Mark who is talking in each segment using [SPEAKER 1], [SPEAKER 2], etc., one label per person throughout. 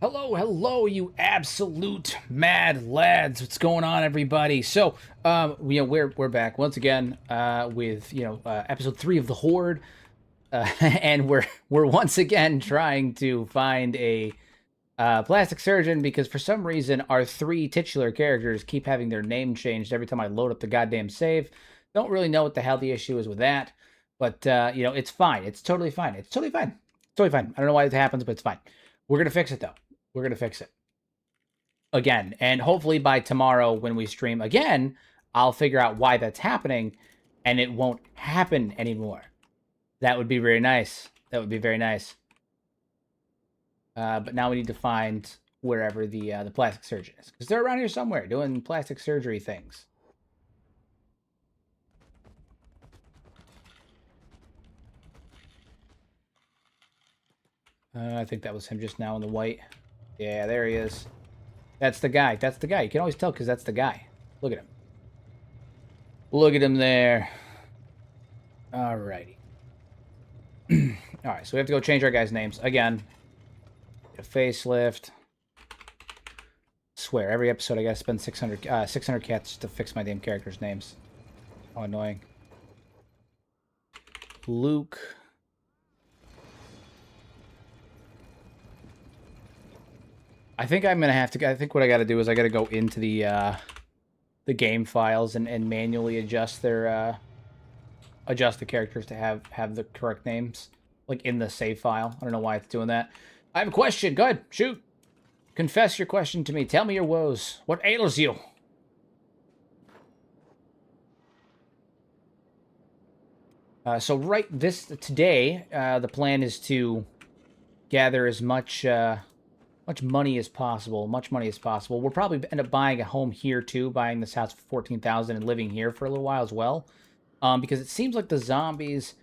[SPEAKER 1] Hello, hello, you absolute mad lads! What's going on, everybody? So, we're back once again with episode 3 of the Horde, and we're once again trying to find a plastic surgeon because for some reason our three titular characters keep having their name changed every time I load up the goddamn save. Don't really know what the hell the issue is with that, but it's fine. It's totally fine. It's totally fine. It's totally fine. I don't know why it happens, but it's fine. We're gonna fix it though. We're gonna fix it again, and hopefully by tomorrow when we stream again, I'll figure out why that's happening, and it won't happen anymore. That would be very nice. That would be very nice. But now we need to find wherever the plastic surgeon is, because they're around here somewhere doing plastic surgery things. I think that was him just now in the white. Yeah, there he is. That's the guy. That's the guy. You can always tell because that's the guy. Look at him. Look at him there. Alrighty. Alright, so we have to go change our guys' names again. Get a facelift. Swear, every episode I gotta spend 600 cats to fix my damn characters' names. How annoying. Luke. I think I'm gonna have to. I think what I got to do is I got to go into the game files and manually adjust their adjust the characters to have the correct names, like in the save file. I don't know why it's doing that. I have a question. Go ahead, shoot. Confess your question to me. Tell me your woes. What ails you? So right today, the plan is to gather as much money as possible. Much money as possible. We'll probably end up buying a home here too, buying this house for 14,000 and living here for a little while as well. Because it seems like the zombies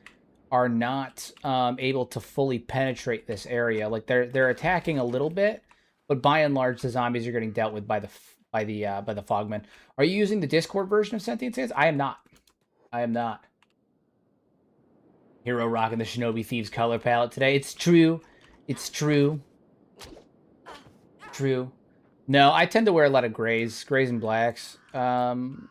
[SPEAKER 1] are not able to fully penetrate this area. Like they're attacking a little bit, but by and large, the zombies are getting dealt with by the Fogmen. Are you using the Discord version of Sentient Sands? I am not. I am not. Hero rocking the Shinobi Thieves color palette today. It's true. It's true. True. No, I tend to wear a lot of grays and blacks. Not.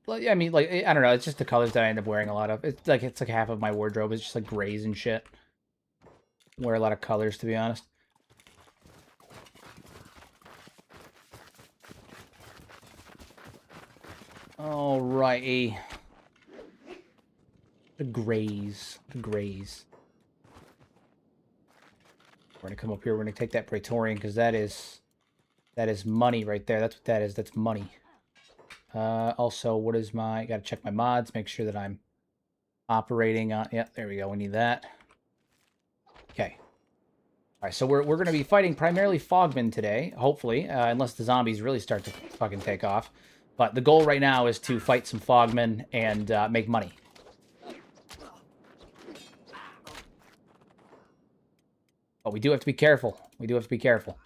[SPEAKER 1] I mean, like, I don't know. It's just the colors that I end up wearing a lot of. It's like half of my wardrobe is just like grays and shit. Wear a lot of colors, to be honest. Alrighty. The grays. The grays. We're gonna come up here. We're gonna take that Praetorian because that is money right there. That's what that is. That's money. Also, what is my... Gotta check my mods. Make sure that I'm operating on... Yeah, there we go. We need that. Okay. Alright, so we're gonna be fighting primarily Fogmen today, hopefully. Unless the zombies really start to fucking take off. But the goal right now is to fight some Fogmen and make money. But we do have to be careful. We do have to be careful.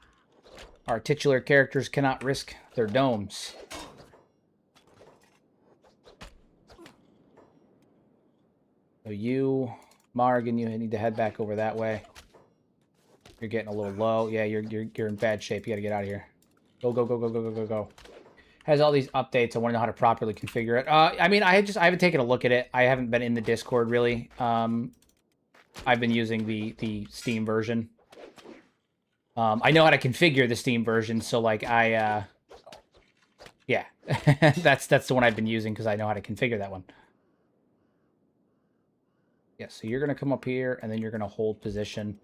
[SPEAKER 1] Our titular characters cannot risk their domes. So you, Margan, you need to head back over that way. You're getting a little low. Yeah, you're in bad shape. You gotta get out of here. Go, go, go, go, go, go, go, go. Has all these updates. I want to know how to properly configure it. I mean, I haven't taken a look at it. I haven't been in the Discord, really. I've been using the Steam version. I know how to configure the Steam version, so like yeah, that's the one I've been using because I know how to configure that one. Yeah, so you're gonna come up here and then you're gonna hold position.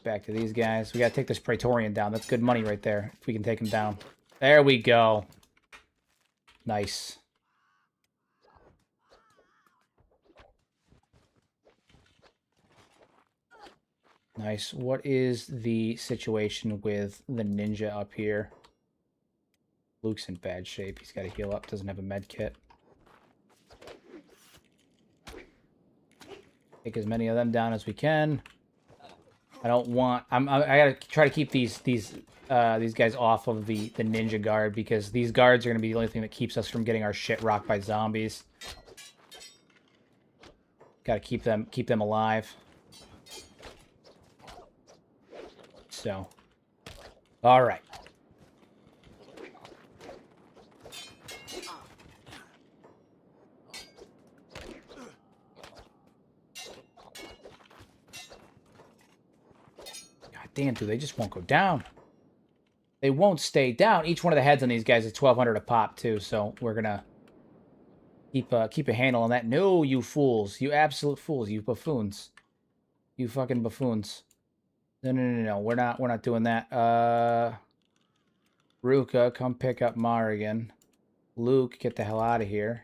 [SPEAKER 1] Back to these guys. We gotta take this Praetorian down. That's good money right there. If we can take him down. There we go. Nice. Nice. What is the situation with the ninja up here? Luke's in bad shape. He's got to heal up. Doesn't have a med kit. Take as many of them down as we can. I don't want... I gotta try to keep these guys off of the ninja guard because these guards are gonna be the only thing that keeps us from getting our shit rocked by zombies. Gotta keep them alive. So, all right. God damn, dude, they just won't go down. They won't stay down. Each one of the heads on these guys is 1,200 a pop, too, so we're gonna keep a handle on that. No, you fools. You absolute fools. You buffoons. You fucking buffoons. No. We're not doing that. Ruka, come pick up Marigan. Luke, get the hell out of here.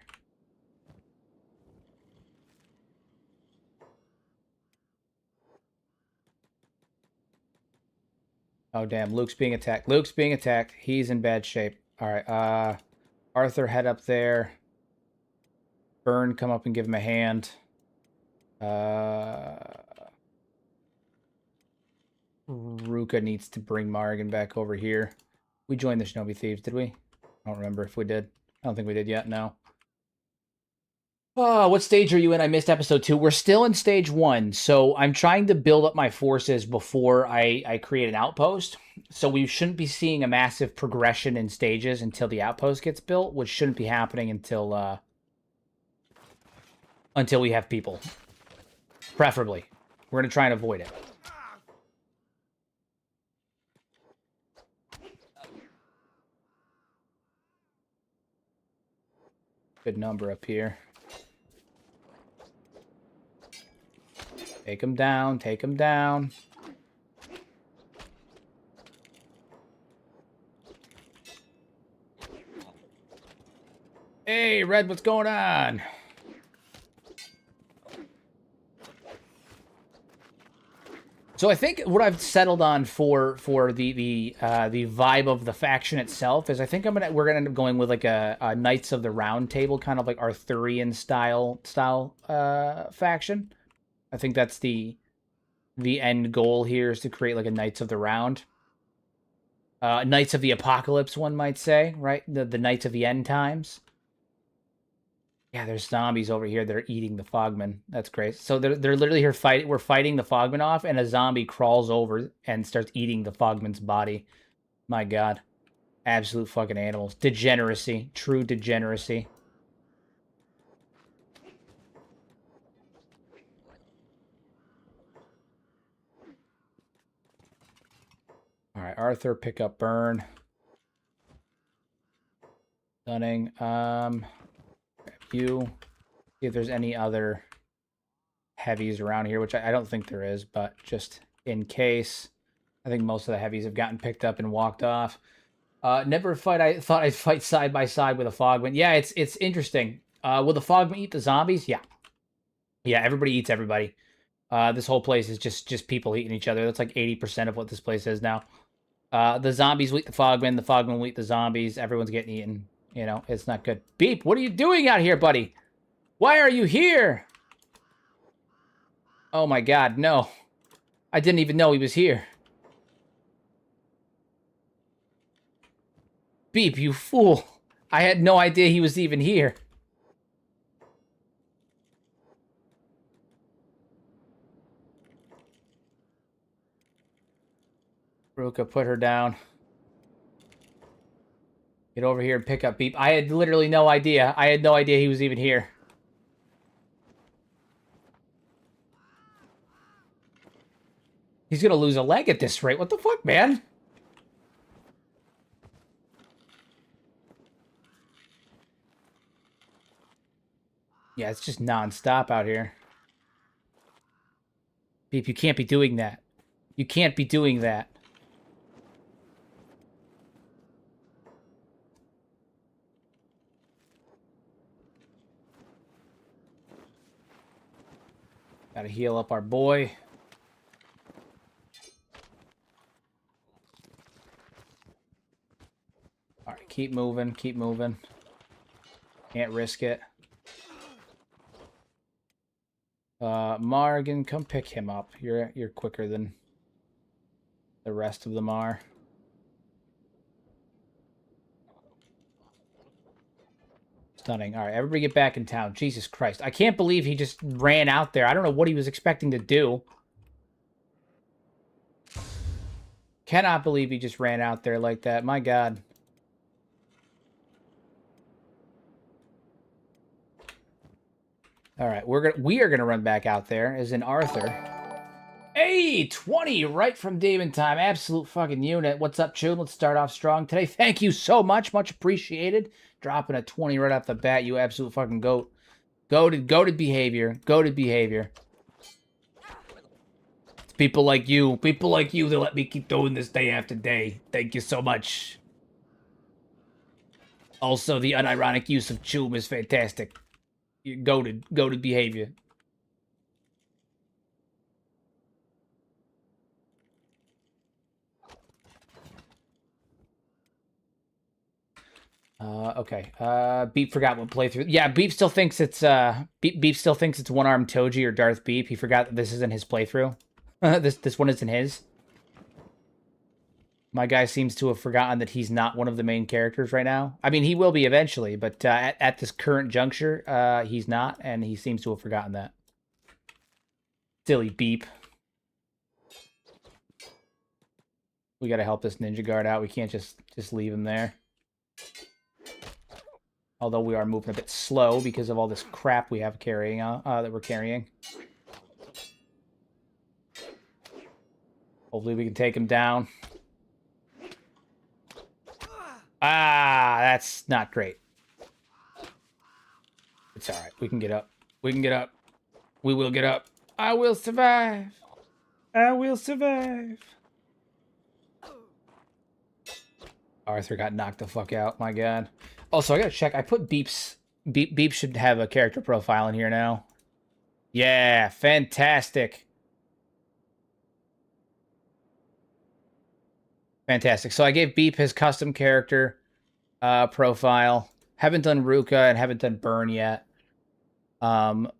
[SPEAKER 1] Oh, damn. Luke's being attacked. Luke's being attacked. He's in bad shape. All right. Arthur, head up there. Burn, come up and give him a hand. Ruka needs to bring Marigan back over here. We joined the Shinobi Thieves, did we? I don't remember if we did. I don't think we did yet, no. Oh, what stage are you in? I missed episode 2. We're still in stage 1, so I'm trying to build up my forces before I create an outpost. So we shouldn't be seeing a massive progression in stages until the outpost gets built, which shouldn't be happening until we have people. Preferably. We're going to try and avoid it. Good number up here. Take him down. Take him down. Hey, Red, what's going on? So I think what I've settled on for the vibe of the faction itself is I think we're gonna end up going with like a Knights of the Round Table, kind of like Arthurian style faction. I think that's the end goal here, is to create like a Knights of the Round. Knights of the Apocalypse, one might say, right? The Knights of the End Times. Yeah, there's zombies over here that are eating the Fogmen. That's great. So they're literally here fighting. We're fighting the Fogmen off, and a zombie crawls over and starts eating the Fogman's body. My God. Absolute fucking animals. Degeneracy. True degeneracy. Alright, Arthur, pick up Burn. Stunning. You. See if there's any other heavies around here, which I don't think there is, but just in case. I think most of the heavies have gotten picked up and walked off. Never fight. I thought I'd fight side by side with a Fogman. Yeah, it's interesting. Will the Fogman eat the zombies? Yeah. Yeah, everybody eats everybody. This whole place is just people eating each other. That's like 80% of what this place is now. The zombies will eat the Fogman will eat the zombies. Everyone's getting eaten. You know, it's not good. Beep, what are you doing out here, buddy? Why are you here? Oh my God, no. I didn't even know he was here. Beep, you fool. I had no idea he was even here. Ruka, put her down. Get over here and pick up Beep. I had literally no idea. I had no idea he was even here. He's gonna lose a leg at this rate. What the fuck, man? Yeah, it's just non-stop out here. Beep, you can't be doing that. You can't be doing that. Gotta heal up our boy. Alright, keep moving, keep moving. Can't risk it. Margan, come pick him up. You're quicker than the rest of them are. Stunning. All right, everybody get back in town. Jesus Christ. I can't believe he just ran out there. I don't know what he was expecting to do. Cannot believe he just ran out there like that. My God. All right, we are gonna run back out there as in Arthur. Hey, 20 right from Demon Time. Absolute fucking unit. What's up, Chun? Let's start off strong today. Thank you so much. Much appreciated. Dropping a 20 right off the bat, you absolute fucking goat. Goated behavior. Goated behavior. It's people like you that let me keep doing this day after day. Thank you so much. Also, the unironic use of Chum is fantastic. Goated behavior. Okay. Beep forgot what playthrough. Yeah, Beep still thinks it's Beep still thinks it's one-armed Toji or Darth Beep. He forgot that this isn't his playthrough. This one isn't his. My guy seems to have forgotten that he's not one of the main characters right now. I mean, he will be eventually, but at this current juncture, he's not, and he seems to have forgotten that. Silly Beep. We gotta help this ninja guard out. We can't just leave him there. Although we are moving a bit slow because of all this crap we have carrying that we're carrying. Hopefully we can take him down. Ah, that's not great. It's alright. We can get up. We can get up. We will get up. I will survive. I will survive. Arthur got knocked the fuck out. My God. Also, I gotta check. I put Beep's... Beep should have a character profile in here now. Yeah, fantastic. Fantastic. So I gave Beep his custom character profile. Haven't done Ruka and haven't done Burn yet. But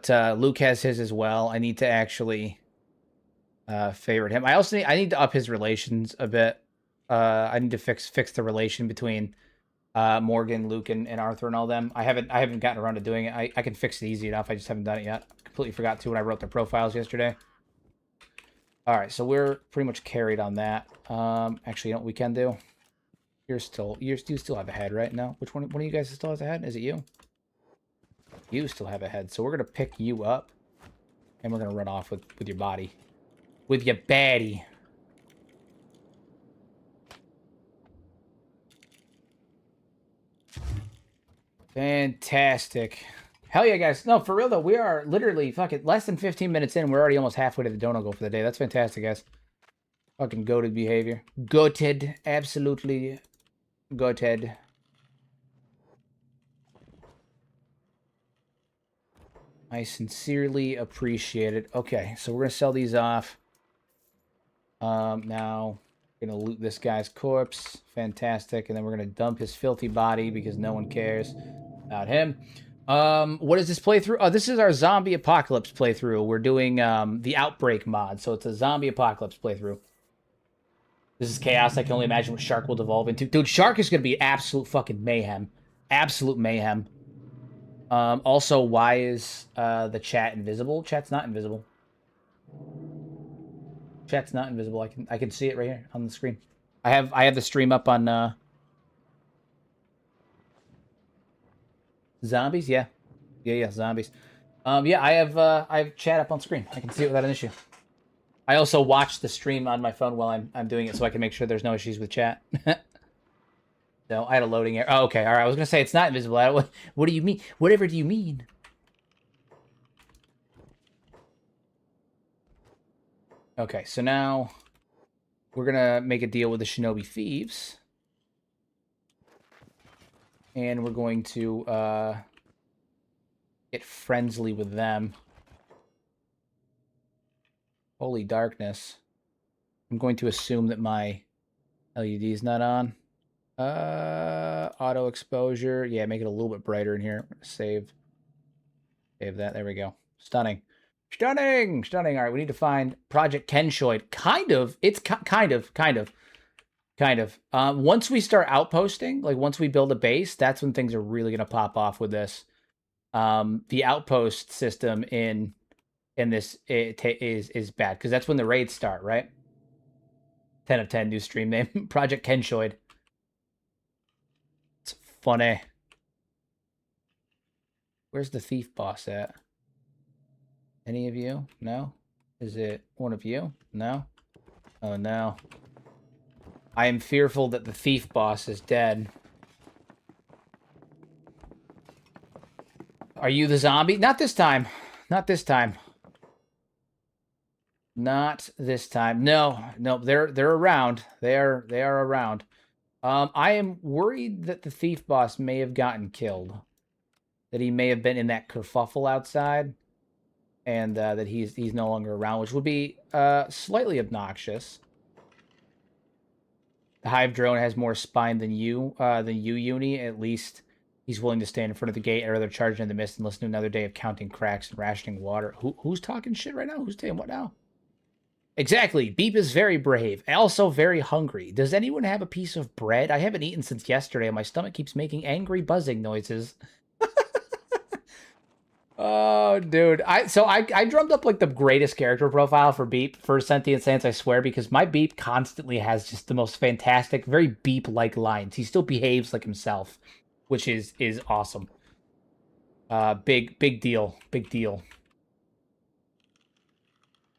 [SPEAKER 1] Luke has his as well. I need to actually favorite him. I need to up his relations a bit. I need to fix the relation between Morgan, Luke, and Arthur and all them. I haven't gotten around to doing it. I can fix it easy enough. I just haven't done it yet. Completely forgot to when I wrote their profiles yesterday. All right, so we're pretty much carried on that. Actually, you know what we can do? You still have a head, right? No, which one of you guys still has a head? Is it you? You still have a head, so we're gonna pick you up, and we're gonna run off with your body, with your baddie. Fantastic. Hell yeah, guys. No, for real, though. We are literally fucking less than 15 minutes in. We're already almost halfway to the dono goal for the day. That's fantastic, guys. Fucking goated behavior. Goated. Absolutely goated. I sincerely appreciate it. Okay, so we're going to sell these off. Now... Gonna loot this guy's corpse. Fantastic. And then we're gonna dump his filthy body because no one cares about him. What is this playthrough? Oh, this is our zombie apocalypse playthrough. We're doing the Outbreak mod, so it's a zombie apocalypse playthrough. This is chaos. I can only imagine what Shark will devolve into. Dude, Shark is gonna be absolute fucking mayhem. Absolute mayhem. Also, why is the chat invisible? Chat's not invisible. Chat's not invisible. I can see it right here on the screen. I have the stream up on zombies. Yeah, zombies. Yeah, I have chat up on screen. I can see it without an issue. I also watch the stream on my phone while I'm doing it, so I can make sure there's no issues with chat. No, I had a loading error. Oh, okay, all right. I was gonna say it's not invisible. What do you mean? Whatever do you mean? Okay, so now we're gonna make a deal with the Shinobi Thieves. And we're going to get friendly with them. Holy darkness. I'm going to assume that my LED is not on. Auto exposure. Yeah, make it a little bit brighter in here. Save that. There we go. Stunning. Stunning! Stunning. All right, we need to find Project Kenshi. Kind of. It's kind of. Once we start outposting, like once we build a base, that's when things are really going to pop off with this. The outpost system in in this is bad, because that's when the raids start, right? 10 of 10, new stream name. Project Kenshoid. It's funny. Where's the thief boss at? Any of you? No? Is it one of you? No? Oh no. I am fearful that the thief boss is dead. Are you the zombie? Not this time. Not this time. Not this time. No, no, they're around. They are around. I am worried that the thief boss may have gotten killed. That he may have been in that kerfuffle outside, and that he's no longer around, which would be slightly obnoxious. The hive drone has more spine than you, Uni. At least he's willing to stand in front of the gate. I'd rather charge in the mist and listen to another day of counting cracks and rationing water. Who's talking shit right now? Who's saying what now? Exactly. Beep is very brave, also very hungry. Does anyone have a piece of bread? I haven't eaten since yesterday, and my stomach keeps making angry buzzing noises. Oh, dude. I drummed up like the greatest character profile for Beep for Sentient Sans, I swear, because my Beep constantly has just the most fantastic, very Beep-like lines. He still behaves like himself, which is awesome. Big deal. Big deal.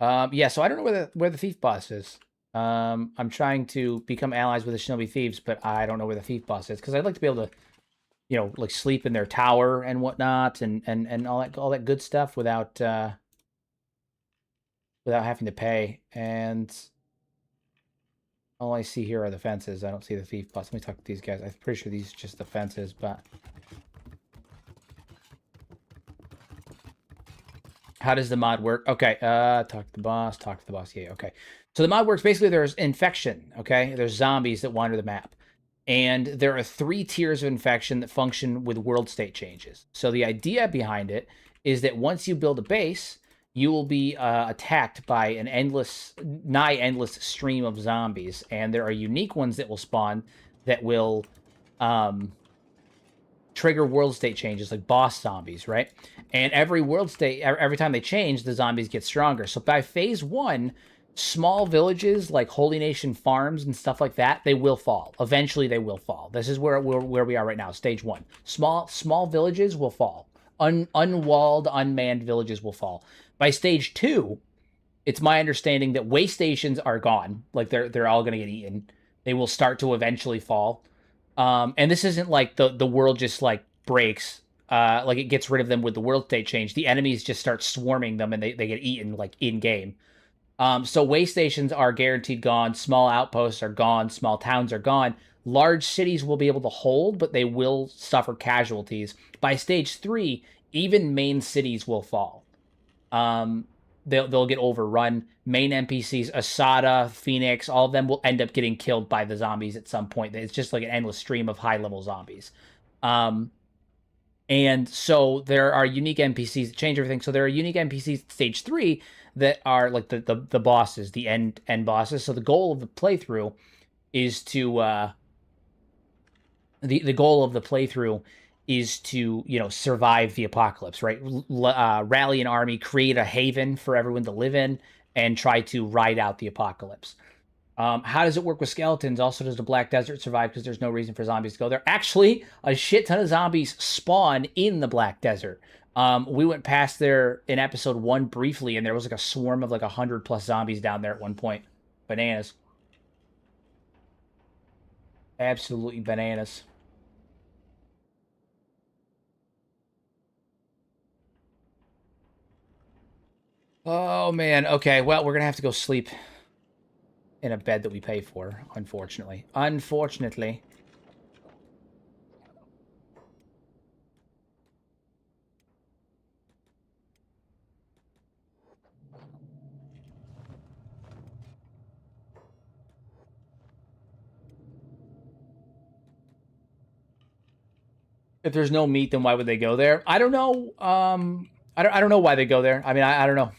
[SPEAKER 1] Yeah, so I don't know where the thief boss is. I'm trying to become allies with the Shinobi Thieves, but I don't know where the thief boss is, because I'd like to be able to, you know, like sleep in their tower and whatnot, and all that good stuff without having to pay. And all I see here are the fences. I don't see the thief boss. Let me talk to these guys. I'm pretty sure these are just the fences, but how does the mod work? Okay, talk to the boss, yeah, okay. So the mod works, basically there's infection, okay? There's zombies that wander the map. And there are 3 tiers of infection that function with world state changes. So the idea behind it is that once you build a base, you will be attacked by an nigh endless stream of zombies. And there are unique ones that will spawn that will trigger world state changes, like boss zombies, right? And every world state, every time they change, the zombies get stronger. So by phase 1, small villages like Holy Nation farms and stuff like that, they will fall. Eventually, they will fall. This is where we are right now, stage 1. Small villages will fall. Unwalled, unmanned villages will fall. By stage 2, it's my understanding that way stations are gone. Like they're all going to get eaten. They will start to eventually fall. And this isn't like the world just like breaks. Like it gets rid of them with the world state change. The enemies just start swarming them, and they get eaten like in game. So way stations are guaranteed gone. Small outposts are gone. Small towns are gone. Large cities will be able to hold, but they will suffer casualties. By stage 3, even main cities will fall. They'll get overrun. Main NPCs, Asada, Phoenix, all of them will end up getting killed by the zombies at some point. It's just like an endless stream of high-level zombies. And so there are unique NPCs that change everything. So there are unique NPCs at stage 3 that are like the bosses, the end bosses. So the goal of the playthrough is to the goal of the playthrough is to, you know, survive the apocalypse, right? Rally an army, create a haven for everyone to live in, and try to ride out the apocalypse. How does it work with skeletons? Also, does the Black Desert survive because there's no reason for zombies to go there? Actually, a shit ton of zombies spawn in the Black Desert. We went past there in episode 1 briefly, and there was like a swarm of like 100+ zombies down there at one point. Bananas. Absolutely bananas. Oh, man. Okay, well, we're going to have to go sleep in a bed that we pay for, unfortunately. Unfortunately. If there's no meat, then why would they go there? I don't know. I don't know why they go there. I mean, I don't know.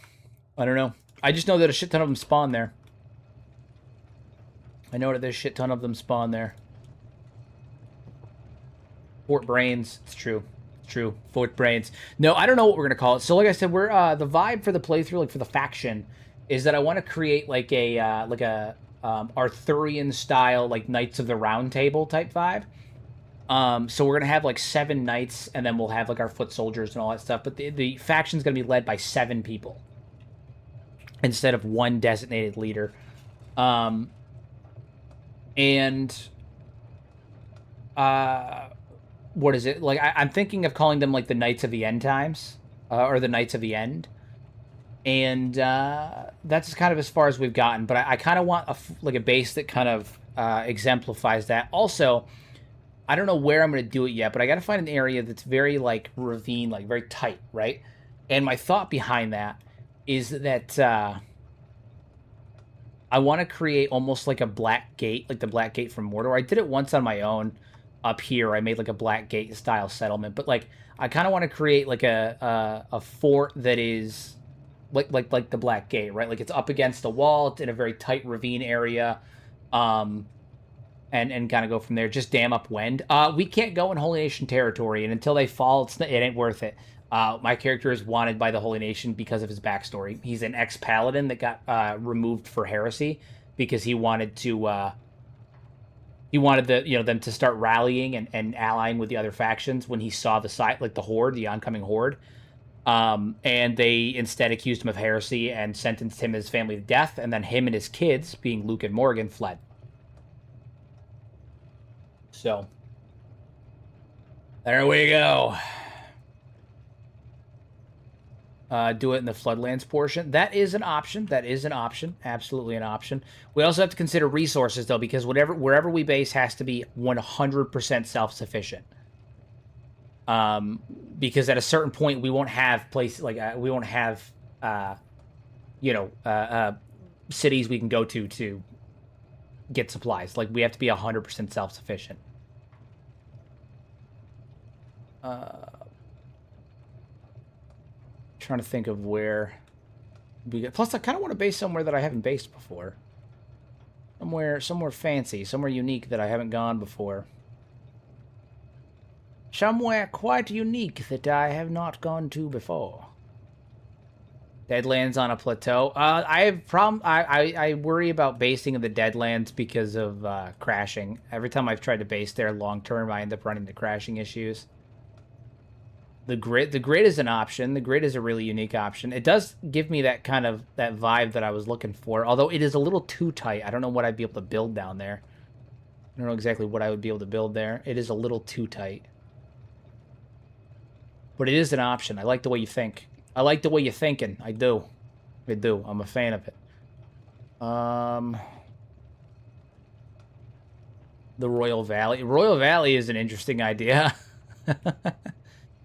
[SPEAKER 1] I don't know. I just know that a shit ton of them spawn there. I know that there's a shit ton of them spawn there. Fort Brains. It's true. It's true. Foot brains. No, I don't know what we're gonna call it. So, like I said, we're the vibe for the playthrough, like for the faction, is that I want to create like a Arthurian style, like Knights of the Round Table type vibe. So we're gonna have like 7 knights, and then we'll have like our foot soldiers and all that stuff. But the faction's gonna be led by 7 people instead of 1 designated leader. And what is it? Like I'm thinking of calling them like the Knights of the End Times, or the Knights of the End. And that's kind of as far as we've gotten. But I kind of want like a base that kind of exemplifies that. Also, I don't know where I'm going to do it yet, but I got to find an area that's very like ravine, like very tight, right? And my thought behind that is that I want to create almost like a black gate, like the black gate from Mordor. I did it once on my own up here. I made like a black gate style settlement, but like I kind of want to create like a fort that is like the black gate, right? Like it's up against the wall. It's in a very tight ravine area. And kind of go from there. Just dam up wind. We can't go in Holy Nation territory, and until they fall, it ain't worth it. My character is wanted by the Holy Nation because of his backstory. He's an ex-paladin that got removed for heresy because he wanted to. He wanted them to start rallying and allying with the other factions when he saw the side, like the Horde, the oncoming Horde. And they instead accused him of heresy and sentenced him and his family to death, and then him and his kids, being Luke and Morgan, fled. So, there we go. Do it in the Floodlands portion. That is an option. That is an option. Absolutely an option. We also have to consider resources, though, because wherever we base has to be 100% self-sufficient. Because at a certain point, we won't have places like we won't have, cities we can go to get supplies. Like we have to be 100% self-sufficient. Trying to think of where we get. Plus, I kind of want to base somewhere that I haven't based before. Somewhere fancy, somewhere unique that I haven't gone before. Somewhere quite unique that I have not gone to before. Deadlands on a plateau. I worry about basing in the Deadlands because of crashing. Every time I've tried to base there long term, I end up running into crashing issues. The grid is an option. The grid is a really unique option. It does give me that kind of that vibe that I was looking for, although it is a little too tight. I don't know what I'd be able to build down there. I don't know exactly what I would be able to build there. It is a little too tight. But it is an option. I like the way you think. I like the way you're thinking. I do. I do. I'm a fan of it. The Royal Valley. Royal Valley is an interesting idea.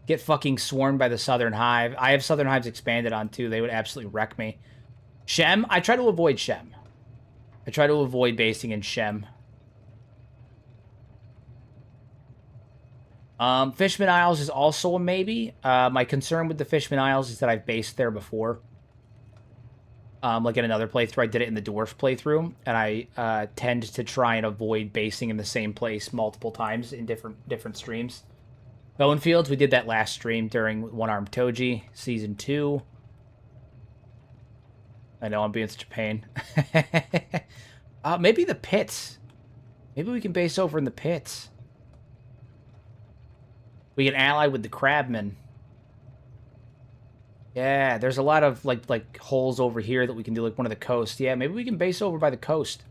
[SPEAKER 1] Get fucking swarmed by the Southern Hive. I have Southern Hives expanded on too. They would absolutely wreck me. Shem? I try to avoid Shem. I try to avoid basing in Shem. Fishman Isles is also a maybe. My concern with the Fishman Isles is that I've based there before. Like in another playthrough, I did it in the Dwarf playthrough, and I tend to try and avoid basing in the same place multiple times in different streams. Bonefields, we did that last stream during One Armed Toji, Season 2. I know, I'm being such a pain. Maybe the pits. Maybe we can base over in the pits. We can ally with the crabmen. Yeah, there's a lot of like holes over here that we can do, like one of the coasts. Yeah, maybe we can base over by the coast.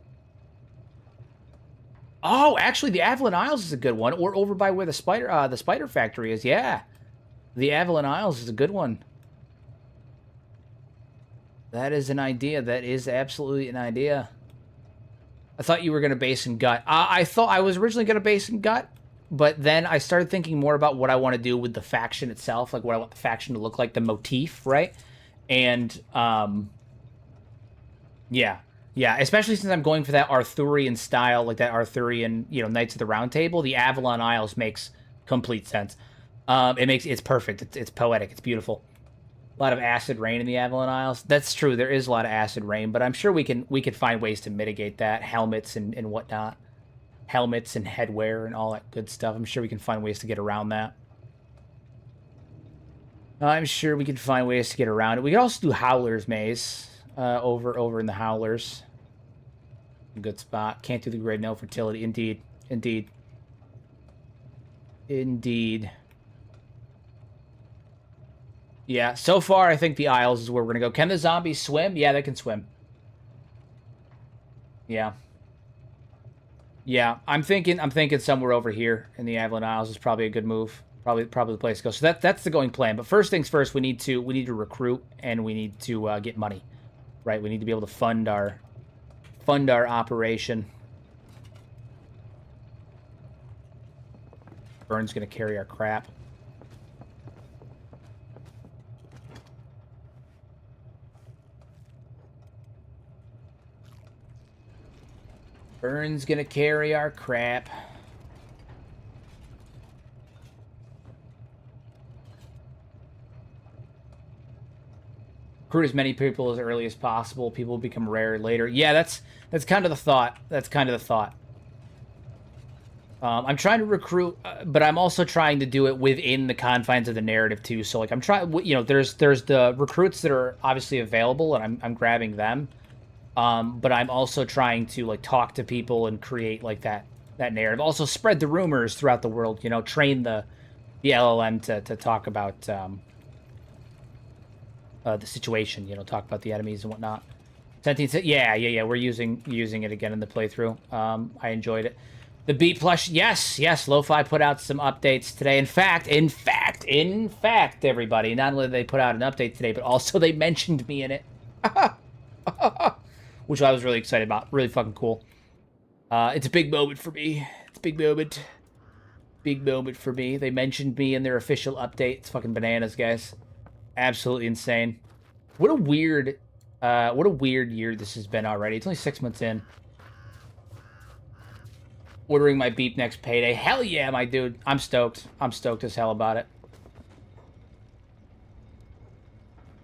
[SPEAKER 1] Oh, actually, the Avalon Isles is a good one. Or over by where the spider factory is. Yeah, the Avalon Isles is a good one. That is an idea. That is absolutely an idea. I thought you were going to base in Gut. I thought I was originally going to base in Gut, but then I started thinking more about what I want to do with the faction itself, like what I want the faction to look like, the motif, right? And, yeah. Yeah, especially since I'm going for that Arthurian style, like that Arthurian, Knights of the Round Table. The Avalon Isles makes complete sense. It's perfect. It's poetic. It's beautiful. A lot of acid rain in the Avalon Isles. That's true. There is a lot of acid rain, but I'm sure we could find ways to mitigate that. Helmets and whatnot. Helmets and headwear and all that good stuff. I'm sure we can find ways to get around that. I'm sure we can find ways to get around it. We could also do Howler's Maze over in the Howlers. Good spot. Can't do the grid, no fertility. Indeed. Indeed. Indeed. Yeah, so far I think the Isles is where we're gonna go. Can the zombies swim? Yeah, they can swim. Yeah. Yeah, I'm thinking somewhere over here in the Avalon Isles is probably a good move. Probably the place to go. So that's the going plan. But first things first, we need to recruit and we need to get money. Right? We need to be able to fund our operation. Burn's gonna carry our crap. Burn's gonna carry our crap. Recruit as many people as early as possible. People become rare later. Yeah, that's kind of the thought. That's kind of the thought. I'm trying to recruit, but I'm also trying to do it within the confines of the narrative too. So like I'm trying, you know, there's the recruits that are obviously available, and I'm grabbing them. But I'm also trying to like talk to people and create like that narrative. Also spread the rumors throughout the world. You know, train the LLM to talk about the situation. You know, talk about the enemies and whatnot. Sentient, yeah. We're using it again in the playthrough. I enjoyed it. The B plush, yes. Lo-Fi put out some updates today. In fact, everybody. Not only did they put out an update today, but also they mentioned me in it. Which I was really excited about. Really fucking cool. It's a big moment for me. It's a big moment. Big moment for me. They mentioned me in their official update. It's fucking bananas, guys. Absolutely insane. What a weird year this has been already. It's only 6 months in. Ordering my beep next payday. Hell yeah, my dude. I'm stoked. I'm stoked as hell about it.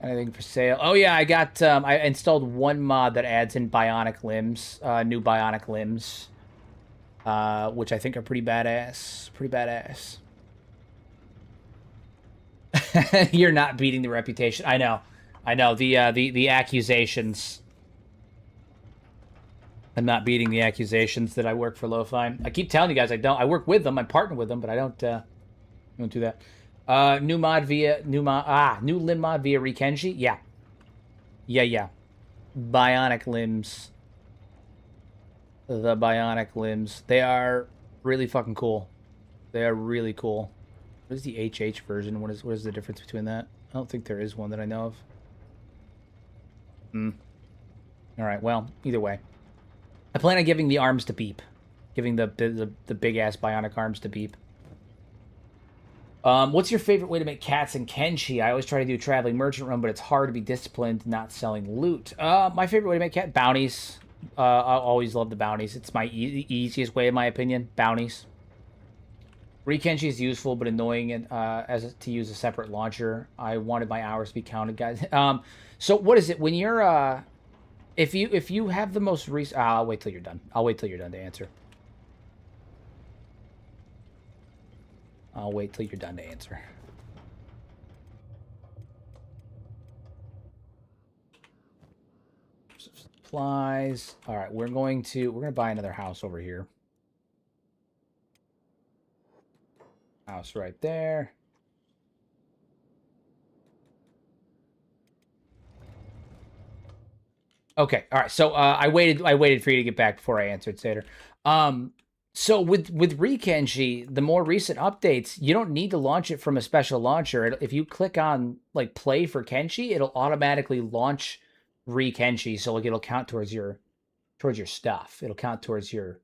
[SPEAKER 1] Anything for sale? Oh yeah, I got I installed one mod that adds in bionic limbs, new bionic limbs, which I think are pretty badass. Pretty badass. You're not beating the reputation. I know. The accusations. I'm not beating the accusations that I work for Lo-Fi. I keep telling you guys I don't. I work with them. I partner with them, but I don't do that. New limb mod via Kenshi. Yeah. Bionic limbs. The bionic limbs. They are really fucking cool. They are really cool. What is the HH version? What is the difference between that? I don't think there is one that I know of. All right. Well, either way. I plan on giving the arms to Beep. Giving the big-ass bionic arms to Beep. What's your favorite way to make cats in Kenshi? I always try to do a traveling merchant run, but it's hard to be disciplined not selling loot. My favorite way to make cat... Bounties. I always love the bounties. It's my easiest way, in my opinion. Bounties. Rekenshi is useful, but annoying to use a separate launcher. I wanted my hours to be counted, guys. So what is it? When you're... If you have the most recent... I'll wait till you're done. I'll wait till you're done to answer. I'll wait till you're done to answer. Supplies. All right, we're gonna buy another house over here. House right there. Okay, all right. So I waited for you to get back before I answered, Sater. So with Rekenshi, the more recent updates, you don't need to launch it from a special launcher. If you click on like play for Kenshi, it'll automatically launch Rekenshi. So like it'll count towards your stuff. It'll count towards your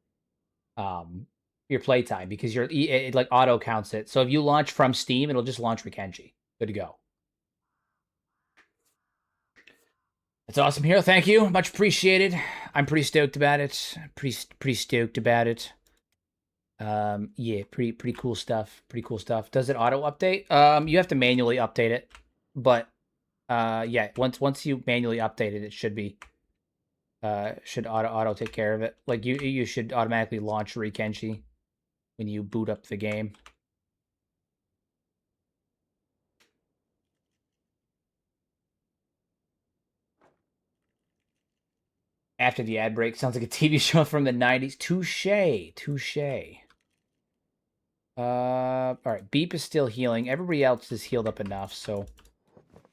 [SPEAKER 1] playtime because it like auto counts it. So if you launch from Steam, it'll just launch Rekenshi. Good to go. That's awesome, Hero. Thank you. Much appreciated. I'm pretty stoked about it. Pretty stoked about it. Yeah, pretty cool stuff. Pretty cool stuff. Does it auto update? You have to manually update it, but yeah, once you manually update it, it should be should auto take care of it. Like you should automatically launch Rekenshi when you boot up the game. After the ad break. Sounds like a TV show from the 90s. Touche. Touche. All right. Beep is still healing. Everybody else is healed up enough, so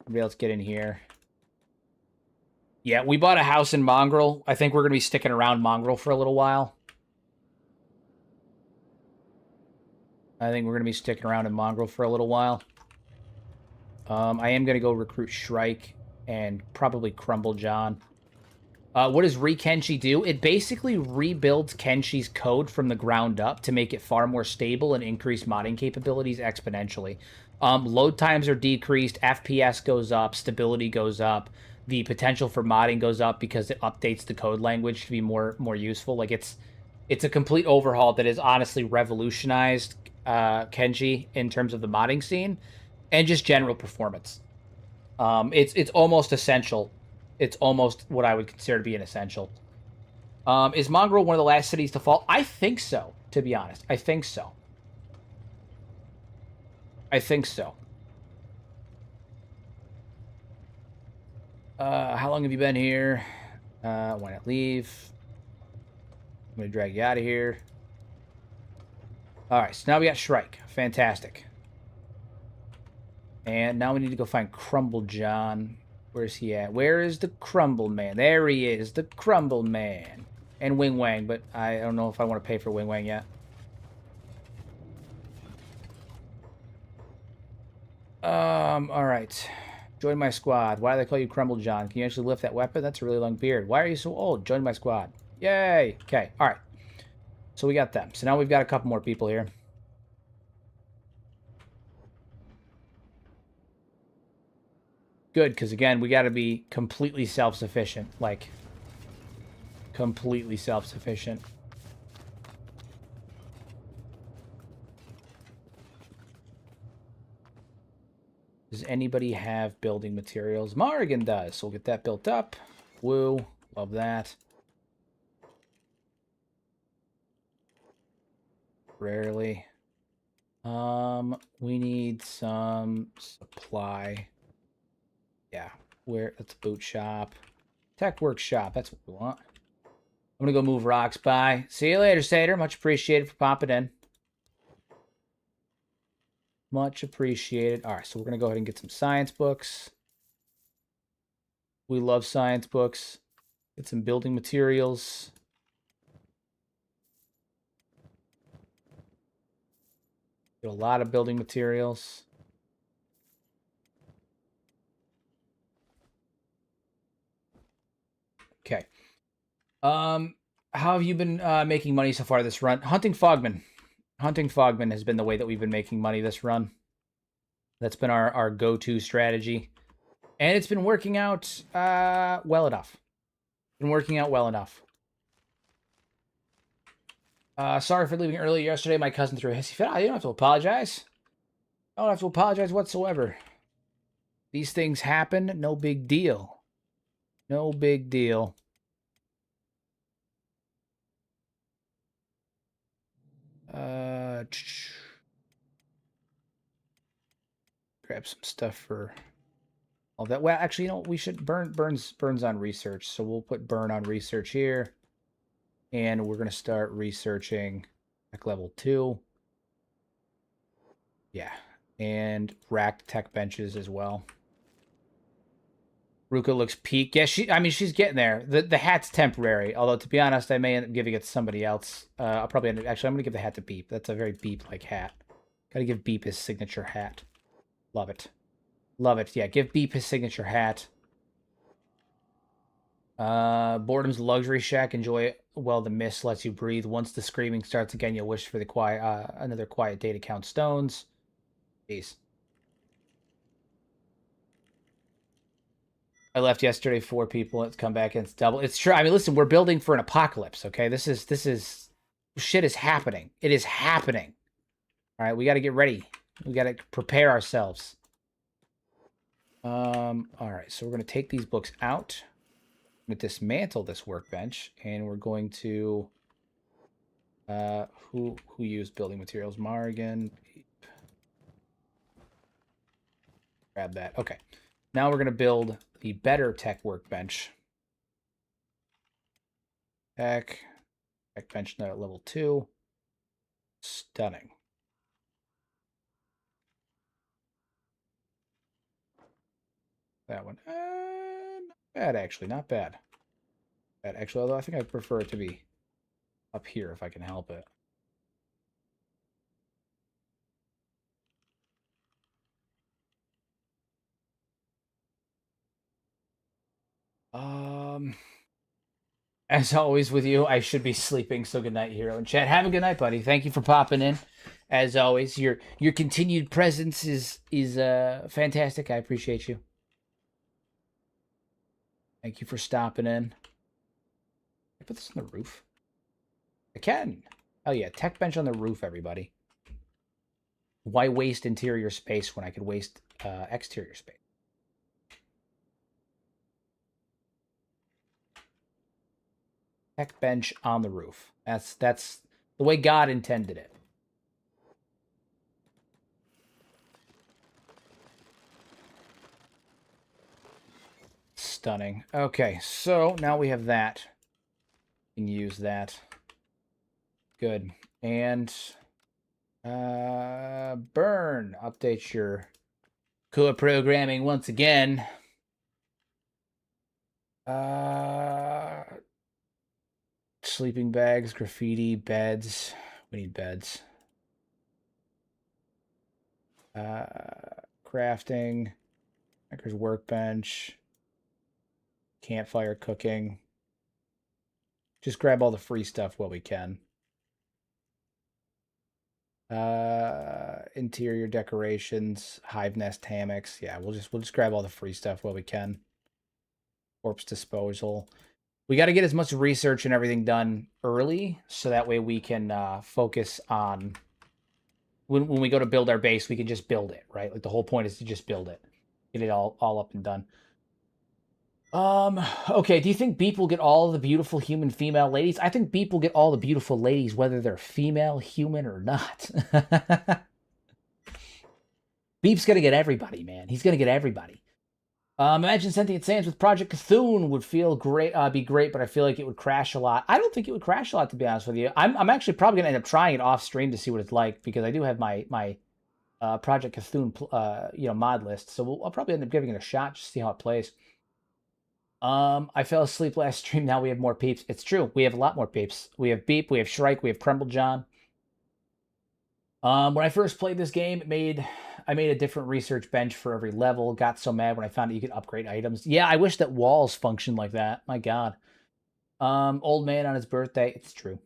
[SPEAKER 1] everybody else get in here. Yeah, we bought a house in Mongrel. I think we're going to be sticking around Mongrel for a little while. I think we're going to be sticking around in Mongrel for a little while. I am going to go recruit Shrike and probably Crumble John. What does Kenshi do? It basically rebuilds Kenshi's code from the ground up to make it far more stable and increase modding capabilities exponentially. Load times are decreased, FPS goes up, stability goes up, the potential for modding goes up because it updates the code language to be more useful. Like it's a complete overhaul that has honestly revolutionized Kenshi in terms of the modding scene and just general performance. It's almost essential. It's almost what I would consider to be an essential. Is Mongrel one of the last cities to fall? I think so, to be honest. I think so. I think so. How long have you been here? Why not leave? I'm going to drag you out of here. Alright, so now we got Shrike. Fantastic. And now we need to go find Crumble John. Where's he at? Where is the Crumble Man? There he is, the Crumble Man. And Wing Wang, but I don't know if I want to pay for Wing Wang yet. Alright. Join my squad. Why do they call you Crumble John? Can you actually lift that weapon? That's a really long beard. Why are you so old? Join my squad. Yay! Okay, alright. So we got them. So now we've got a couple more people here. Good, because again, we got to be completely self-sufficient. Like, completely self-sufficient. Does anybody have building materials? Morrigan does, so we'll get that built up. Woo, love that. Rarely. We need some supply. Yeah, that's boot shop. Tech workshop, that's what we want. I'm gonna go move rocks by. See you later, Sater. Much appreciated for popping in. Much appreciated. All right, so we're gonna go ahead and get some science books. We love science books. Get some building materials. Get a lot of building materials. Okay. How have you been making money so far this run? Hunting Fogman. Hunting Fogman has been the way that we've been making money this run. That's been our go-to strategy. And it's been working out well enough. Been working out well enough. Sorry for leaving early yesterday. My cousin threw a hissy fit. You don't have to apologize. I don't have to apologize whatsoever. These things happen. No big deal. No big deal. Grab some stuff for all that. Well, actually, you know, we should Burns on research. So we'll put Burn on research here. And we're going to start researching tech level 2. Yeah. And racked tech benches as well. Ruka looks peak. Yeah, she's getting there. The hat's temporary. Although, to be honest, I may end up giving it to somebody else. I'll probably end up... Actually, I'm going to give the hat to Beep. That's a very Beep-like hat. Got to give Beep his signature hat. Love it. Love it. Yeah, give Beep his signature hat. Boredom's luxury shack. Enjoy it while the mist lets you breathe. Once the screaming starts again, you'll wish for the quiet, another quiet day to count stones. Peace. I left yesterday 4 people. It's come back and it's double. It's true. I mean, listen, we're building for an apocalypse. Okay, this is shit is happening. It is happening. All right, we got to get ready. We got to prepare ourselves. All right, so we're gonna take these books out. I'm gonna dismantle this workbench, and we're going to who used building materials? Morrigan. Grab that. Okay. Now we're gonna build the better tech workbench. Tech bench there at level 2. Stunning. That one. Not bad, actually. Not bad. Actually, although I think I prefer it to be up here if I can help it. As always with you, I should be sleeping, so good night, Hero and chat. Have a good night, buddy. Thank you for popping in. As always, your continued presence is fantastic. I appreciate you. Thank you for stopping in. Can I put this on the roof? I can. Oh yeah, tech bench on the roof, everybody. Why waste interior space when I could waste exterior space? Tech bench on the roof. That's the way God intended it. Stunning. Okay, so now we have that. We can use that. Good. And burn. Update your core programming once again. Sleeping bags, graffiti, beds. We need beds. Crafting. Hacker's workbench. Campfire cooking. Just grab all the free stuff while we can. Interior decorations, hive nest hammocks. Yeah, we'll just grab all the free stuff while we can. Corpse disposal. We got to get as much research and everything done early, so that way we can focus on when we go to build our base, we can just build it, right? Like the whole point is to just build it, get it all up and done. Okay, do you think Beep will get all the beautiful human female ladies? I think Beep will get all the beautiful ladies, whether they're female, human, or not. Beep's gonna get everybody, man. He's gonna get everybody. Imagine Sentient Sands with Project Cthulhu would feel great, be great, but I feel like it would crash a lot. I don't think it would crash a lot, to be honest with you. I'm actually probably gonna end up trying it off stream to see what it's like, because I do have my Project Cthulhu mod list, so I'll probably end up giving it a shot just to see how it plays. I fell asleep last stream. Now we have more peeps. It's true. We have a lot more peeps. We have Beep, we have Shrike, we have Crumble John. When I first played this game, I made a different research bench for every level. Got so mad when I found out you could upgrade items. Yeah, I wish that walls functioned like that. My God. Old man on his birthday. It's true.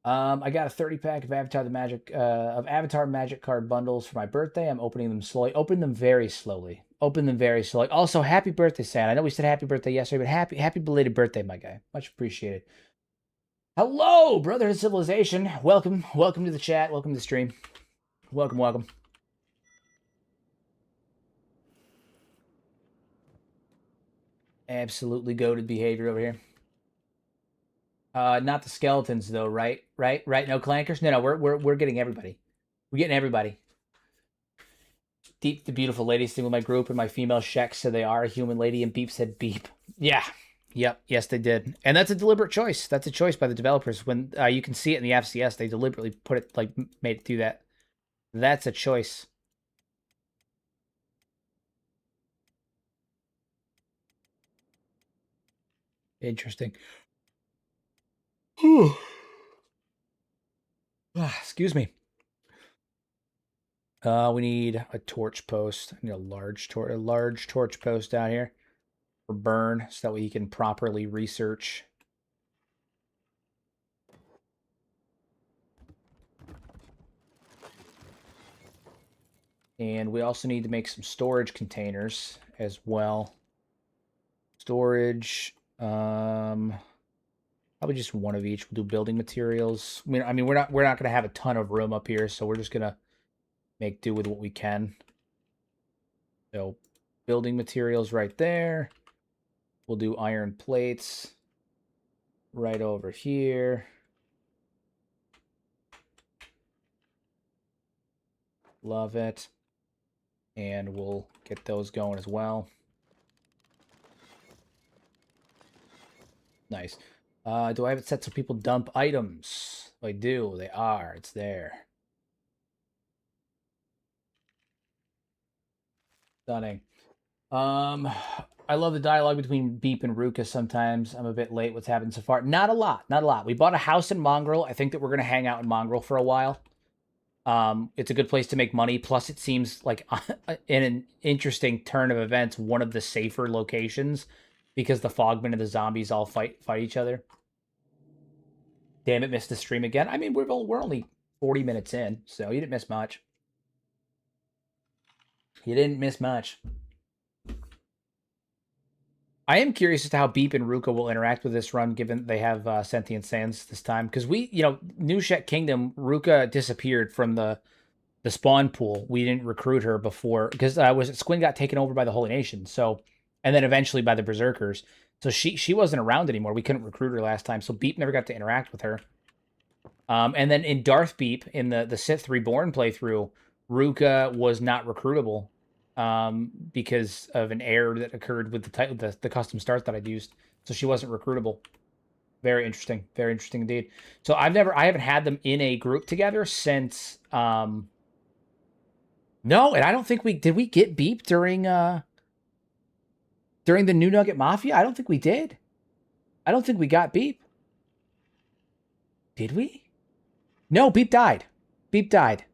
[SPEAKER 1] I got a 30-pack of Avatar Magic card bundles for my birthday. I'm opening them slowly. Open them very slowly. Open them very slowly. Also, happy birthday, Sam. I know we said happy birthday yesterday, but happy belated birthday, my guy. Much appreciated. Hello, Brotherhood Civilization. Welcome to the chat. Welcome to the stream. Welcome. Absolutely goated behavior over here. Not the skeletons though, right? No clankers. No, we're getting everybody. We're getting everybody. Deep, the beautiful ladies sing with my group, and my female Shek said they are a human lady, and Beep said beep. Yeah. Yep. Yes, they did, and that's a deliberate choice. That's a choice by the developers. When you can see it in the FCS, they deliberately put it made it do that. That's a choice. Interesting. Excuse me. We need a torch post. I need a large torch post down here for burn, so that way you can properly research. And we also need to make some storage containers as well. Storage, probably just one of each. We'll do building materials. I mean, we're not going to have a ton of room up here, so we're just going to make do with what we can. So, building materials right there. We'll do iron plates right over here. Love it. And we'll get those going as well. Nice. Do I have it set so people dump items? I do. They are. It's there. Stunning. Um, I love the dialogue between Beep and Ruka sometimes. I'm a bit late. What's happened so far? Not a lot. Not a lot. We bought a house in Mongrel. I think that we're going to hang out in Mongrel for a while. It's a good place to make money. Plus, it seems like in an interesting turn of events, one of the safer locations because the Fogmen and the zombies all fight each other. Damn it, missed the stream again. I mean, we're only 40 minutes in, so you didn't miss much. You didn't miss much. I am curious as to how Beep and Ruka will interact with this run, given they have sentient sands this time. Because New Shet Kingdom, Ruka disappeared from the spawn pool. We didn't recruit her before because Squin got taken over by the Holy Nation. So, and then eventually by the Berserkers. So she wasn't around anymore. We couldn't recruit her last time. So Beep never got to interact with her. And then in Darth Beep, in the Sith Reborn playthrough, Ruka was not recruitable because of an error that occurred with the custom start that I'd used. So she wasn't recruitable. Very interesting indeed. So I haven't had them in a group together since. No, and I don't think did we get Beep during the New Nugget Mafia? I don't think we did. I don't think we got Beep. Did we? No, Beep died. Beep died.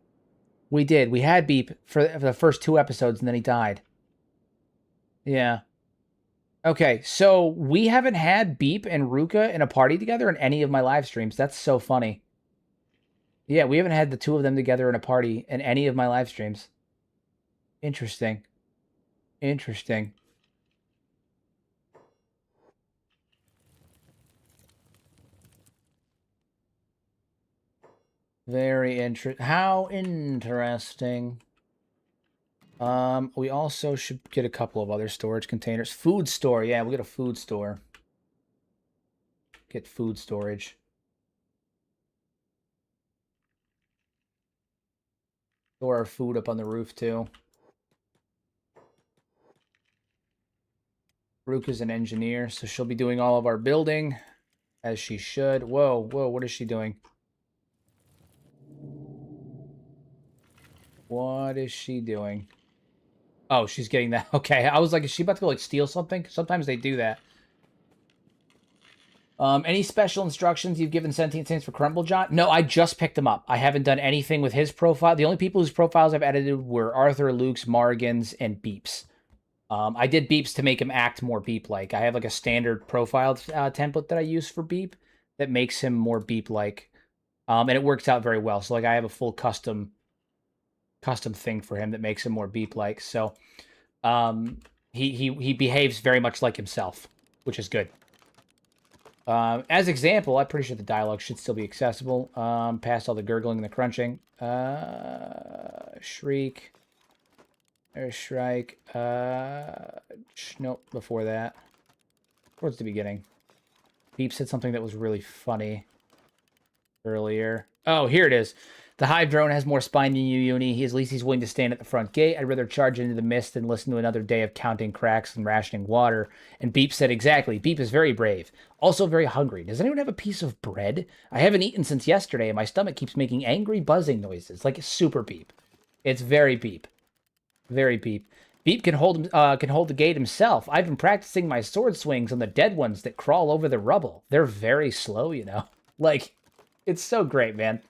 [SPEAKER 1] We did. We had Beep for the first 2 episodes, and then he died. Yeah. Okay, so we haven't had Beep and Ruka in a party together in any of my live streams. That's so funny. Yeah, we haven't had the 2 of them together in a party in any of my live streams. Interesting. Interesting. Very interesting. How interesting. We also should get a couple of other storage containers. Food store. Yeah, we'll get a food store. Get food storage. Store our food up on the roof, too. Rook is an engineer, so she'll be doing all of our building, as she should. Whoa, what is she doing? What is she doing? Oh, she's getting that. Okay, I was like, is she about to go, like, steal something? Sometimes they do that. Any special instructions you've given Sentient Saints for Crumble John? No, I just picked him up. I haven't done anything with his profile. The only people whose profiles I've edited were Arthur, Luke's, Morrigan's, and Beep's. I did Beep's to make him act more Beep-like. I have like a standard profile template that I use for Beep that makes him more Beep-like. And it works out very well. So like I have a full custom thing for him that makes him more Beep-like. So he behaves very much like himself, which is good. As example, I'm pretty sure the dialogue should still be accessible. Past all the gurgling and the crunching. Shriek. There's Shrike. Nope, before that. Towards the beginning. Beep said something that was really funny earlier. Oh, here it is. The Hive drone has more spine than you, Uni. At least he's willing to stand at the front gate. I'd rather charge into the mist than listen to another day of counting cracks and rationing water. And Beep said exactly. Beep is very brave. Also very hungry. Does anyone have a piece of bread? I haven't eaten since yesterday, and my stomach keeps making angry buzzing noises. Like, it's super Beep. It's very Beep. Very Beep. Beep can hold the gate himself. I've been practicing my sword swings on the dead ones that crawl over the rubble. They're very slow, you know. Like, it's so great, man.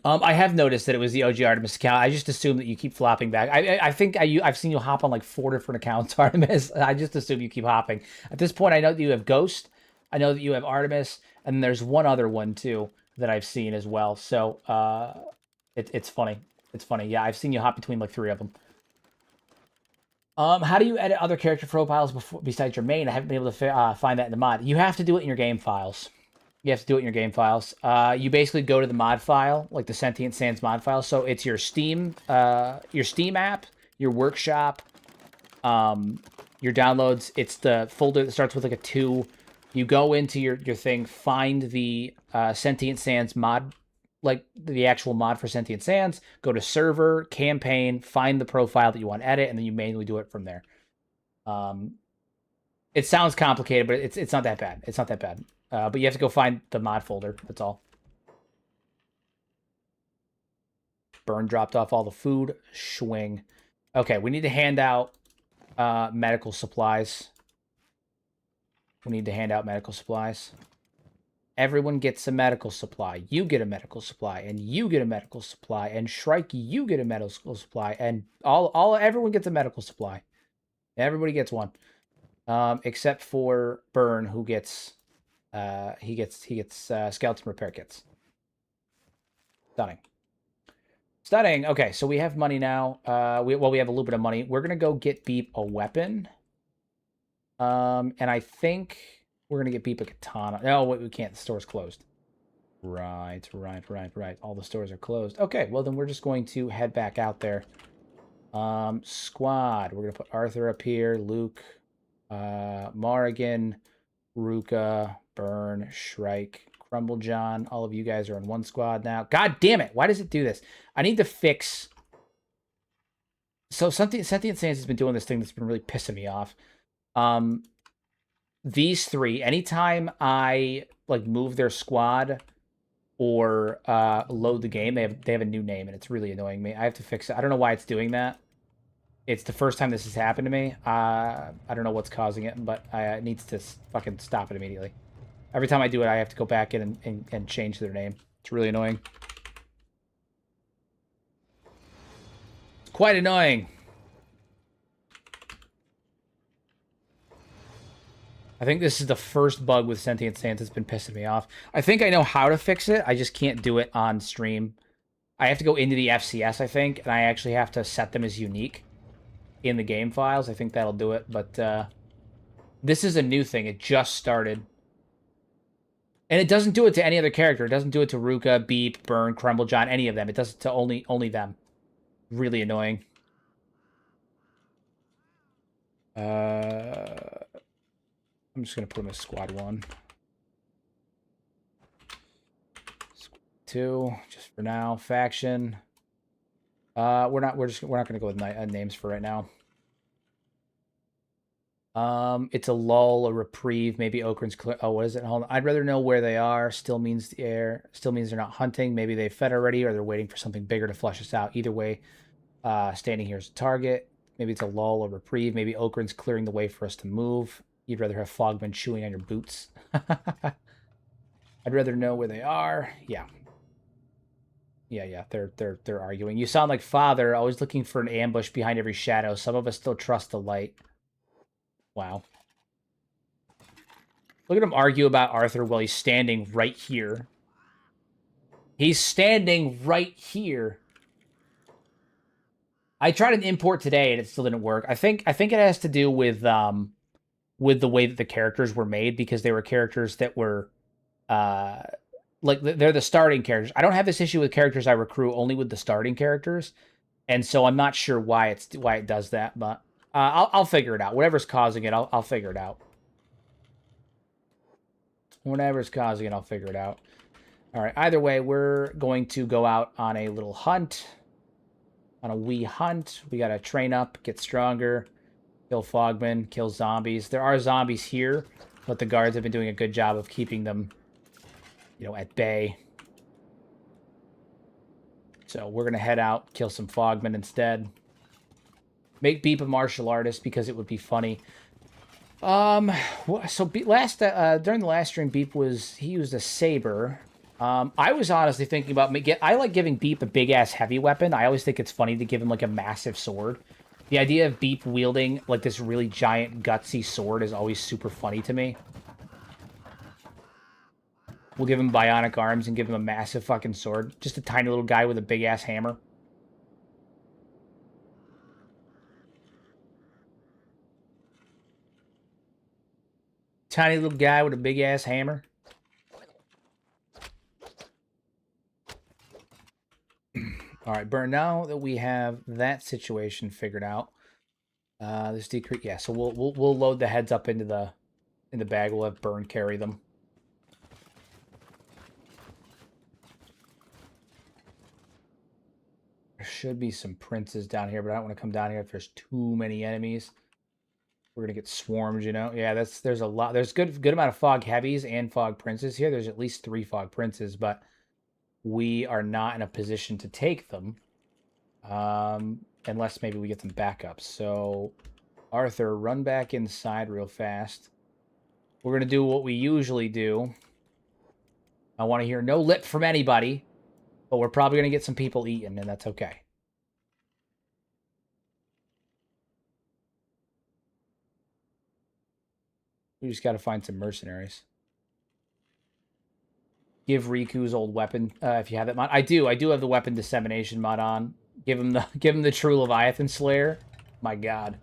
[SPEAKER 1] I have noticed that it was the OG Artemis account. I just assume that you keep flopping back. I think I've seen you hop on like 4 different accounts, Artemis. I just assume you keep hopping. At this point, I know that you have Ghost. I know that you have Artemis, and there's one other one too that I've seen as well. So it's funny. It's funny. Yeah, I've seen you hop between like 3 of them. How do you edit other character profiles besides your main? I haven't been able to find that in the mod. You have to do it in your game files. You have to do it in your game files. You basically go to the mod file, like the Sentient Sands mod file. So it's your Steam app, your workshop, your downloads. It's the folder that starts with like a 2. You go into your thing, find the Sentient Sands mod, like the actual mod for Sentient Sands, go to server, campaign, find the profile that you want to edit, and then you manually do it from there. It sounds complicated, but it's not that bad. It's not that bad. But you have to go find the mod folder. That's all. Burn dropped off all the food. Swing. Okay, we need to hand out medical supplies. We need to hand out medical supplies. Everyone gets a medical supply. You get a medical supply, and you get a medical supply, and Shrike, you get a medical supply, and everyone gets a medical supply. Everybody gets one, except for Burn, who gets he gets skeleton repair kits. Stunning. Stunning. Okay, so we have money now. We have a little bit of money. We're gonna go get Beep a weapon. And I think we're gonna get Beep a katana. No, wait, we can't. The store's closed. Right. All the stores are closed. Okay, well then we're just going to head back out there. Squad. We're gonna put Arthur up here. Luke, Morrigan, Ruka, Burn, Shrike, Crumblejohn. All of you guys are in one squad now. God damn it! Why does it do this? I need to fix. So Sentient Sans has been doing this thing that's been really pissing me off. These three, anytime I like move their squad or load the game, they have a new name, and it's really annoying me. I have to fix it. I don't know why it's doing that. It's the first time this has happened to me. I don't know what's causing it, but it needs to fucking stop it immediately. Every time I do it, I have to go back in and change their name. It's really annoying. It's quite annoying. I think this is the first bug with Sentient Sans that's been pissing me off. I think I know how to fix it. I just can't do it on stream. I have to go into the FCS, I think, and I actually have to set them as unique in the game files. I think that'll do it, but this is a new thing. It just started. And it doesn't do it to any other character. It doesn't do it to Ruka, Beep, Burn, Crumblejohn, any of them. It does it to only them. Really annoying. I'm just gonna put him as squad 1. Squad 2, just for now. Faction. We're not gonna go with names for right now. It's a lull, a reprieve, maybe Okran's clear. Oh, what is it? Hold on. I'd rather know where they are. Still means the air. Still means they're not hunting. Maybe they fed already, or they're waiting for something bigger to flush us out. Either way, standing here is a target. Maybe it's a lull, a reprieve. Maybe Okran's clearing the way for us to move. You'd rather have Fogman chewing on your boots. I'd rather know where they are. Yeah. Yeah. They're arguing. You sound like father, always looking for an ambush behind every shadow. Some of us still trust the light. Wow. Look at him argue about Arthur while he's standing right here. He's standing right here. I tried an import today and it still didn't work. I think it has to do with the way that the characters were made, because they were characters that were like they're the starting characters. I don't have this issue with characters I recruit, only with the starting characters, and so I'm not sure why it does that, but I'll figure it out. Whatever's causing it, I'll figure it out. Whatever's causing it, I'll figure it out. All right. Either way, we're going to go out on a little hunt, on a wee hunt. We got to train up, get stronger. Kill Fogmen, kill zombies. There are zombies here, but the guards have been doing a good job of keeping them, at bay. So we're going to head out, kill some Fogmen instead. Make Beep a martial artist because it would be funny. So during the last stream, Beep he used a saber. I was honestly thinking about I like giving Beep a big-ass heavy weapon. I always think it's funny to give him, like, a massive sword. The idea of Beep wielding, like, this really giant, gutsy sword is always super funny to me. We'll give him bionic arms and give him a massive fucking sword. Just a tiny little guy with a big-ass hammer. Tiny little guy with a big-ass hammer. All right, Burn, now that we have that situation figured out, this decrease, yeah, so we'll load the heads up into the bag. We'll have Burn carry them. There should be some princes down here, but I don't want to come down here if there's too many enemies. We're gonna get swarmed, you know. Yeah, there's a lot. There's good amount of fog heavies and fog princes here. There's at least 3 fog princes, but we are not in a position to take them, unless maybe we get some backups. So, Arthur, run back inside real fast. We're gonna do what we usually do. I want to hear no lip from anybody, but we're probably gonna get some people eaten, and that's okay. We just got to find some mercenaries. Give Riku's old weapon if you have that mod. I do have the weapon dissemination mod on. Give him the true Leviathan Slayer. My God.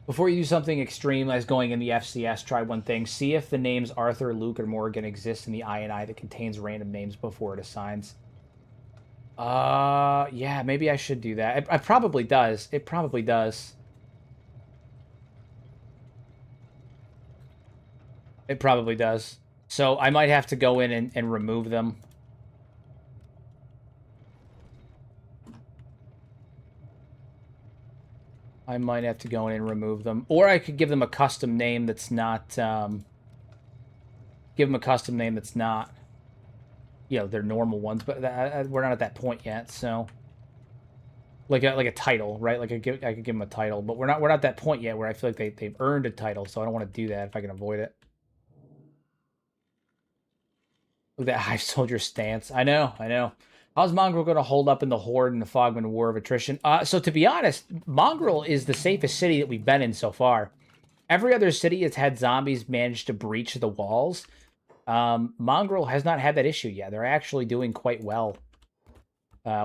[SPEAKER 1] Before you do something extreme as going in the FCS, try one thing. See if the names Arthur, Luke, or Morgan exist in the INI that contains random names before it assigns. Yeah, maybe I should do that. It probably does. It probably does. It probably does. So I might have to go in and remove them. I might have to go in and remove them. Or I could give them a custom name that's not... give them a custom name that's not... You know, their normal ones. But we're not at that point yet, so... Like a title, right? Like I could give them a title. But we're not at that point yet where I feel like they've earned a title, so I don't want to do that if I can avoid it. Look at that Hive Soldier stance. I know. How's Mongrel going to hold up in the Horde and the Fogman War of Attrition? So to be honest, Mongrel is the safest city that we've been in so far. Every other city has had zombies manage to breach the walls. Mongrel has not had that issue yet. They're actually doing quite well,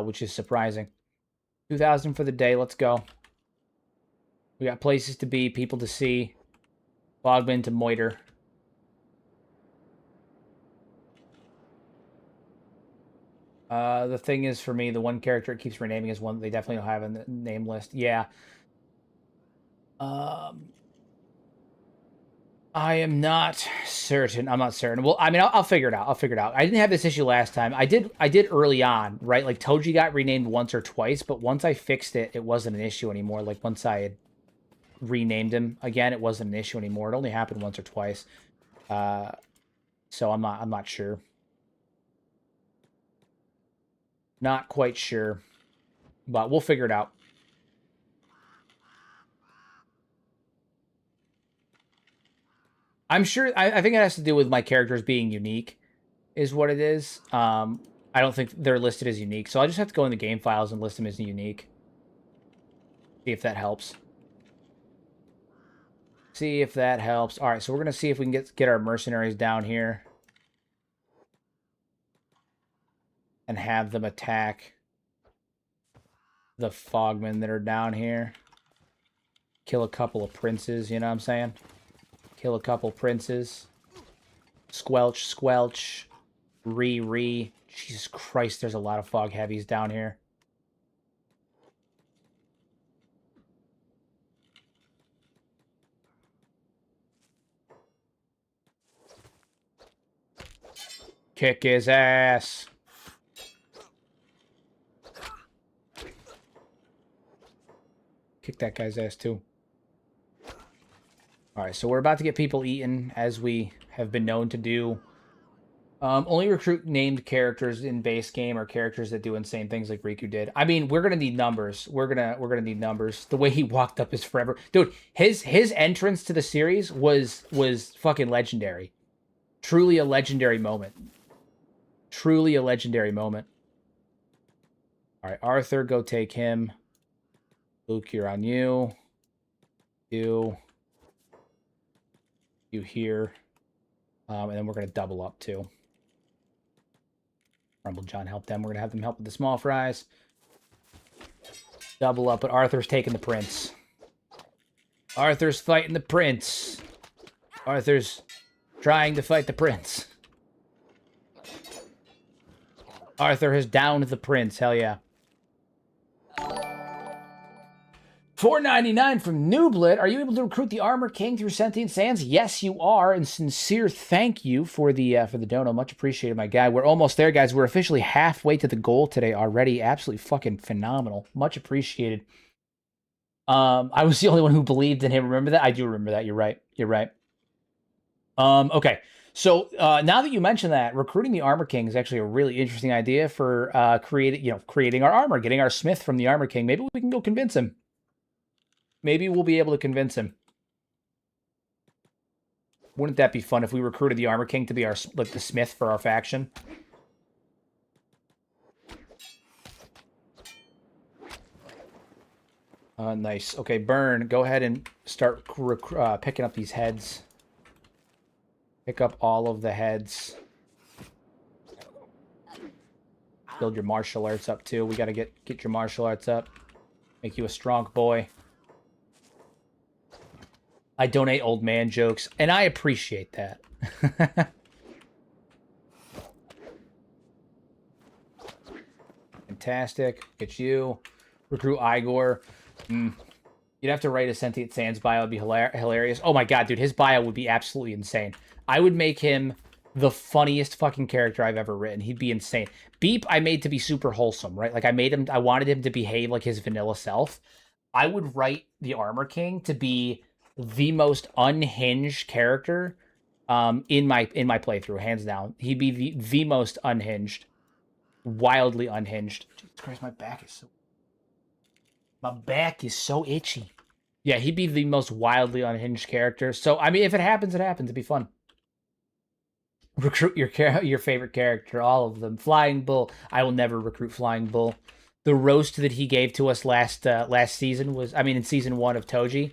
[SPEAKER 1] which is surprising. 2,000 for the day. Let's go. We got places to be, people to see, Fogman to moiter. The thing is, for me, the one character it keeps renaming is one that they definitely don't have in the name list. Yeah. I am not certain. I'm not certain. Well, I mean, I'll figure it out. I didn't have this issue last time. I did early on, right? Like, Toji got renamed once or twice, but once I fixed it, it wasn't an issue anymore. Like, once I had renamed him again, it wasn't an issue anymore. It only happened once or twice. So I'm not sure. Not quite sure, but we'll figure it out. I'm sure, I think it has to do with my characters being unique, is what it is. I don't think they're listed as unique, so I'll just have to go in the game files and list them as unique. See if that helps. See if that helps. All right, so we're going to see if we can get our mercenaries down here. And have them attack the Fogmen that are down here. Kill a couple of princes, you know what I'm saying? Kill a couple princes. Squelch, squelch. Re. Jesus Christ, there's a lot of fog heavies down here. Kick his ass. Kick that guy's ass, too. Alright, so we're about to get people eaten, as we have been known to do. Only recruit named characters in base game or characters that do insane things like Riku did. I mean, we're gonna need numbers. We're gonna need numbers. The way he walked up is forever. Dude, his entrance to the series was fucking legendary. Truly a legendary moment. Truly a legendary moment. Alright, Arthur, go take him. Luke, you're on you. You here. And then we're going to double up, too. Rumble John, help them. We're going to have them help with the small fries. Double up, but Arthur's taking the prince. Arthur's fighting the prince. Arthur's trying to fight the prince. Arthur has downed the prince. Hell yeah. $4.99 from Nooblet. Are you able to recruit the Armor King through Sentient Sands? Yes, you are. And sincere thank you for the dono. Much appreciated, my guy. We're almost there, guys. We're officially halfway to the goal today already. Absolutely fucking phenomenal. Much appreciated. I was the only one who believed in him. Remember that? I do remember that. You're right. You're right. Okay. So now that you mention that, recruiting the Armor King is actually a really interesting idea for creating our armor, getting our smith from the Armor King. Maybe we can go convince him. Maybe we'll be able to convince him. Wouldn't that be fun if we recruited the Armor King to be our the smith for our faction? Nice. Okay, Burn, go ahead and start picking up these heads. Pick up all of the heads. Build your martial arts up too. We gotta get your martial arts up. Make you a strong boy. I donate old man jokes, and I appreciate that. Fantastic. Get you. Recruit Igor. You'd have to write a Sentient Sands bio. It'd be hilarious. Oh my god, dude. His bio would be absolutely insane. I would make him the funniest fucking character I've ever written. He'd be insane. Beep, I made to be super wholesome, right? Like, I wanted him to behave like his vanilla self. I would write the Armor King to be the most unhinged character in my playthrough, hands down. He'd be the most unhinged. Wildly unhinged. Jesus Christ, my back is so itchy. Yeah, he'd be the most wildly unhinged character. So, I mean, if it happens, it happens. It'd be fun. Recruit your favorite character, all of them. Flying Bull. I will never recruit Flying Bull. The roast that he gave to us last season was, I mean, in season 1 of Toji,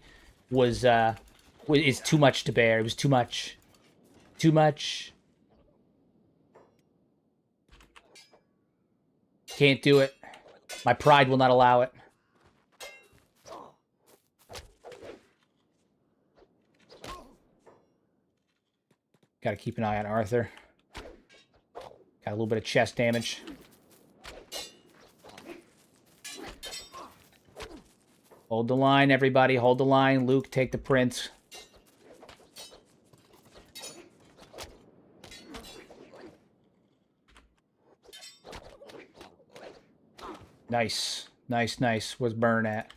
[SPEAKER 1] is too much to bear. It was too much. Too much. Can't do it. My pride will not allow it. Got to keep an eye on Arthur. Got a little bit of chest damage. Hold the line, everybody. Hold the line. Luke, take the prince. Nice. Nice, nice. Where's Burn at?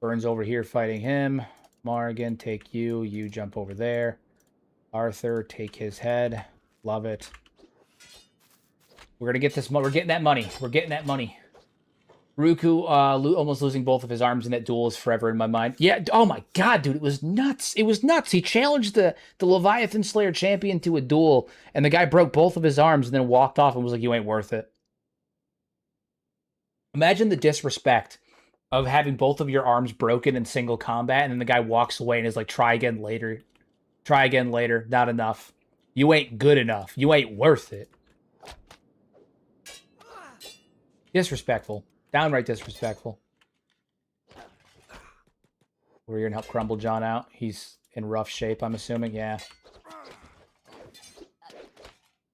[SPEAKER 1] Burn's over here fighting him. Morrigan, take you. You jump over there. Arthur, take his head. Love it. We're going to get this. We're getting that money. We're getting that money. Ruku almost losing both of his arms in that duel is forever in my mind. Yeah, oh my god, dude, it was nuts. It was nuts. He challenged the Leviathan Slayer champion to a duel, and the guy broke both of his arms and then walked off and was like, you ain't worth it. Imagine the disrespect of having both of your arms broken in single combat, and then the guy walks away and is like, try again later. Try again later. Not enough. You ain't good enough. You ain't worth it. Disrespectful. Downright disrespectful. We're here to help Crumble John out. He's in rough shape, I'm assuming. Yeah.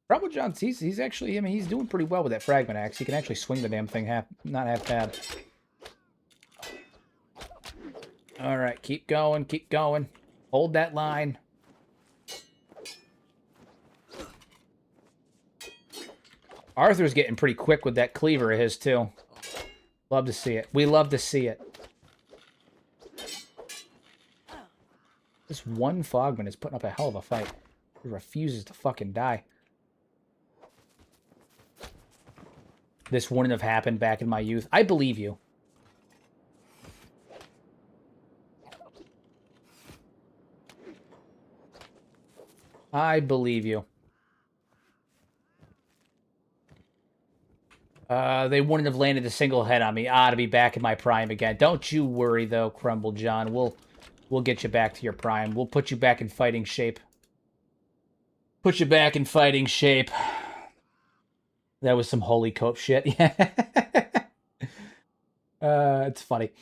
[SPEAKER 1] Crumble John, he's actually, I mean, he's doing pretty well with that fragment axe. He can actually swing the damn thing not half bad. All right, keep going, keep going. Hold that line. Arthur's getting pretty quick with that cleaver of his, too. Love to see it. We love to see it. This one Fogman is putting up a hell of a fight. He refuses to fucking die. This wouldn't have happened back in my youth. I believe you. I believe you. They wouldn't have landed a single head on me. To be back in my prime again. Don't you worry, though, Crumble John. We'll get you back to your prime. We'll put you back in fighting shape. Put you back in fighting shape. That was some holy cope shit. Yeah. It's funny.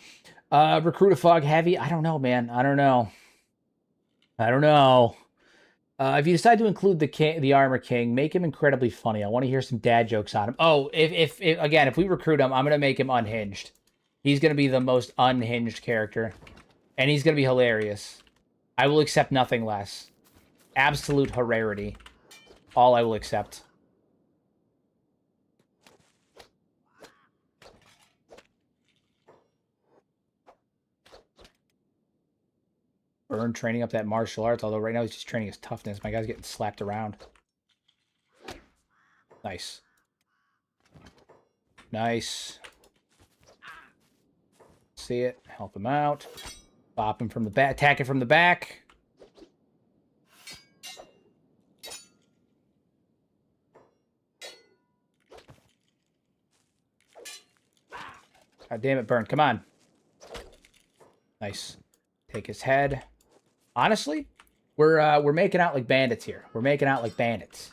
[SPEAKER 1] Recruit a Fog Heavy? I don't know, man. I don't know. I don't know. If you decide to include the Armor King, make him incredibly funny. I want to hear some dad jokes on him. Oh, if we recruit him, I'm going to make him unhinged. He's going to be the most unhinged character. And he's going to be hilarious. I will accept nothing less. Absolute hilarity. All I will accept. Burn training up that martial arts, although right now he's just training his toughness. My guy's getting slapped around. Nice. Nice. See it. Help him out. Bop him from the back. Attack it from the back. God damn it, Burn. Come on. Nice. Take his head. Honestly, we're making out like bandits here. We're making out like bandits.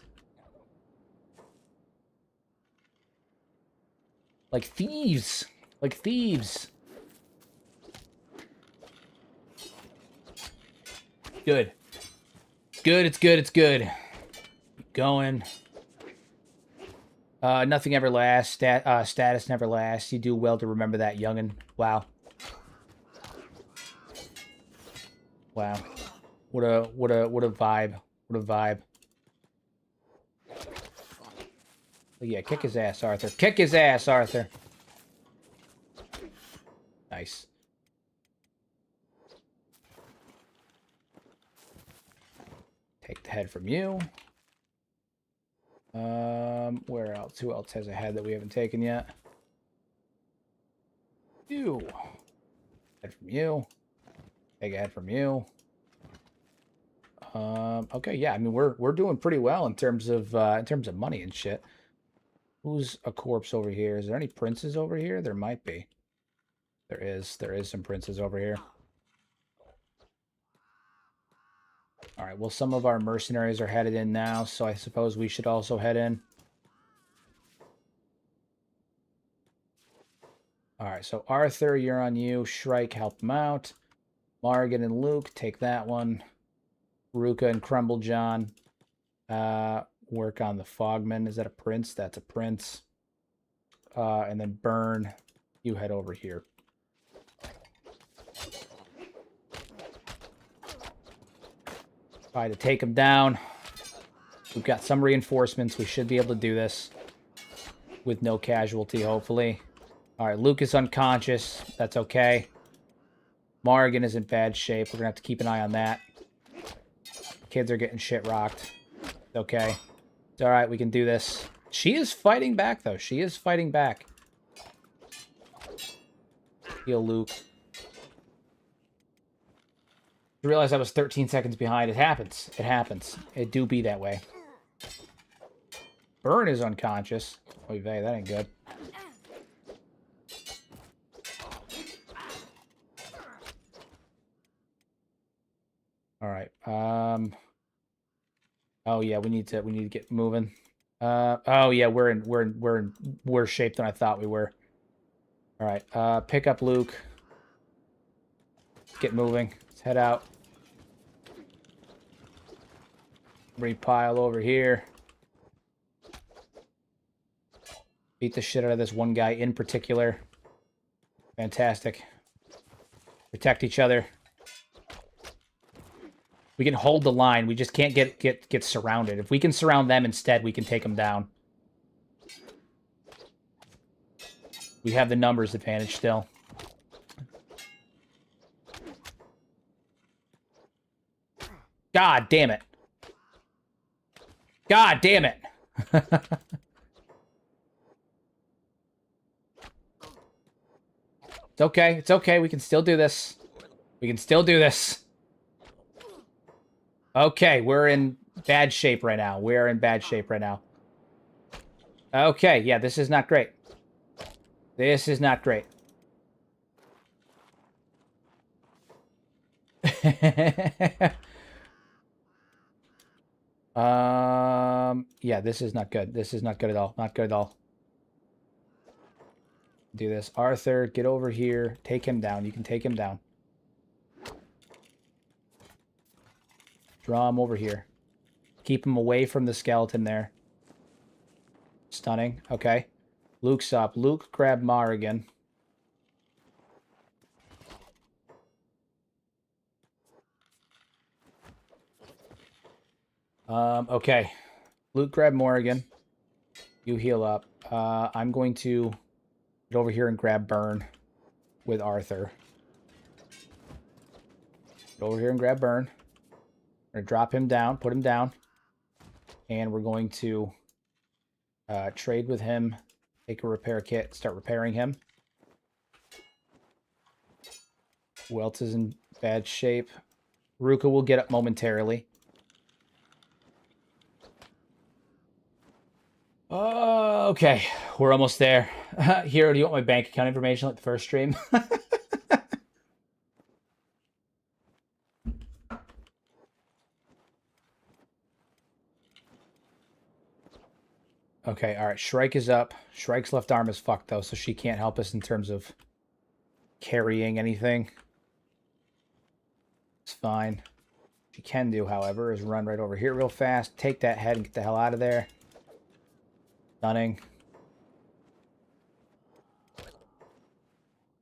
[SPEAKER 1] Like thieves. Like thieves. Good. Good, it's good, it's good. Keep going. Nothing ever lasts. Status never lasts. You do well to remember that, youngin'. Wow. Wow. What a vibe. What a vibe. Yeah, kick his ass, Arthur. Kick his ass, Arthur. Nice. Take the head from you. Where else? Who else has a head that we haven't taken yet? You. Head from you. Take a head from you. Okay, yeah, I mean we're doing pretty well in terms of money and shit. Who's a corpse over here? Is there any princes over here? There might be. There is some princes over here. All right, well, some of our mercenaries are headed in now, so I suppose we should also head in. All right, so Arthur, you're on you. Shrike, help him out. Morgan and Luke, take that one. Ruka and Crumblejohn, work on the Fogman. Is that a prince? That's a prince. And then Burn, you head over here. Try to take him down. We've got some reinforcements. We should be able to do this with no casualty, hopefully. All right, Luke is unconscious. That's okay. Morgan is in bad shape. We're going to have to keep an eye on that. Kids are getting shit rocked. Okay. It's all right. We can do this. She is fighting back, though. She is fighting back. Heal Luke. I realized I was 13 seconds behind. It happens. It happens. It do be that way. Burn is unconscious. Oy vey, that ain't good. All right. Oh yeah, we need to get moving. Oh yeah, we're in worse shape than I thought we were. All right. Pick up Luke. Get moving. Let's head out. Repile over here. Beat the shit out of this one guy in particular. Fantastic. Protect each other. We can hold the line. We just can't get surrounded. If we can surround them instead, we can take them down. We have the numbers advantage still. God damn it. God damn it. It's okay. It's okay. We can still do this. We can still do this. Okay, we're in bad shape right now. We're in bad shape right now. Okay, yeah, this is not great. This is not great. Yeah, this is not good. This is not good at all. Not good at all. Do this. Arthur, get over here. Take him down. You can take him down. Draw him over here. Keep him away from the skeleton there. Stunning. Okay. Luke's up. Luke, grab Morrigan. Okay. Luke, grab Morrigan. You heal up. I'm going to get over here and grab Burn with Arthur. Go over here and grab Burn. We're going to drop him down, put him down. And we're going to trade with him, take a repair kit, start repairing him. Who else is in bad shape? Ruka will get up momentarily. Okay, we're almost there. Hero, do you want my bank account information like the first stream? Okay, all right. Shrike is up. Shrike's left arm is fucked, though, so she can't help us in terms of carrying anything. It's fine. She can do, however, is run right over here real fast, take that head, and get the hell out of there. Stunning.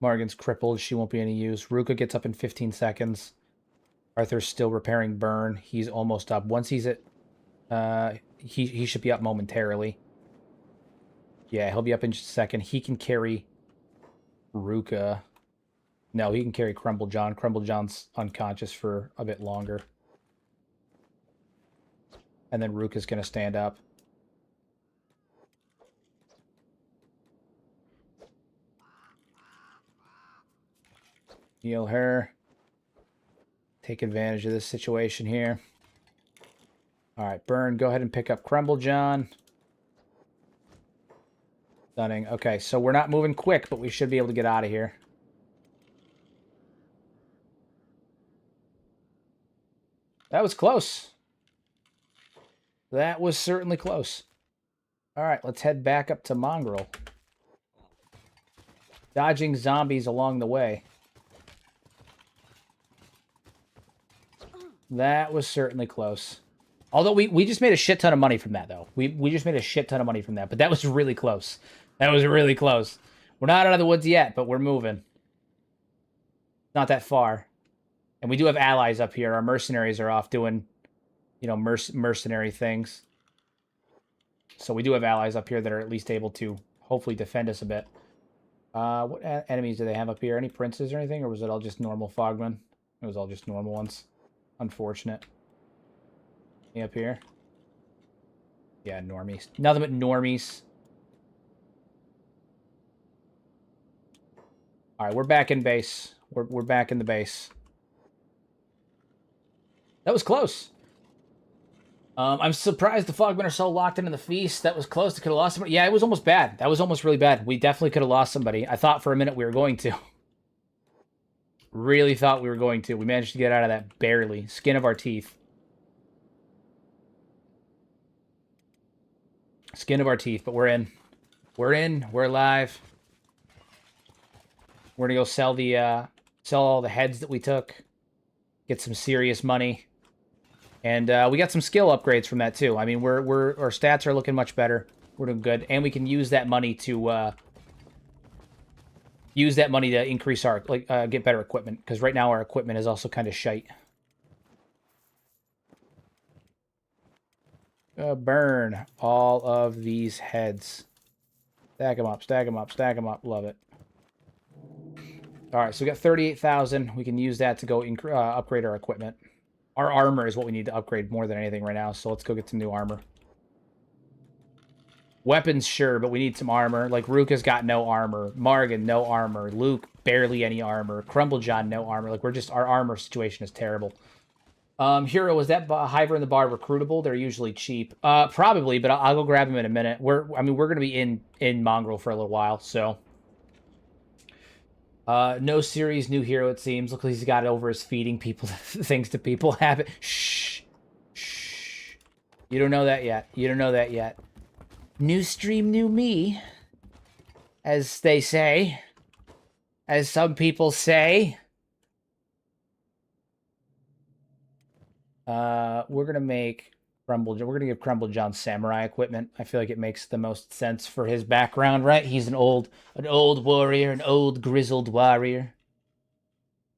[SPEAKER 1] Morgan's crippled. She won't be any use. Ruka gets up in 15 seconds. Arthur's still repairing Burn. He's almost up. Once he's at... he should be up momentarily. Yeah, he'll be up in just a second. He can carry Ruka. No, he can carry Crumble John. Crumble John's unconscious for a bit longer. And then Ruka's going to stand up. Heal her. Take advantage of this situation here. Alright, Burn, go ahead and pick up Crumble John. Stunning. Okay, so we're not moving quick, but we should be able to get out of here. That was close. That was certainly close. Alright, let's head back up to Mongrel. Dodging zombies along the way. That was certainly close. Although we just made a shit ton of money from that, though. We just made a shit ton of money from that, but that was really close. That was really close. We're not out of the woods yet, but we're moving. Not that far. And we do have allies up here. Our mercenaries are off doing, you know, mercenary things. So we do have allies up here that are at least able to hopefully defend us a bit. What enemies do they have up here? Any princes or anything? Or was it all just normal fogmen? It was all just normal ones. Unfortunate. Any up here? Yeah, normies. Nothing but normies. Alright, we're back in base. We're back in the base. That was close. I'm surprised the Fogmen are so locked into the feast. That was close. They could have lost somebody. Yeah, it was almost bad. That was almost really bad. We definitely could have lost somebody. I thought for a minute we were going to. Really thought we were going to. We managed to get out of that barely. Skin of our teeth. Skin of our teeth, but we're in. We're in. We're alive. We're gonna go sell the sell all the heads that we took. Get some serious money. And we got some skill upgrades from that too. I mean, our stats are looking much better. We're doing good, and we can use that money to increase our get better equipment, because right now our equipment is also kind of shite. Burn all of these heads. Stack them up, stack them up, stack them up. Love it. All right, so we got 38,000. We can use that to go upgrade our equipment. Our armor is what we need to upgrade more than anything right now, so let's go get some new armor. Weapons, sure, but we need some armor. Like, Ruka's got no armor. Morgan, no armor. Luke, barely any armor. Crumblejohn, no armor. Like, our armor situation is terrible. Hero, was that Hiver in the bar recruitable? They're usually cheap. Probably, but I'll go grab them in a minute. We're going to be in Mongrel for a little while, so... no series, new hero, it seems. Looks like he's got it over his feeding people things to people. Habit. Shh. Shh. You don't know that yet. You don't know that yet. New stream, new me. As they say. As some people say. We're gonna make we're gonna give Crumble John samurai equipment. I feel like it makes the most sense for his background, right? He's an old warrior, an old grizzled warrior.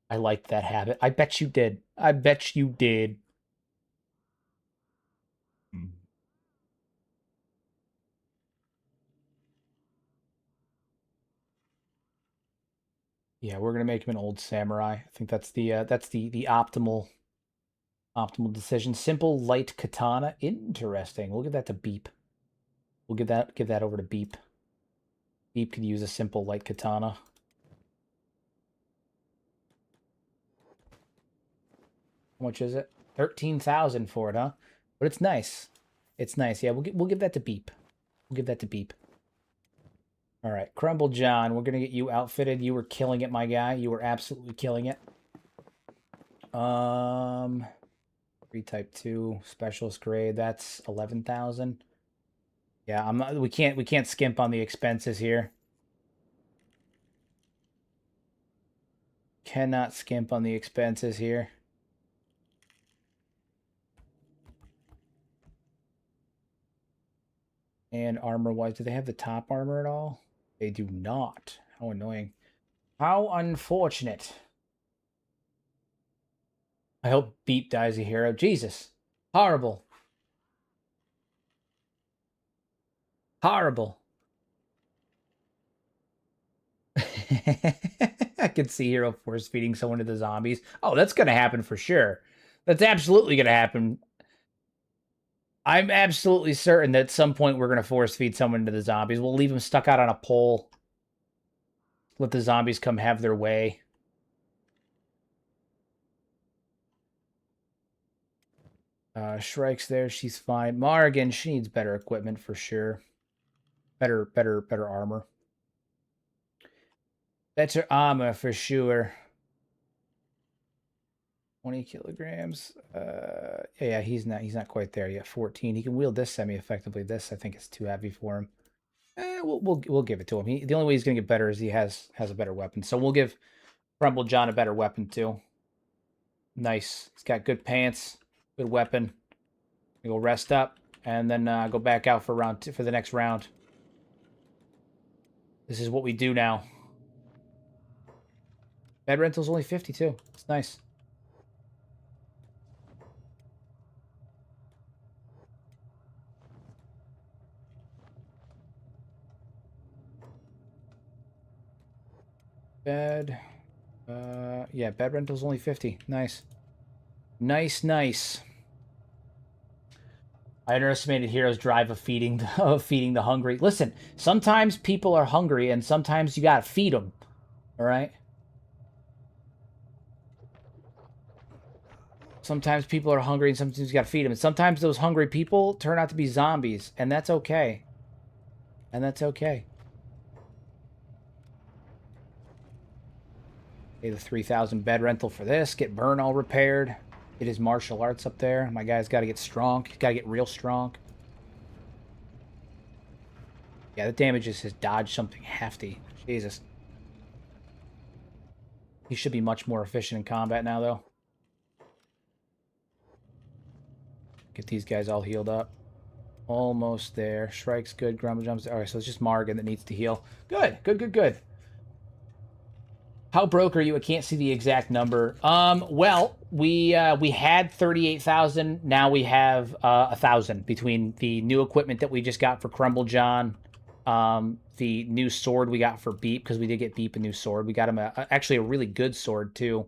[SPEAKER 1] I liked that habit. I bet you did. I bet you did. Yeah, we're gonna make him an old samurai. I think that's the optimal decision. Simple light katana. Interesting. We'll give that to Beep. We'll give that over to Beep. Beep could use a simple light katana. How much is it? 13,000 for it, huh? But it's nice. It's nice. Yeah, we'll give that to Beep. We'll give that to Beep. All right, Crumble John, we're gonna get you outfitted. You were killing it, my guy. You were absolutely killing it. 3 type 2 specialist grade. That's 11,000. Yeah, I'm not. We can't skimp on the expenses here. Cannot skimp on the expenses here. And armor-wise, do they have the top armor at all? They do not. How annoying. How unfortunate. I hope Beep dies a hero. Jesus. Horrible. Horrible. I can see Hero force feeding someone to the zombies. Oh, that's going to happen for sure. That's absolutely going to happen. I'm absolutely certain that at some point we're going to force feed someone to the zombies. We'll leave them stuck out on a pole. Let the zombies come have their way. Shrike's there. She's fine. Morrigan, she needs better equipment for sure. Better armor. Better armor for sure. 20 kilograms. Yeah, he's not quite there yet. 14. He can wield this semi-effectively. This, I think, is too heavy for him. We'll give it to him. The only way he's gonna get better is he has a better weapon. So we'll give Crumble John a better weapon too. Nice. He's got good pants, good weapon. We'll rest up and then go back out for round 2 for the next round. This is what we do now. Bed rental's only 50 too. It's nice. Bed. Yeah, bed rental's only 50. Nice. Nice. I underestimated Hero's drive of feeding the hungry. Listen, sometimes people are hungry and sometimes you gotta feed them. All right? Sometimes people are hungry and sometimes you gotta feed them. And sometimes those hungry people turn out to be zombies, and that's okay. And that's okay. Pay the 3,000 bed rental for this. Get Burn all repaired. Get his martial arts up there. My guy's got to get strong. He's got to get real strong. Yeah, that damages his dodge something hefty. Jesus. He should be much more efficient in combat now, though. Get these guys all healed up. Almost there. Shrike's good. Grumble jumps. All right, so it's just Morrigan that needs to heal. Good. How broke are you? I can't see the exact number. Well, we had 38,000. Now we have 1,000 between the new equipment that we just got for Crumble John, the new sword we got for Beep, because we did get Beep a new sword. We got him actually a really good sword too.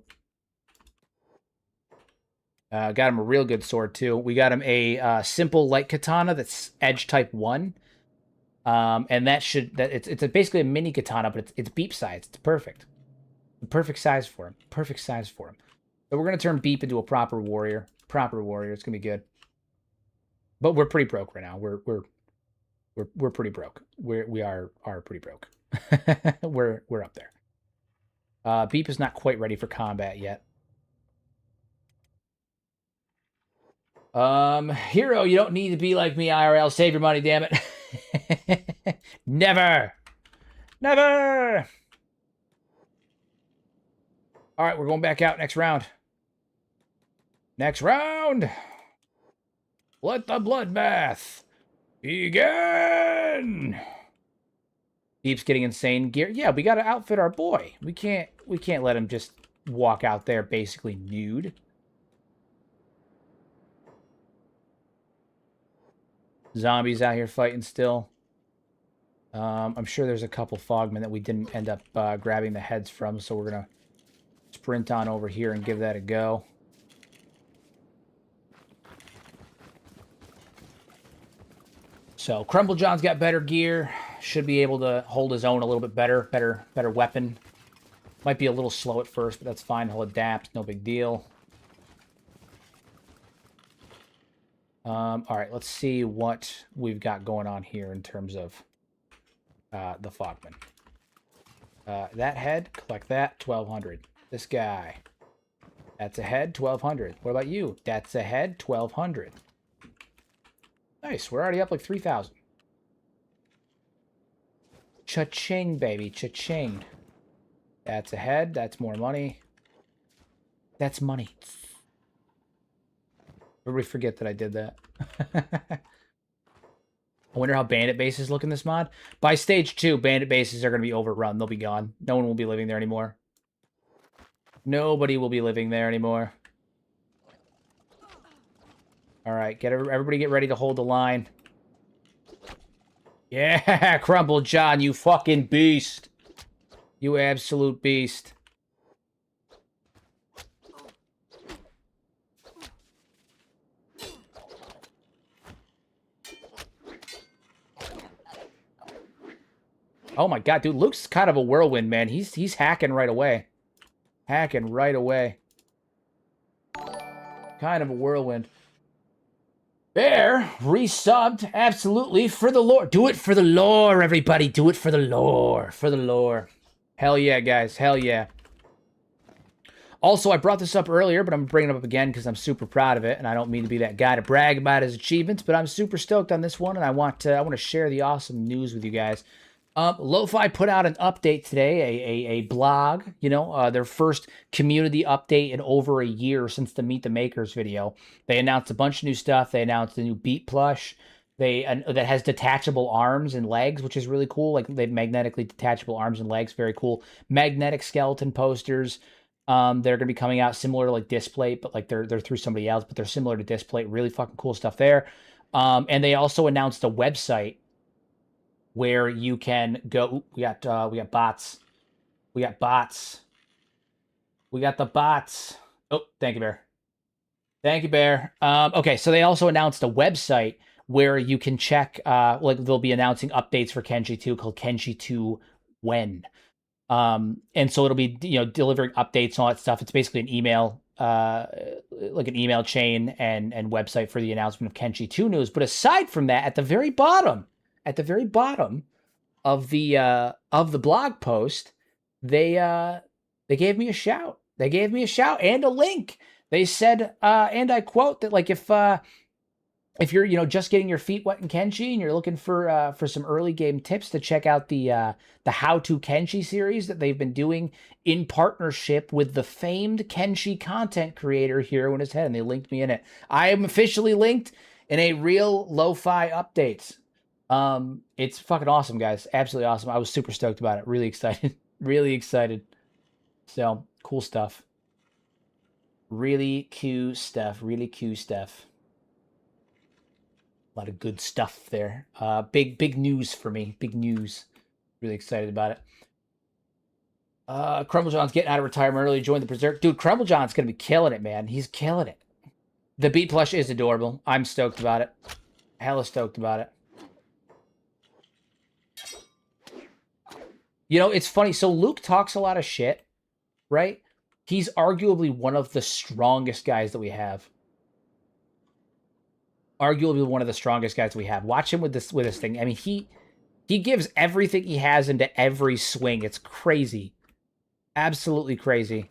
[SPEAKER 1] Got him a real good sword too. We got him a simple light katana that's edge type 1. And it's basically a mini katana, but it's Beep size. It's perfect. The perfect size for him. Perfect size for him. So we're gonna turn Beep into a proper warrior. It's gonna be good. But we're pretty broke right now. We're pretty broke. We are pretty broke. we're up there. Beep is not quite ready for combat yet. Hero, you don't need to be like me, IRL. Save your money, damn it. Never. All right, we're going back out next round. Let the bloodbath begin. Beep's getting insane gear. Yeah, we got to outfit our boy. We can't let him just walk out there basically nude. Zombies out here fighting still. I'm sure there's a couple Fogmen that we didn't end up grabbing the heads from, so we're going to sprint on over here and give that a go. So, Crumble John's got better gear. Should be able to hold his own a little bit better. Better weapon. Might be a little slow at first, but that's fine. He'll adapt. No big deal. All right, let's see what we've got going on here in terms of the Fogman. That head, collect that, 1,200. This guy, that's a head, 1,200. What about you? That's a head, 1,200. Nice, we're already up like 3,000. Cha-ching, baby, cha-ching. That's a head, that's more money. That's money. Everybody forget that I did that. I wonder how bandit bases look in this mod. By stage 2, bandit bases are going to be overrun. They'll be gone. No one will be living there anymore. Nobody will be living there anymore. All right, everybody get ready to hold the line. Yeah, Crumble John, you fucking beast. You absolute beast. Oh my god, dude, Luke's kind of a whirlwind, man. He's hacking right away. Hacking right away. Kind of a whirlwind. Bear, resubbed, absolutely, for the lore. Do it for the lore, everybody. Do it for the lore. For the lore. Hell yeah, guys. Hell yeah. Also, I brought this up earlier, but I'm bringing it up again because I'm super proud of it, and I don't mean to be that guy to brag about his achievements, but I'm super stoked on this one, and I want to share the awesome news with you guys. Lo-Fi put out an update today, a blog, you know, their first community update in over a year since the Meet the Makers video. They announced a bunch of new stuff. They announced a new beat plush that has detachable arms and legs, which is really cool. Like, they have magnetically detachable arms and legs, very cool. Magnetic skeleton posters. They're going to be coming out similar to like Displate, but like they're through somebody else, but they're similar to Displate. Really fucking cool stuff there. And they also announced a website where you can go. Ooh, we got bots. We got bots. We got the bots. Oh, thank you, Bear. Thank you, Bear. Okay, so they also announced a website where you can check. Like, they'll be announcing updates for Kenshi 2 called Kenshi 2 When. And so it'll be, you know, delivering updates and all that stuff. It's basically an email, like an email chain and website for the announcement of Kenshi 2 news. But aside from that, at the very bottom of the blog post, they gave me a shout. They gave me a shout and a link. They said, and I quote, that like if you're, you know, just getting your feet wet in Kenshi and you're looking for some early game tips, to check out the How to Kenshi series that they've been doing in partnership with the famed Kenshi content creator Hero in his Head, and they linked me in it. I am officially linked in a real Lo-Fi update. It's fucking awesome, guys. Absolutely awesome. I was super stoked about it. Really excited. Really excited. So, cool stuff. Really cool stuff. Really cool stuff. A lot of good stuff there. Big news for me. Big news. Really excited about it. Crumble John's getting out of retirement early. Joined the Berserk. Dude, Crumble John's going to be killing it, man. He's killing it. The beat plush is adorable. I'm stoked about it. Hella stoked about it. You know, it's funny. So Luke talks a lot of shit, right? He's arguably one of the strongest guys that we have. Arguably one of the strongest guys we have. Watch him with this thing. I mean, he gives everything he has into every swing. It's crazy. Absolutely crazy.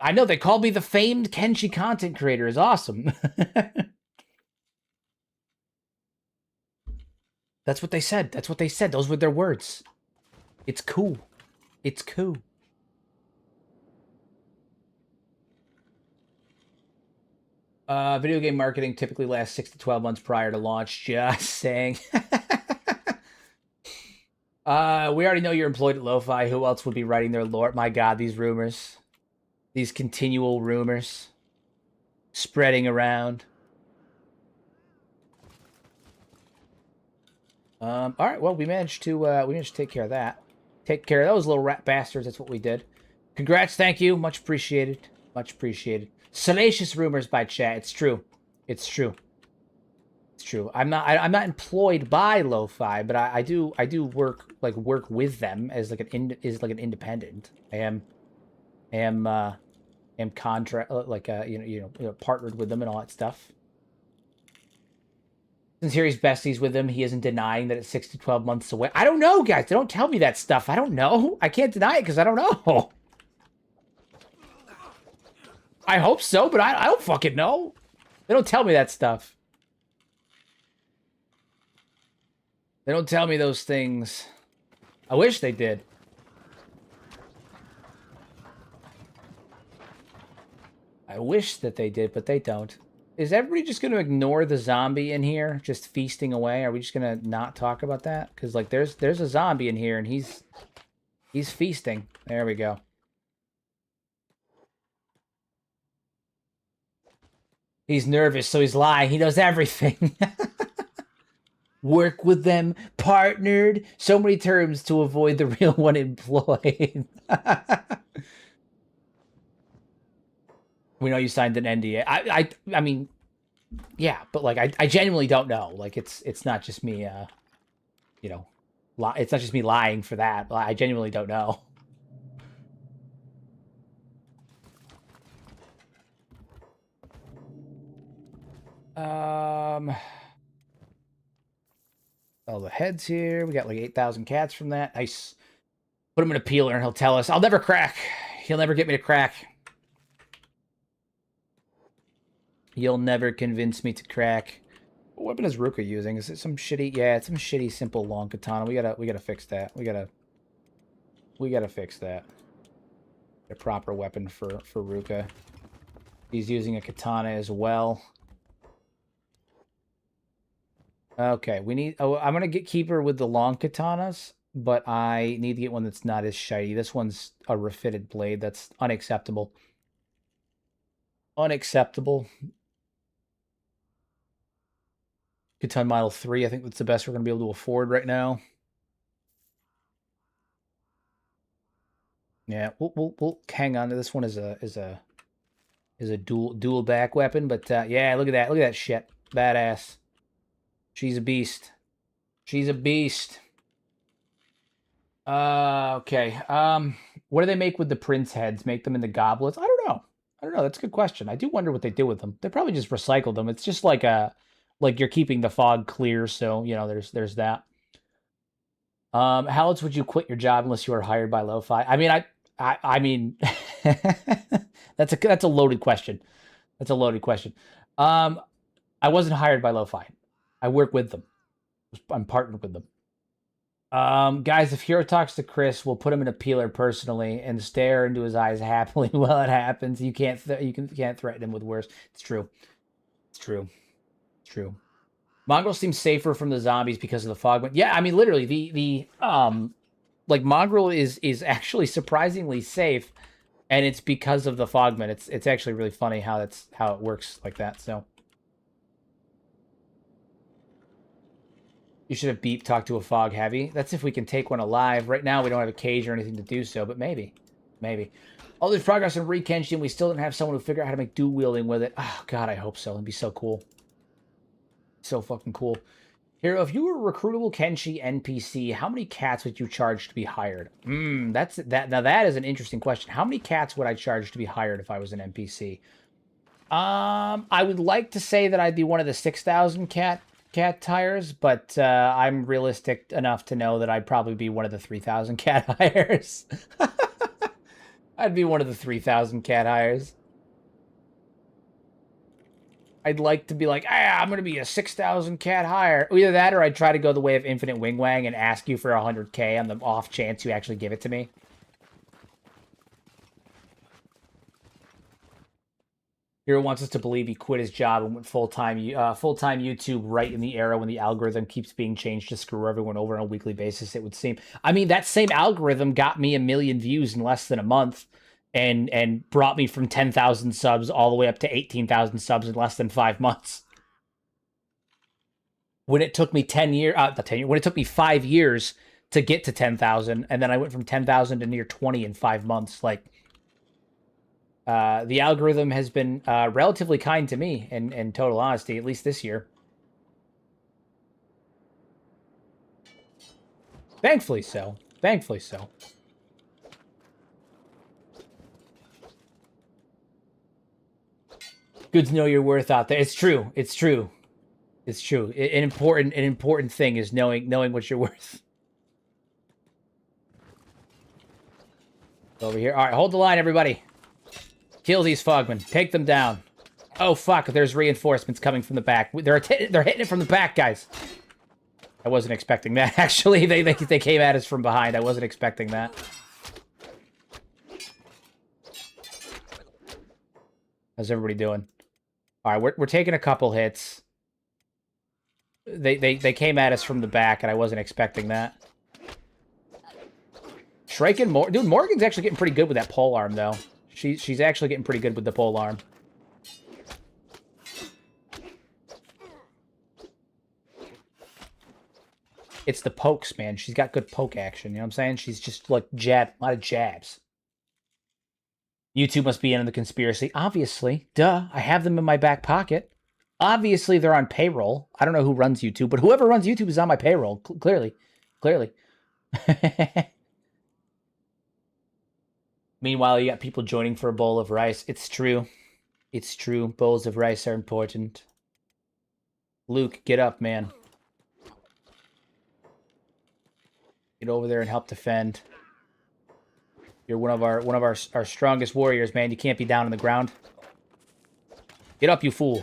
[SPEAKER 1] I know, they called me the famed Kenshi content creator. Is awesome. That's what they said. That's what they said. Those were their words. It's cool. It's cool. Video game marketing typically lasts 6 to 12 months prior to launch. Just saying. We already know you're employed at Lo-Fi. Who else would be writing their lore? My God, these rumors. These continual rumors. Spreading around. All right. Well, we managed to take care of that. Take care of those little rat bastards. That's what we did. Congrats. Thank you. Much appreciated. Much appreciated. Salacious rumors by chat. It's true. It's true. It's true. I'm not employed by Lo-Fi, but I do work with them as like an independent. I am contract partnered with them and all that stuff. Since he's besties with him, he isn't denying that it's 6 to 12 months away. I don't know, guys. They don't tell me that stuff. I don't know. I can't deny it because I don't know. I hope so, but I don't fucking know. They don't tell me that stuff. They don't tell me those things. I wish they did. I wish that they did, but they don't. Is everybody just going to ignore the zombie in here, just feasting away? Are we just going to not talk about that? Because like, there's a zombie in here, and he's feasting. There we go. He's nervous, so he's lying. He knows everything. Work with them, partnered. So many terms to avoid the real one employed. We know you signed an NDA. I mean, yeah, but like I genuinely don't know. Like it's not just me. It's not just me lying for that. I genuinely don't know. All the heads here. We got like 8,000 cats from that. Nice. Put him in a peeler and he'll tell us. I'll never crack. He'll never get me to crack. You'll never convince me to crack. What weapon is Ruka using? Is it some shitty? Yeah, it's some shitty simple long katana. We gotta fix that. We gotta fix that. A proper weapon for Ruka. He's using a katana as well. Okay, we need... Oh, I'm gonna keep her with the long katanas, but I need to get one that's not as shiny. This one's a refitted blade. That's unacceptable. Unacceptable. Katana Model 3, I think that's the best we're gonna be able to afford right now. Yeah, we'll hang on to this one as a dual back weapon, but yeah, look at that shit, badass. She's a beast. She's a beast. Okay. What do they make with the prince heads? Make them into goblets? I don't know. That's a good question. I do wonder what they do with them. They probably just recycled them. It's just like you're keeping the fog clear, so you know there's that. How else would you quit your job unless you were hired by Lo-Fi? I mean, that's a loaded question. That's a loaded question. I wasn't hired by Lo-Fi. I work with them. I'm partnered with them. Guys, if Hero talks to Chris, we'll put him in a peeler personally and stare into his eyes happily while it happens. You can't threaten him with worse. It's true. It's true. It's true. Mongrel seems safer from the zombies because of the fog. Yeah, I mean, literally, the like Mongrel is actually surprisingly safe, and it's because of the Fogman. It's actually really funny how it works like that. So you should have Beep talk to a fog heavy. That's if we can take one alive. Right now we don't have a cage or anything to do so, but maybe. All this progress in Kenshi, and we still didn't have someone who figure out how to make dual wielding with it. Oh God, I hope so. It'd be so cool. So fucking cool. Hero, if you were a recruitable Kenshi NPC, how many cats would you charge to be hired? Now that is an interesting question. How many cats would I charge to be hired if I was an NPC? I would like to say that I'd be one of the 6,000 cat hires, but I'm realistic enough to know that I'd probably be one of the 3,000 cat hires. I'd be one of the 3,000 cat hires. I'd like to be like, I'm going to be a 6,000 cat hire. Either that or I'd try to go the way of Infinite Wingwang and ask you for 100K on the off chance you actually give it to me. Hero wants us to believe he quit his job and went full-time YouTube right in the era when the algorithm keeps being changed to screw everyone over on a weekly basis, it would seem. I mean, that same algorithm got me 1 million views in less than a month. And brought me from 10,000 subs all the way up to 18,000 subs in less than 5 months. when it took me 10 years, not 10 years, when it took me 5 years to get to 10,000, and then I went from 10,000 to near 20 in 5 months. Like, the algorithm has been relatively kind to me, in total honesty, at least this year. Thankfully so. Thankfully so. Good to know your worth out there. It's true. It's true. It's true. An important thing is knowing what you're worth. Over here. All right, hold the line, everybody. Kill these fogmen. Take them down. Oh fuck! There's reinforcements coming from the back. They're hitting it from the back, guys. I wasn't expecting that. Actually, they came at us from behind. I wasn't expecting that. How's everybody doing? All right, we're taking a couple hits. They came at us from the back, and I wasn't expecting that. Shrike and dude, Morgan's actually getting pretty good with that pole arm, though. She's actually getting pretty good with the pole arm. It's the pokes, man. She's got good poke action. You know what I'm saying? She's just like a lot of jabs. YouTube must be in the conspiracy. Obviously. Duh. I have them in my back pocket. Obviously, they're on payroll. I don't know who runs YouTube, but whoever runs YouTube is on my payroll. Clearly. Meanwhile, you got people joining for a bowl of rice. It's true. It's true. Bowls of rice are important. Luke, get up, man. Get over there and help defend. You're one of our strongest warriors, man. You can't be down on the ground. Get up, you fool.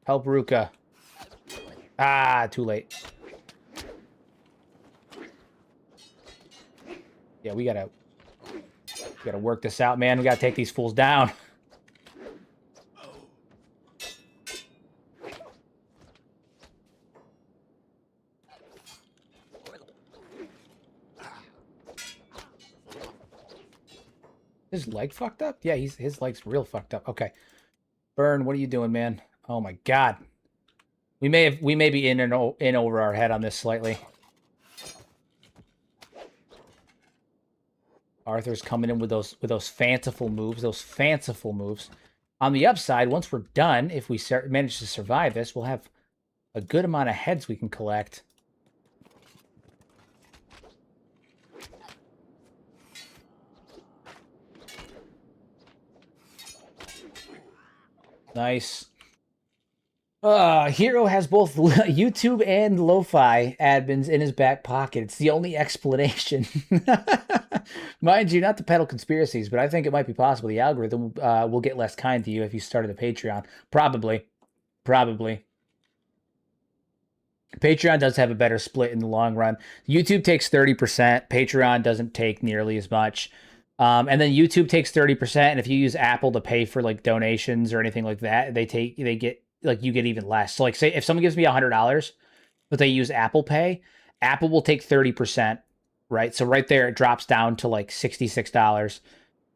[SPEAKER 1] Help Ruka. Ah, too late. Yeah, we gotta work this out, man. We gotta take these fools down. His leg fucked up? Yeah, his leg's real fucked up. Okay. Burn, what are you doing, man? Oh my god. We may be in over our head on this slightly. Arthur's coming in with those fanciful moves. On the upside, once we're done, if we manage to survive this, we'll have a good amount of heads we can collect. Nice. Hero has both YouTube and Lo-Fi admins in his back pocket. It's the only explanation. Mind you, not to peddle conspiracies, but I think it might be possible the algorithm will get less kind to you if you started a Patreon. Probably. Patreon does have a better split in the long run. YouTube takes 30%. Patreon doesn't take nearly as much. And then YouTube takes 30%, and if you use Apple to pay for like donations or anything like that, you get even less. So like say if someone gives me $100, but they use Apple Pay, Apple will take 30%, right? So right there it drops down to like $66.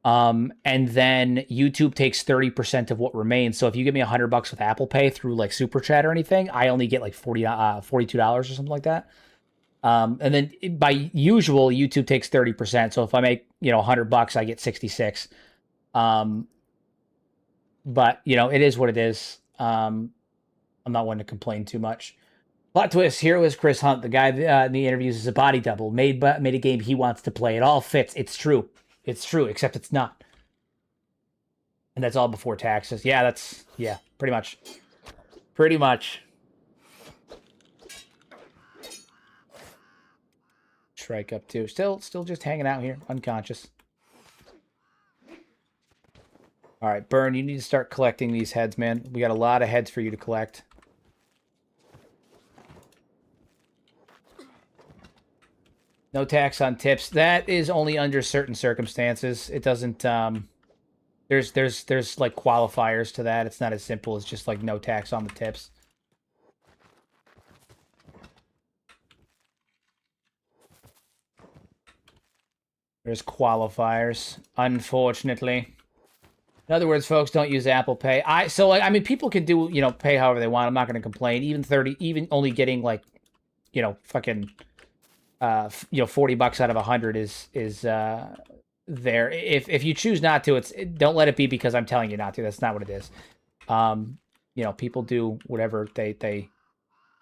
[SPEAKER 1] And then YouTube takes 30% of what remains. So if you give me $100 with Apple Pay through like Super Chat or anything, I only get like $42 or something like that. And then by usual, YouTube takes 30%. So if I make, $100, I get 66. But it is what it is. I'm not one to complain too much. Plot twist, hero is Chris Hunt. The guy in the interviews is a body double. Made a game he wants to play. It all fits. It's true, except it's not. And that's all before taxes. Yeah, pretty much. Strike up too. Still just hanging out here, unconscious. All right, Burn, you need to start collecting these heads, man. We got a lot of heads for you to collect. No tax on tips. That is only under certain circumstances. It doesn't there's like qualifiers to that. It's not as simple as just like no tax on the tips. There's qualifiers, unfortunately. In other words, folks, don't use Apple Pay. I mean, people can do, pay however they want. I'm not going to complain. Even 30, even only getting like, fucking, $40 out of 100 is there. If you choose not to, don't let it be because I'm telling you not to. That's not what it is. People do whatever they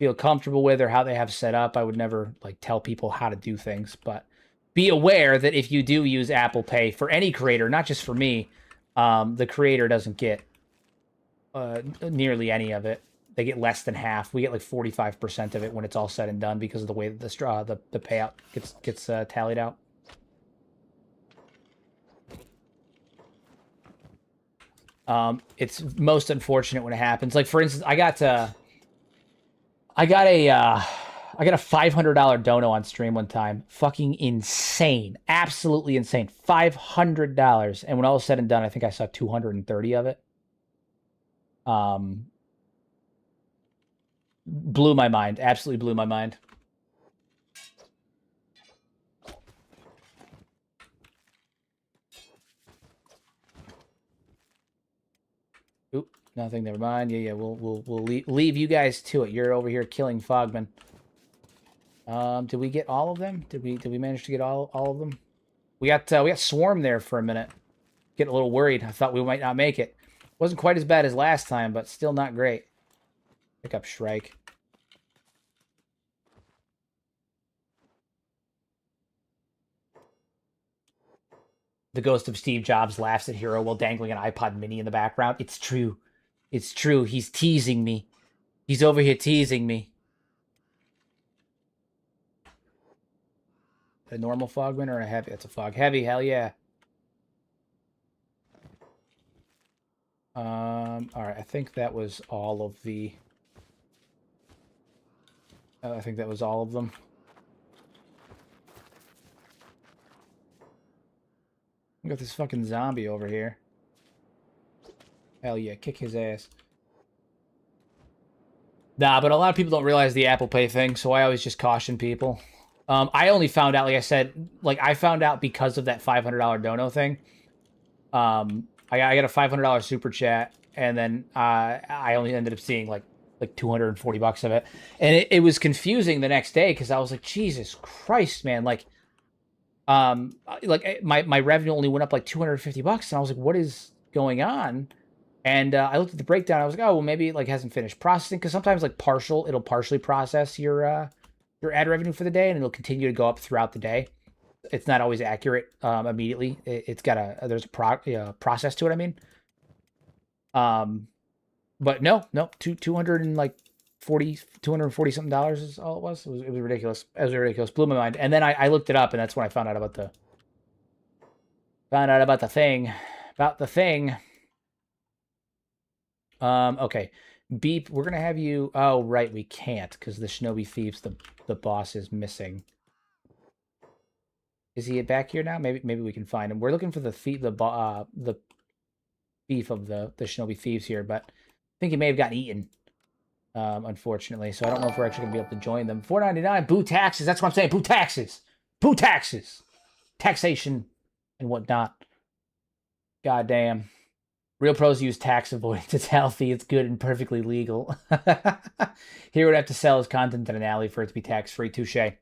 [SPEAKER 1] feel comfortable with or how they have set up. I would never like tell people how to do things, but be aware that if you do use Apple Pay for any creator, not just for me, the creator doesn't get nearly any of it. They get less than half. We get like 45% of it when it's all said and done because of the way that the payout gets tallied out. It's most unfortunate when it happens. Like for instance, I got a $500 dono on stream one time. Fucking insane. Absolutely insane. $500. And when all was said and done, I think I saw 230 of it. Blew my mind. Absolutely blew my mind. Oop, nothing. Never mind. Yeah. We'll leave you guys to it. You're over here killing Fogman. Did we get all of them? Did we manage to get all of them? We got Swarm there for a minute. Getting a little worried. I thought we might not make it. Wasn't quite as bad as last time, but still not great. Pick up Shrike. The ghost of Steve Jobs laughs at Hero while dangling an iPod mini in the background. It's true. It's true. He's teasing me. He's over here teasing me. A normal Fogman or a heavy? That's a Fog Heavy. Hell yeah. All right. I think that was all of the... I think that was all of them. We got this fucking zombie over here. Hell yeah, kick his ass. Nah, but a lot of people don't realize the Apple Pay thing, so I always just caution people. I only found out, like I said, I found out because of that $500 dono thing. I got a $500 super chat, and then I only ended up seeing like $240 of it, and it was confusing the next day because I was like, Jesus Christ, man, my revenue only went up like $250, and I was like, what is going on? And I looked at the breakdown. I was like, oh, well, maybe it hasn't finished processing because sometimes it'll partially process your ad revenue for the day, and it'll continue to go up throughout the day. It's not always accurate immediately. It's got there's a process to it. I mean, but no, 240 something dollars is all it was. It was ridiculous. It was ridiculous. Blew my mind. And then I looked it up, and that's when I found out about the thing. About the thing. Okay. Beep, we're gonna have you. Oh, right, we can't because the Shinobi Thieves, the boss is missing. Is he back here now? Maybe we can find him. We're looking for the thief of the Shinobi Thieves here, but I think he may have gotten eaten. Unfortunately, so I don't know if we're actually gonna be able to join them. $4.99. Boo taxes. That's what I'm saying. Boo taxes. Boo taxes. Taxation and whatnot. Goddamn. Real pros use tax avoidance. It's healthy. It's good and perfectly legal. Here would have to sell his content in an alley for it to be tax-free. Touche.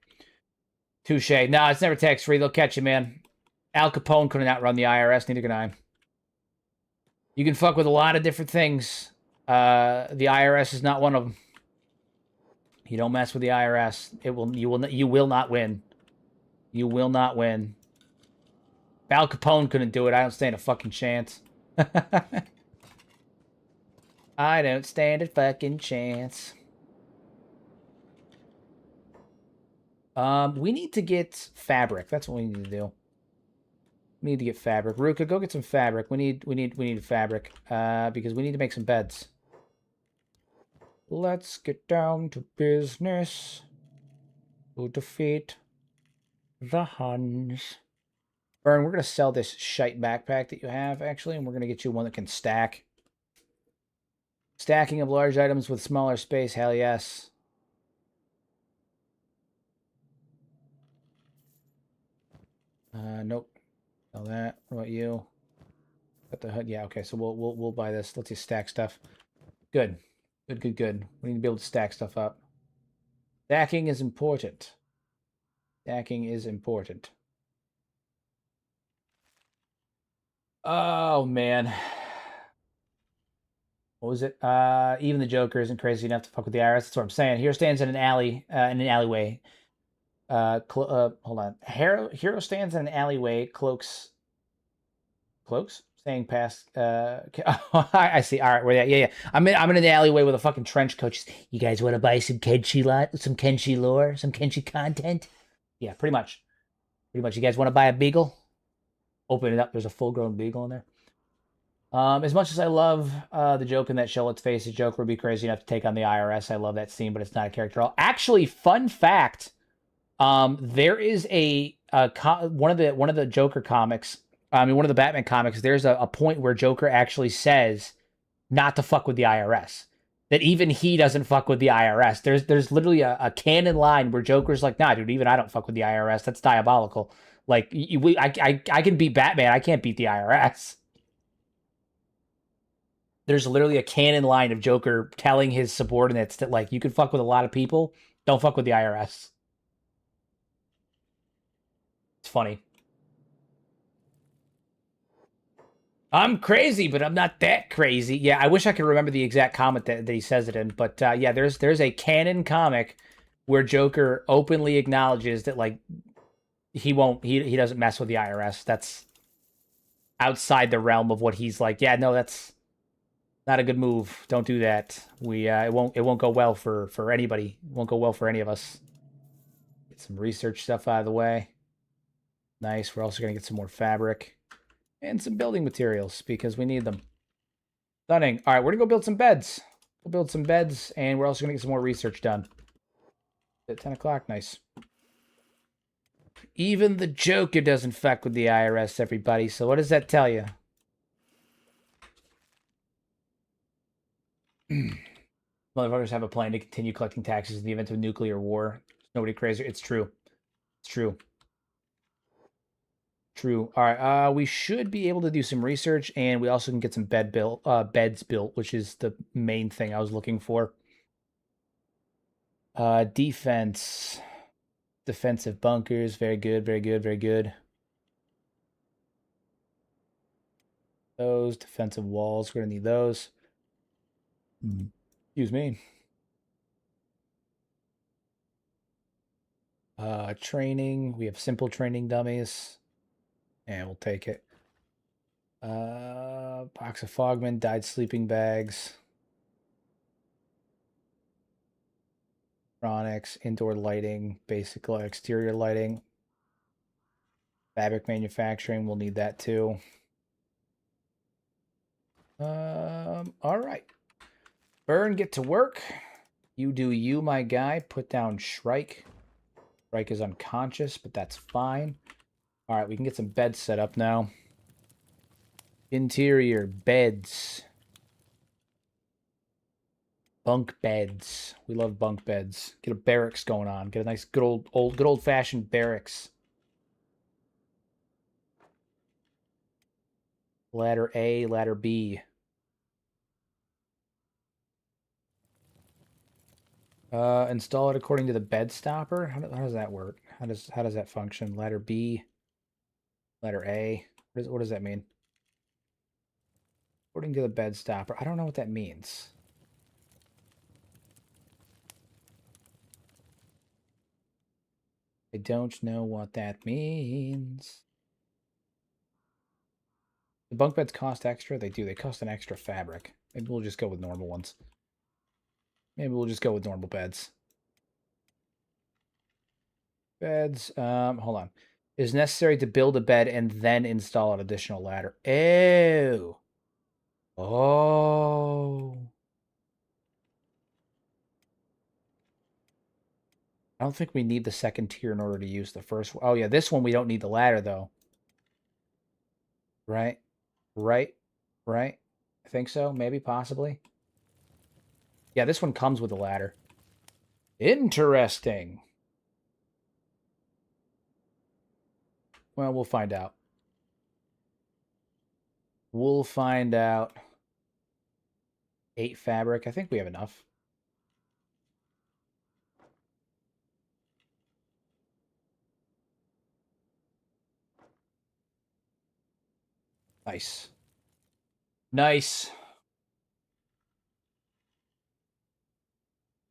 [SPEAKER 1] Touche. No, it's never tax-free. They'll catch you, man. Al Capone couldn't outrun the IRS. Neither can I. You can fuck with a lot of different things. The IRS is not one of them. You don't mess with the IRS. You will not win. You will not win. Al Capone couldn't do it. I don't stand a fucking chance. I don't stand a fucking chance. We need to get fabric. That's what we need to do. We need to get fabric. Ruka, go get some fabric. We need fabric. Because we need to make some beds. Let's get down to business. To defeat the Huns. Burn, we're going to sell this shite backpack that you have, actually, and we're going to get you one that can stack. Stacking of large items with smaller space, hell yes. Nope. Sell that. What about you? Got the hood. Yeah, okay. So we'll buy this. Let's just stack stuff. Good. Good, good, good. We need to be able to stack stuff up. Stacking is important. Stacking is important. Oh man. What was it? Even the Joker isn't crazy enough to fuck with the IRS. That's what I'm saying. Hero stands in an alleyway. Hold on. Hero stands in an alleyway, cloaks, saying past. I see. All right, where that? Yeah. I'm in an alleyway with a fucking trench coat. You guys want to buy some Kenshi some Kenshi lore, some Kenshi content? Yeah, pretty much. Pretty much. You guys want to buy a beagle? Open it up. There's a full-grown beagle in there. As much as I love the joke in that show, let's face it, Joker would be crazy enough to take on the IRS. I love that scene, but it's not a character at all. Actually, fun fact: there is one of the Joker comics. I mean, one of the Batman comics. There's a point where Joker actually says not to fuck with the IRS. That even he doesn't fuck with the IRS. There's literally a canon line where Joker's like, nah, dude, even I don't fuck with the IRS. That's diabolical. Like, I can beat Batman. I can't beat the IRS. There's literally a canon line of Joker telling his subordinates that, like, you can fuck with a lot of people. Don't fuck with the IRS. It's funny. I'm crazy, but I'm not that crazy. Yeah, I wish I could remember the exact comic that he says it in. But yeah, there's a canon comic where Joker openly acknowledges that, like, he doesn't mess with the IRS. That's outside the realm of what he's like. Yeah, no, that's not a good move. Don't do that. It won't go well for anybody. It won't go well for any of us. Get some research stuff out of the way. Nice. We're also gonna get some more fabric and some building materials because we need them. Stunning. All right, we're gonna go build some beds. We'll build some beds, and we're also gonna get some more research done. At 10 o'clock. Nice. Even the Joker doesn't fuck with the IRS, everybody. So what does that tell you? Motherfuckers have a plan to continue collecting taxes in the event of nuclear war. Nobody crazy. It's true. It's true. True. All right. We should be able to do some research, and we also can get some beds built, which is the main thing I was looking for. Defense, defensive bunkers. Very good. Very good. Very good. Those defensive walls. We're gonna need those. Excuse me. Training. We have simple training dummies. And we'll take it. Box of Fogman, dyed sleeping bags. Electronics, indoor lighting, basic exterior lighting. Fabric manufacturing, we'll need that too. All right. Burn, get to work. You do you, my guy. Put down Shrike. Shrike is unconscious, but that's fine. All right, we can get some beds set up now. Interior beds. Bunk beds. We love bunk beds. Get a barracks going on. Get a nice good old-fashioned barracks. Ladder A, ladder B. Install it according to the bed stopper. How does that work? How does that function? Ladder B, ladder A. What does that mean? According to the bed stopper. I don't know what that means. I don't know what that means. The bunk beds cost extra? They do. They cost an extra fabric. Maybe we'll just go with normal ones. Maybe we'll just go with normal beds. Beds. Hold on. It is necessary to build a bed and then install an additional ladder. Ew. Oh. I don't think we need the second tier in order to use the first one. Oh, yeah. This one, we don't need the ladder, though. Right? Right? Right? I think so. Maybe, possibly. Yeah, this one comes with a ladder. Interesting. Well, we'll find out. We'll find out. 8 fabric. I think we have enough. Nice. Nice.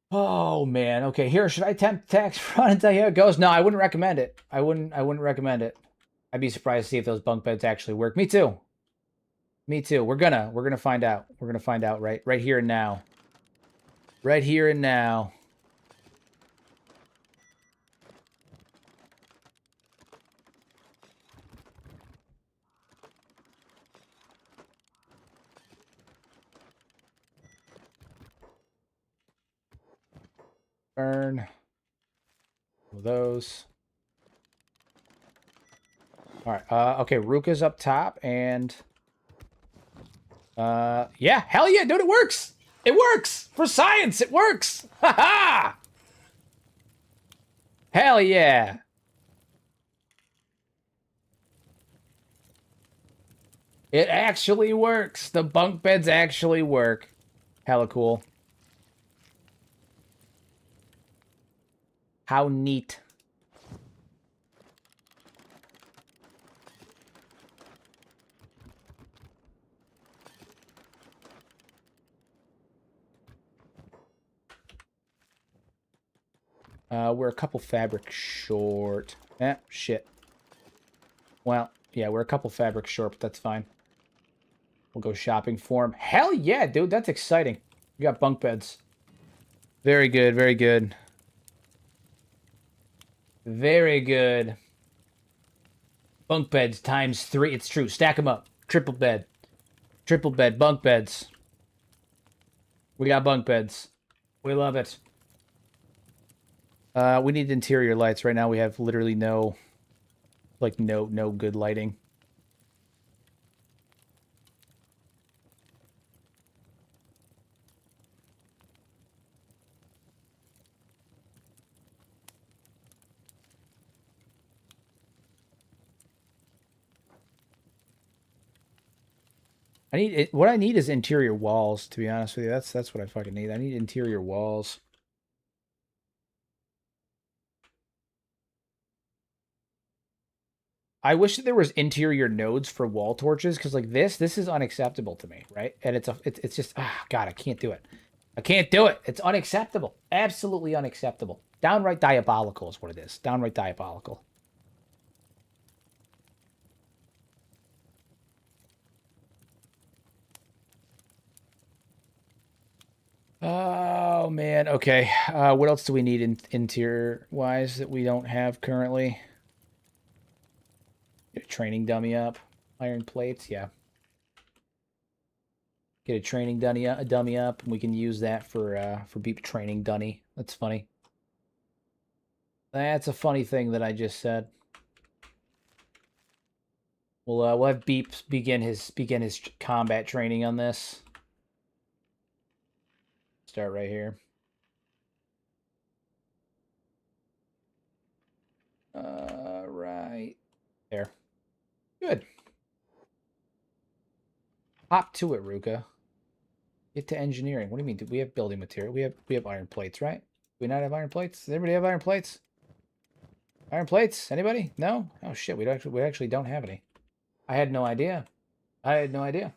[SPEAKER 1] Oh man. Okay, here, should I attempt tax fraud and tell you how it goes? No, I wouldn't recommend it. I wouldn't recommend it. I'd be surprised to see if those bunk beds actually work. Me too. Me too. We're gonna find out. We're gonna find out right here and now. Right here and now. Burn. Those. All right. Okay, Ruka's up top, and yeah, hell yeah, dude, it works. It works for science. It works. Ha ha. Hell yeah. It actually works. The bunk beds actually work. Hella cool. How neat. We're a couple fabric short. Eh, shit. Well, yeah, we're a couple fabric short, but that's fine. We'll go shopping for them. Hell yeah, dude, that's exciting. We got bunk beds. Very good, very good. Very good. Bunk beds times 3. It's true. Stack them up. Triple bed. Triple bed. Bunk beds. We got bunk beds. We love it. We need interior lights. Right now we have literally no, like, no good lighting. I need it. What I need is interior walls, to be honest with you. That's what I fucking need. I need interior walls. I wish that there was interior nodes for wall torches, because like this is unacceptable to me, right? And it's just God, I can't do it. I can't do it. It's unacceptable. Absolutely unacceptable. Downright diabolical is what it is. Downright diabolical. Oh man. Okay. What else do we need interior wise that we don't have currently? Get a training dummy up. Iron plates, yeah. Get a training dummy up, and we can use that for beep training dummy. That's funny. That's a funny thing that I just said. We'll have Beep begin his combat training on this. Start right here. Right there. Good. Hop to it, Ruka. Get to engineering. What do you mean? Do we have building material? We have iron plates, right? Do we not have iron plates? Does anybody have iron plates? Iron plates? Anybody? No? Oh shit, we actually don't have any. I had no idea. I had no idea.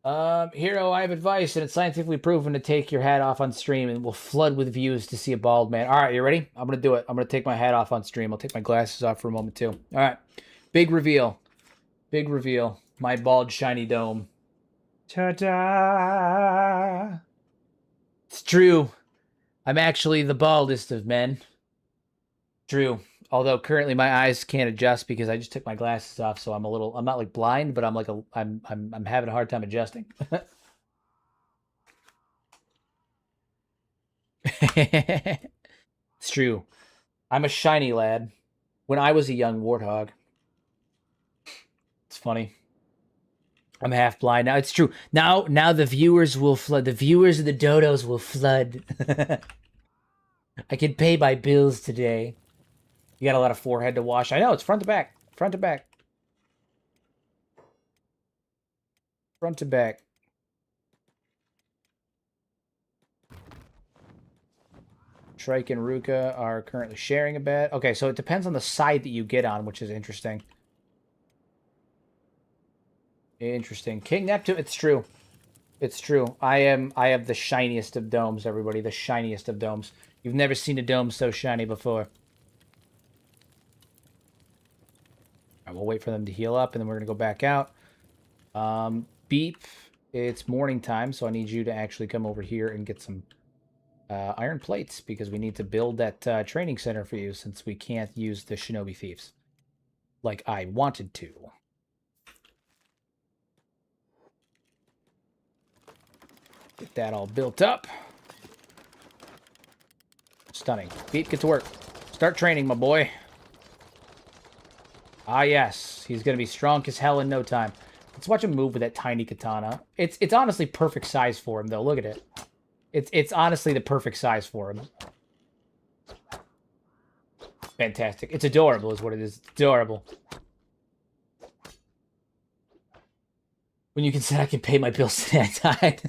[SPEAKER 1] Hero, I have advice, and it's scientifically proven to take your hat off on stream and will flood with views to see a bald man. All right, you ready? I'm going to do it. I'm going to take my hat off on stream. I'll take my glasses off for a moment, too. All right. Big reveal. Big reveal. My bald, shiny dome. Ta-da! It's true. I'm actually the baldest of men. True. Although currently my eyes can't adjust because I just took my glasses off, so I'm not like blind, but I'm like I'm having a hard time adjusting. It's true. I'm a shiny lad. When I was a young warthog. It's funny. I'm half blind now. It's true. Now the viewers will flood. The viewers of the dodos will flood. I can pay my bills today. You got a lot of forehead to wash. I know, it's front to back. Front to back. Front to back. Shrike and Ruka are currently sharing a bed. Okay, so it depends on the side that you get on, which is interesting. Interesting. King Neptune, it's true. It's true. I have the shiniest of domes, everybody. The shiniest of domes. You've never seen a dome so shiny before. I will wait for them to heal up, and then we're going to go back out. Beep, it's morning time, so I need you to actually come over here and get some iron plates, because we need to build that training center for you, since we can't use the shinobi thieves like I wanted to. Get that all built up. Stunning. Beep, get to work. Start training, my boy. Ah, yes. He's going to be strong as hell in no time. Let's watch him move with that tiny katana. It's honestly perfect size for him, though. Look at it. It's honestly the perfect size for him. Fantastic. It's adorable is what it is. It's adorable. When you can say I can pay my bills today, I died.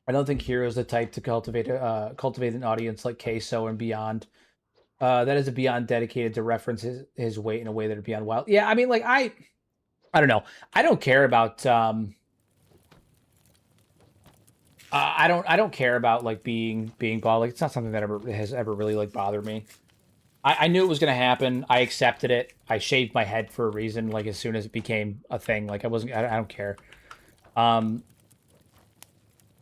[SPEAKER 1] I don't think Hero's the type to cultivate an audience like Queso and beyond. That is a Beyond dedicated to reference his weight in a way that are Beyond wild. Yeah, I mean, like, I don't know. I don't care about I don't care about like being bald. Like, it's not something that has ever really like bothered me. I knew it was gonna happen. I accepted it. I shaved my head for a reason. Like, as soon as it became a thing, like I don't care.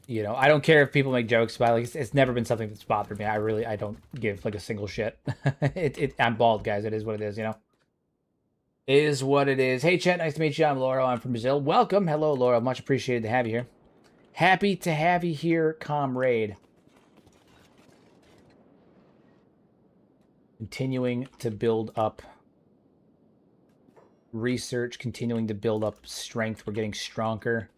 [SPEAKER 1] You know, I don't care if people make jokes about it. Like, it's never been something that's bothered me. I don't give like a single shit. I'm bald, guys. It is what it is, you know? It is what it is. Hey, chat. Nice to meet you. I'm Laurel. I'm from Brazil. Welcome. Hello, Laurel. Much appreciated to have you here. Happy to have you here, comrade. Continuing to build up research, continuing to build up strength. We're getting stronger.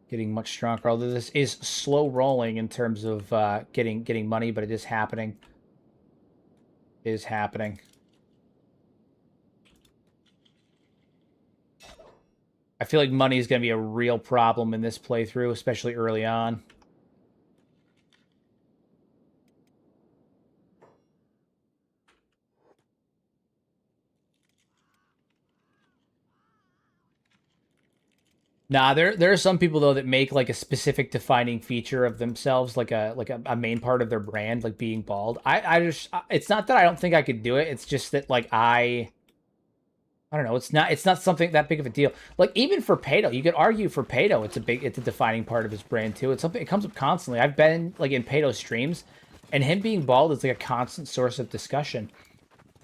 [SPEAKER 1] Getting much stronger. Although this is slow rolling in terms of getting money, but it is happening. It is happening. I feel like money is going to be a real problem in this playthrough, especially early on. Nah, there are some people though that make like a specific defining feature of themselves, like a main part of their brand, like being bald. I just, it's not that I don't think I could do it. It's just that like I don't know. It's not something that big of a deal. Like, even for Pato, you could argue for Pato, it's a defining part of his brand too. It's something, it comes up constantly. I've been like in Pato streams, and him being bald is like a constant source of discussion.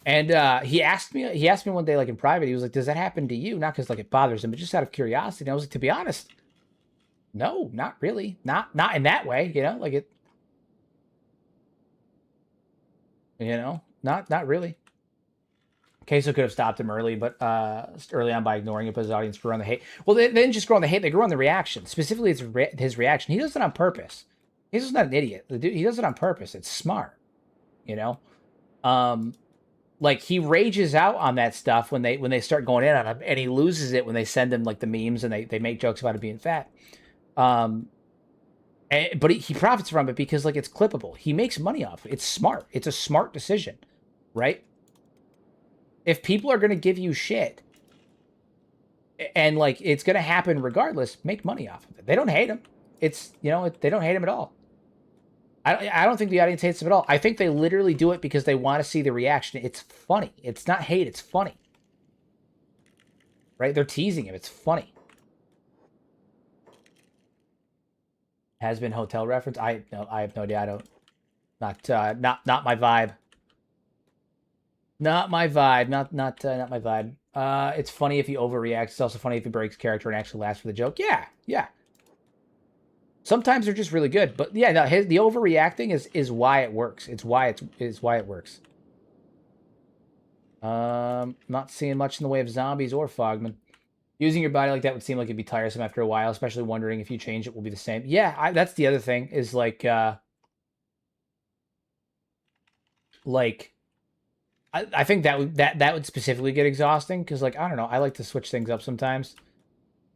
[SPEAKER 1] And he asked me one day, like in private, he was like, "Does that happen to you?" Not because like it bothers him, but just out of curiosity. And I was like, to be honest, no, not really, not in that way, you know, like it, you know, not really. Queso could have stopped him early, but early on by ignoring it, but his audience grew on the hate. Well, they didn't just grow on the hate; they grew on the reaction. Specifically, it's his reaction. He does it on purpose. He's just not an idiot. The dude, he does it on purpose. It's smart, you know. Like, he rages out on that stuff when they start going in on him, and he loses it when they send him like the memes and they make jokes about him being fat. But he profits from it because like it's clippable. He makes money off it. It's smart. It's a smart decision, right? If people are going to give you shit, and like it's going to happen regardless, make money off of it. They don't hate him. It's, you know, they don't hate him at all. I don't think the audience hates him at all. I think they literally do it because they want to see the reaction. It's funny. It's not hate. It's funny. Right? They're teasing him. It's funny. Has been hotel reference. I have no idea. I don't. Not my vibe. Not my vibe. Not my vibe. It's funny if he overreacts. It's also funny if he breaks character and actually laughs for the joke. Yeah. Sometimes they're just really good, but yeah, no, the overreacting is why it works. It's why it works. Not seeing much in the way of zombies or Fogman. Using your body like that would seem like it'd be tiresome after a while, especially wondering if you change it will be the same. Yeah, that's the other thing is like I think that would specifically get exhausting because, like, I don't know, I like to switch things up sometimes.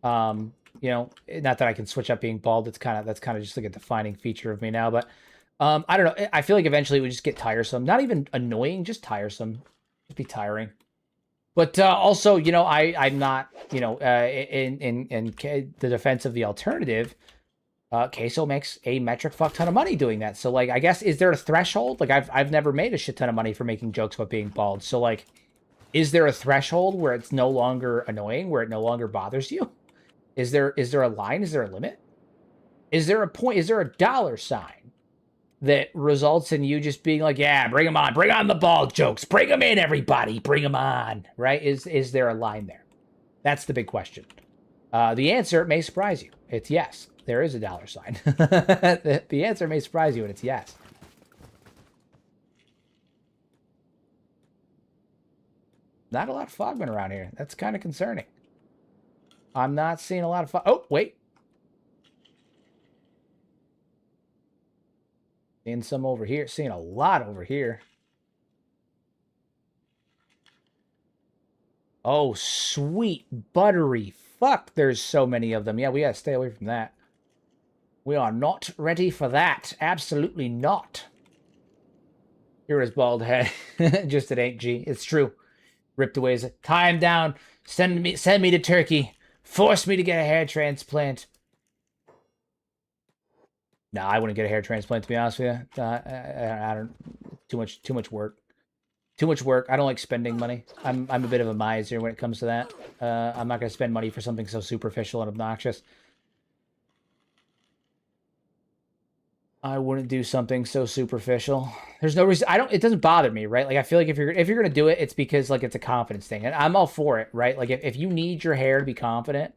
[SPEAKER 1] You know, not that I can switch up being bald. That's kind of just like a defining feature of me now. But I don't know. I feel like eventually it would just get tiresome. Not even annoying, just tiresome. It'd be tiring. But also, you know, I'm not, you know, in the defense of the alternative. Queso makes a metric fuck ton of money doing that. So, like, I guess, is there a threshold? Like, I've never made a shit ton of money for making jokes about being bald. So, like, is there a threshold where it's no longer annoying, where it no longer bothers you? Is there a line? Is there a limit? Is there a point? Is there a dollar sign that results in you just being like, yeah, bring them on. Bring on the bald jokes. Bring them in, everybody. Bring them on. Right? Is there a line there? That's the big question. The answer may surprise you. It's yes. There is a dollar sign. The answer may surprise you, and it's yes. Not a lot of fogmen around here. That's kind of concerning. I'm not seeing a lot of fog. Oh, wait. Seeing some over here. Seeing a lot over here. Oh, sweet buttery fuck. There's so many of them. Yeah, we gotta stay away from that. We are not ready for that. Absolutely not. Here is bald head. Just it ain't G. It's true. Ripped away. Tie him down. Send me to Turkey. Force me to get a hair transplant. No, I wouldn't get a hair transplant, to be honest with you. I don't. Too much work. Too much work. I don't like spending money. I'm a bit of a miser when it comes to that. I'm not gonna spend money for something so superficial and obnoxious. I wouldn't do something so superficial. There's no reason. It doesn't bother me, right? Like, I feel like if you're gonna do it, it's because, like, it's a confidence thing, and I'm all for it, right? Like, if you need your hair to be confident,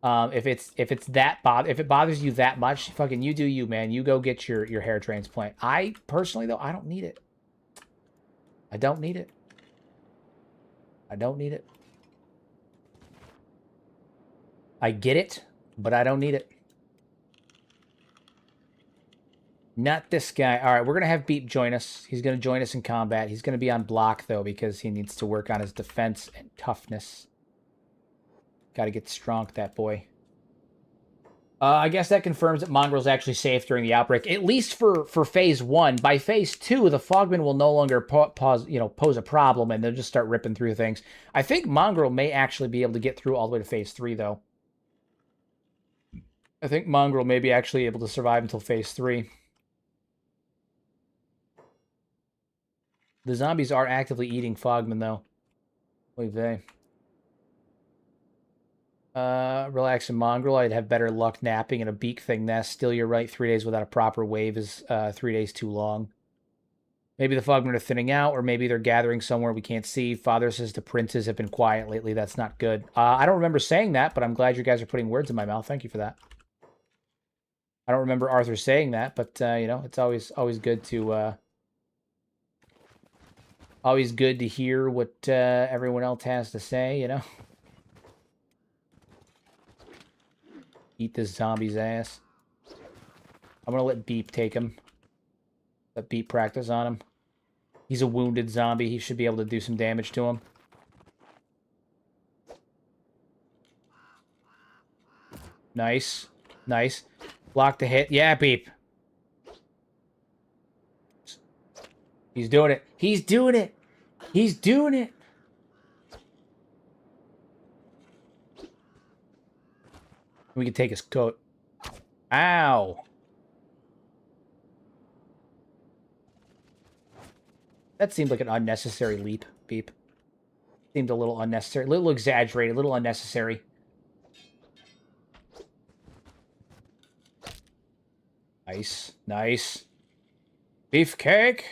[SPEAKER 1] if it bothers you that much, fucking you do you, man. You go get your hair transplant. I personally, though, I don't need it. I don't need it. I don't need it. I get it, but I don't need it. Not this guy. All right, we're going to have Beep join us. He's going to join us in combat. He's going to be on block, though, because he needs to work on his defense and toughness. Got to get strong, that boy. I guess that confirms that Mongrel's actually safe during the outbreak, at least for phase 1. By phase 2, the Fogmen will no longer pose a problem, and they'll just start ripping through things. I think Mongrel may actually be able to get through all the way to phase 3, though. I think Mongrel may be actually able to survive until phase 3. The zombies are actively eating Fogmen, though. Oy vey. Relaxing Mongrel. I'd have better luck napping in a beak thing nest. Still, you're right. 3 days without a proper wave is 3 days too long. Maybe the Fogmen are thinning out, or maybe they're gathering somewhere we can't see. Father says the princes have been quiet lately. That's not good. I don't remember saying that, but I'm glad you guys are putting words in my mouth. Thank you for that. I don't remember Arthur saying that, but you know, it's always good to hear what everyone else has to say. You know. Eat this zombie's ass. I'm gonna let Beep take him. Let Beep practice on him. He's a wounded zombie. He should be able to do some damage to him. Nice. Nice. Block the hit. Yeah, Beep. He's doing it. He's doing it. He's doing it. We can take his coat. Ow. That seemed like an unnecessary leap, Beep. Seemed a little unnecessary. A little exaggerated. A little unnecessary. Nice. Nice. Beefcake.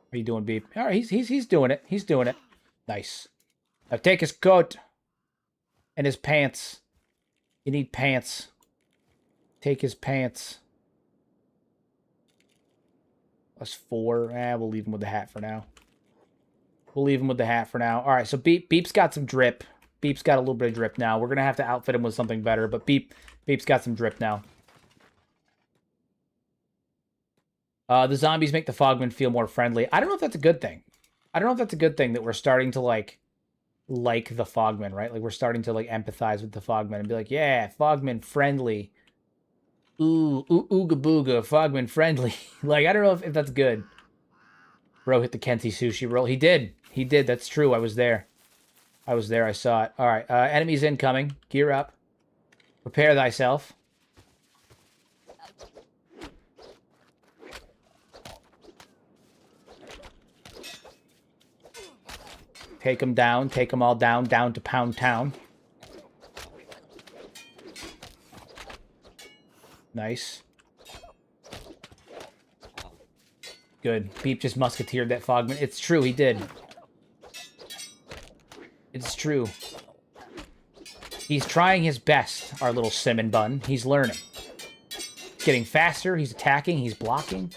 [SPEAKER 1] What are you doing, Beep? All right, he's doing it. He's doing it. Nice. Now take his coat and his pants. You need pants. Take his pants. +4. We'll leave him with the hat for now. We'll leave him with the hat for now. All right, so Beep's got some drip. Beep's got a little bit of drip now. We're going to have to outfit him with something better, but Beep's got some drip now. The zombies make the Fogmen feel more friendly. I don't know if that's a good thing. I don't know if that's a good thing that we're starting to, like the Fogmen, right? Like, we're starting to, like, empathize with the Fogmen and be like, yeah, Fogmen friendly. Ooh, ooga booga, Fogman friendly. Like, I don't know if that's good. Bro hit the Kenshi sushi roll. He did. He did. That's true. I was there. I was there. I saw it. All right. Enemies incoming. Gear up. Prepare thyself. Take them down. Take them all down. Down to Pound Town. Nice. Good. Beep just musketeered that Fogman. It's true, he did. It's true. He's trying his best, our little cinnamon bun. He's learning. He's getting faster. He's attacking. He's blocking.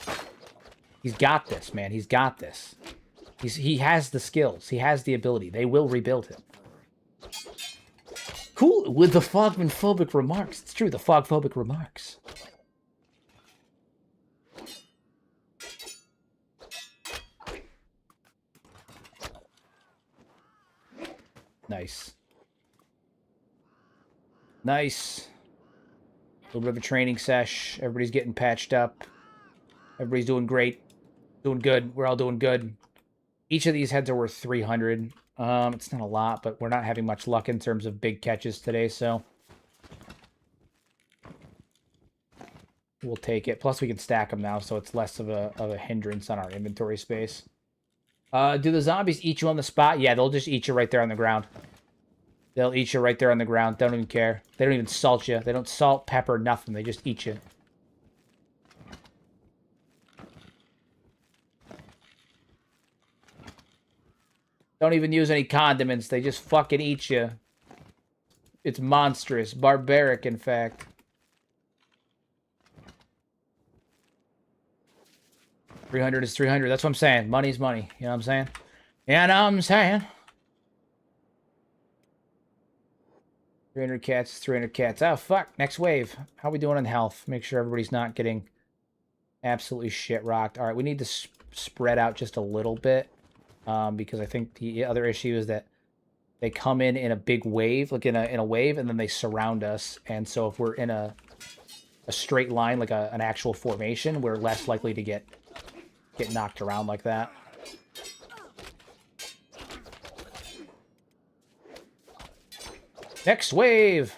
[SPEAKER 1] He's got this, man. He's got this. He has the skills. He has the ability. They will rebuild him. Cool. With the Fogman-phobic remarks. It's true, the Fog-phobic remarks. Nice. Nice. A little bit of a training sesh. Everybody's getting patched up. Everybody's doing great. Doing good. We're all doing good. Each of these heads are worth 300. It's not a lot, but we're not having much luck in terms of big catches today, so we'll take it. Plus, we can stack them now, so it's less of a hindrance on our inventory space. Do the zombies eat you on the spot? Yeah, they'll just eat you right there on the ground. They'll eat you right there on the ground. They don't even care. They don't even salt you. They don't salt, pepper, nothing. They just eat you. Don't even use any condiments. They just fucking eat you. It's monstrous. Barbaric, in fact. $300 is $300. That's what I'm saying. Money's money. You know what I'm saying? You know what I'm saying? 300 cats, 300 cats. Oh, fuck. Next wave. How are we doing on health? Make sure everybody's not getting absolutely shit rocked. All right, we need to spread out just a little bit. Because I think the other issue is that they come in a big wave, like in a wave, and then they surround us. And so if we're in a straight line, like an actual formation, we're less likely to get knocked around like that. Next wave!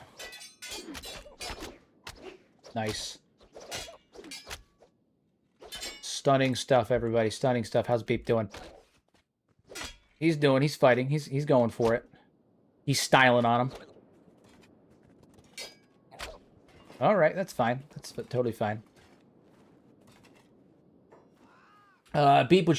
[SPEAKER 1] Nice. Stunning stuff, everybody. Stunning stuff. How's Beep doing? He's fighting. He's going for it. He's styling on him. All right, that's fine. That's totally fine. Beep would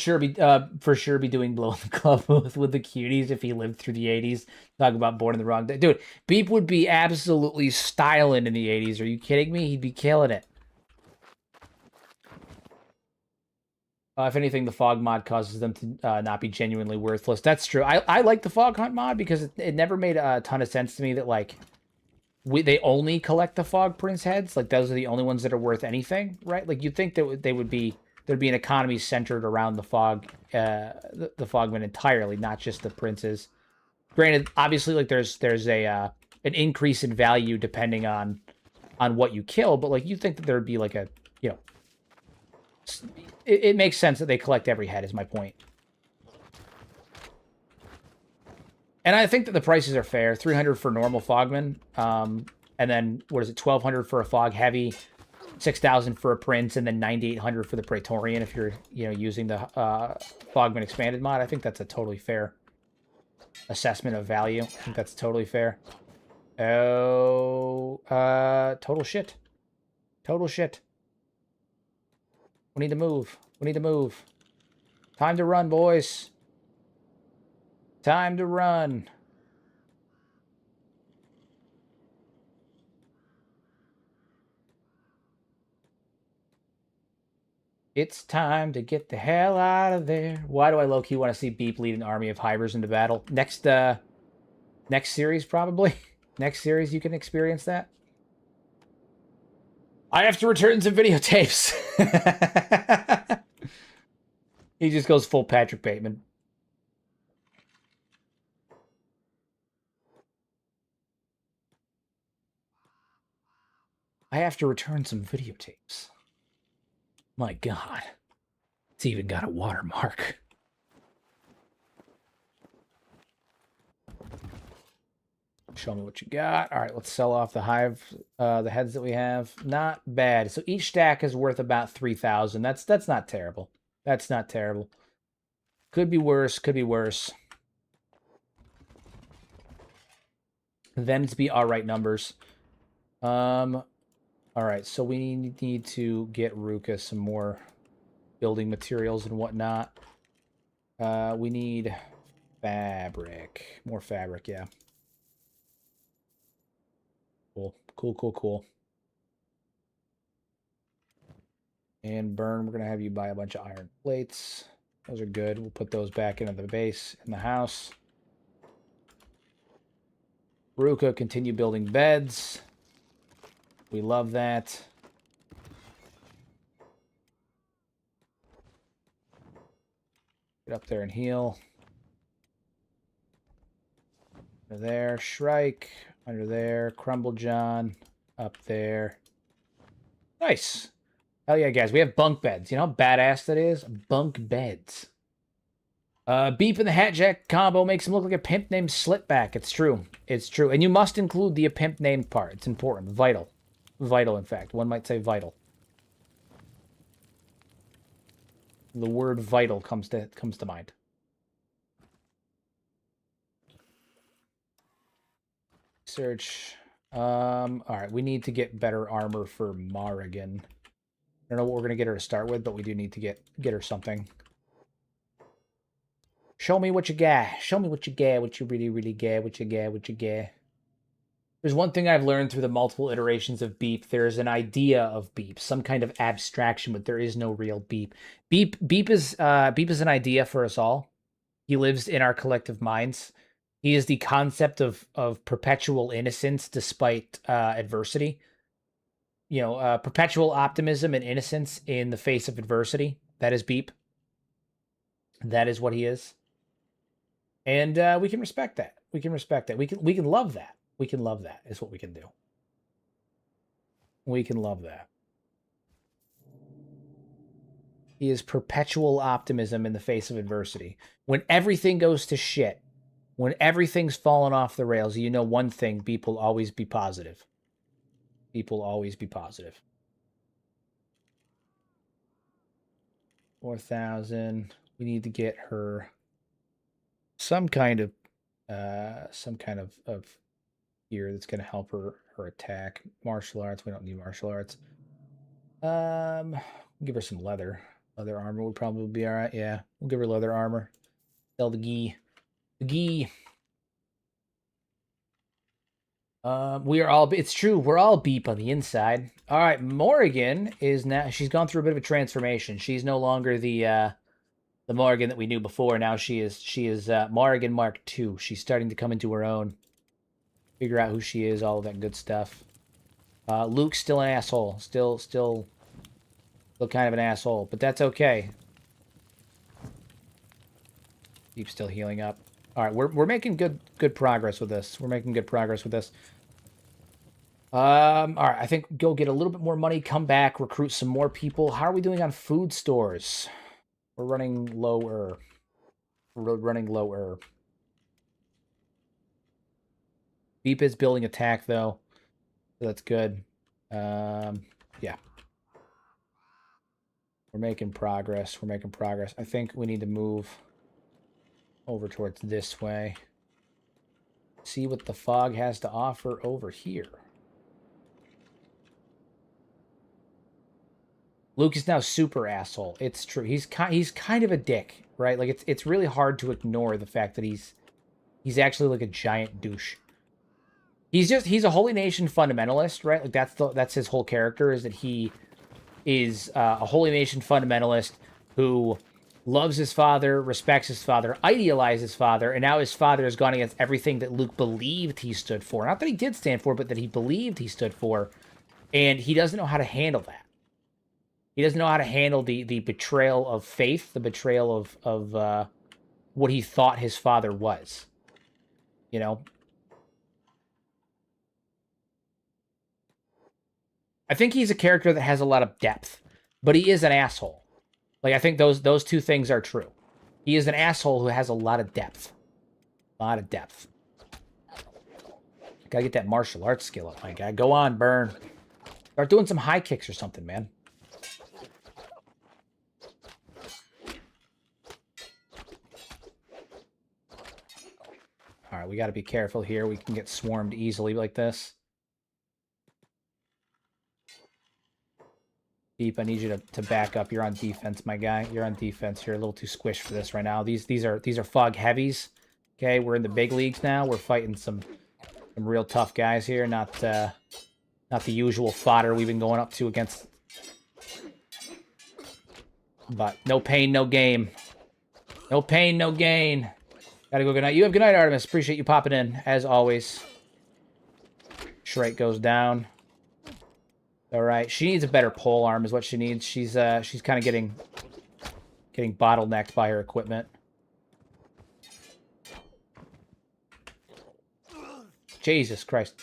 [SPEAKER 1] for sure be doing Blow in the Club with the cuties if he lived through the 80s. Talk about Born in the Wrong Day. Dude, Beep would be absolutely styling in the 80s. Are you kidding me? He'd be killing it. If anything, the fog mod causes them to not be genuinely worthless. That's true. I like the fog hunt mod because it never made a ton of sense to me that, like, they only collect the fog prince heads. Like, those are the only ones that are worth anything, right? Like, you'd think that there'd be an economy centered around the fog, the fogmen entirely, not just the princes. Granted, obviously, like, there's an increase in value depending on what you kill, but, like, you'd think that there would be, like, a, you know, it makes sense that they collect every head, is my point. And I think that the prices are fair. 300 for normal fogman, and then, what is it, 1,200 for a fog heavy, 6,000 for a prince, and then 9,800 for the Praetorian if you're, using the Fogman expanded mod. I think that's a totally fair assessment of value. I think that's totally fair. Oh, total shit. Total shit. We need to move. We need to move. Time to run, boys. Time to run. It's time to get the hell out of there. Why do I low-key want to see Beep lead an army of hivers into battle? Next Next series, probably. Next series, you can experience that. I have to return some videotapes. He just goes full Patrick Bateman. I have to return some videotapes. My God. It's even got a watermark. Show me what you got. All right, let's sell off the hive, the heads that we have. Not bad. So each stack is worth about 3,000. That's not terrible. That's not terrible. Could be worse. Could be worse. Them to be all right numbers. All right, so we need to get Ruka some more building materials and whatnot. We need fabric. More fabric, yeah. Cool, cool, cool, cool. And Burn, we're going to have you buy a bunch of iron plates. Those are good. We'll put those back into the base in the house. Ruka, continue building beds. We love that. Get up there and heal. Under there, Shrike. Under there, Crumble John. Up there. Nice. Hell yeah, guys. We have bunk beds. You know how badass that is? Bunk beds. Beep and the Hatjack combo makes him look like a pimp named Slipback. It's true. It's true. And you must include the pimp named part. It's important. Vital. Vital, in fact. One might say vital. The word vital comes to mind. Search. All right, we need to get better armor for Morrigan. I don't know what we're gonna get her to start with, but we do need to get her something. Show me what you got. Show me what you got. What you really got. What you got. What you got. There's one thing I've learned through the multiple iterations of Beep. There's an idea of Beep, some kind of abstraction, but there is no real Beep. Beep is an idea for us all. He lives in our collective minds. He is the concept of perpetual innocence despite adversity. You know, perpetual optimism and innocence in the face of adversity. That is Beep. That is what he is. And we can respect that. We can respect that. We can love that. We can love that is what we can do. We can love that. He is perpetual optimism in the face of adversity. When everything goes to shit, when everything's fallen off the rails, you know one thing, Beep will always be positive. Beep will always be positive. 4,000. We need to get her some kind of gear that's going to help her attack. Martial arts. We don't need martial arts. Give her some leather. Leather armor would probably be all right. Yeah, we'll give her leather armor. Sell the gi. The gi. We are all. It's true. We're all Beep on the inside. All right, Morrigan is now. She's gone through a bit of a transformation. She's no longer the Morrigan that we knew before. Now she is Morrigan Mark II. She's starting to come into her own. Figure out who she is. All of that good stuff. Luke's still an asshole. Still kind of an asshole, but that's okay. Beep's still healing up. All right, we're making good progress with this. We're making good progress with this. All right, I think go get a little bit more money, come back, recruit some more people. How are we doing on food stores? We're running lower. We're running lower. Beep is building attack though, so that's good. Yeah. We're making progress. We're making progress. I think we need to move over towards this way. See what the fog has to offer over here. Luke is now super asshole. It's true. He's kind of a dick, right? Like it's really hard to ignore the fact that he's actually like a giant douche. He's a Holy Nation fundamentalist, right? Like that's his whole character, is that he is a Holy Nation fundamentalist who loves his father, respects his father, idealizes his father, and now his father has gone against everything that Luke believed he stood for. Not that he did stand for, but that he believed he stood for. And he doesn't know how to handle that. He doesn't know how to handle the betrayal of faith, the betrayal of what he thought his father was. You know? I think he's a character that has a lot of depth, but he is an asshole. Like, I think those two things are true. He is an asshole who has a lot of depth. A lot of depth. Gotta get that martial arts skill up, my guy. Go on, Burn. Start doing some high kicks or something, man. All right, we got to be careful here. We can get swarmed easily like this. Deep, I need you to back up. You're on defense, my guy. You're on defense. You're a little too squished for this right now. These are fog heavies. Okay, we're in the big leagues now. We're fighting some real tough guys here. Not the usual fodder we've been going up to against. But no pain, no game. No pain, no gain. Gotta go. Good night. You have good night, Artemis. Appreciate you popping in as always. Shrike goes down. All right, she needs a better pole arm is what she needs. She's kind of getting bottlenecked by her equipment. Jesus Christ.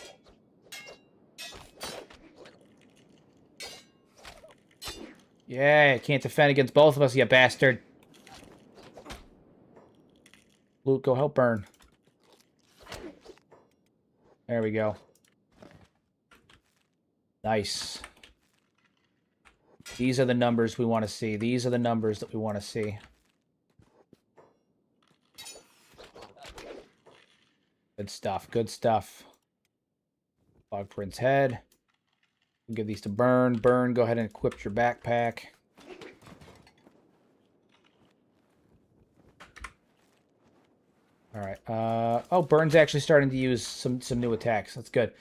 [SPEAKER 1] Yeah, you can't defend against both of us, you bastard. Luke, go help Burn. There we go. Nice. These are the numbers we want to see. These are the numbers that we want to see. Good stuff. Good stuff. Fog Prince head. We'll give these to Burn. Burn, go ahead and equip your backpack. All right. Oh, Burn's actually starting to use some new attacks. That's good.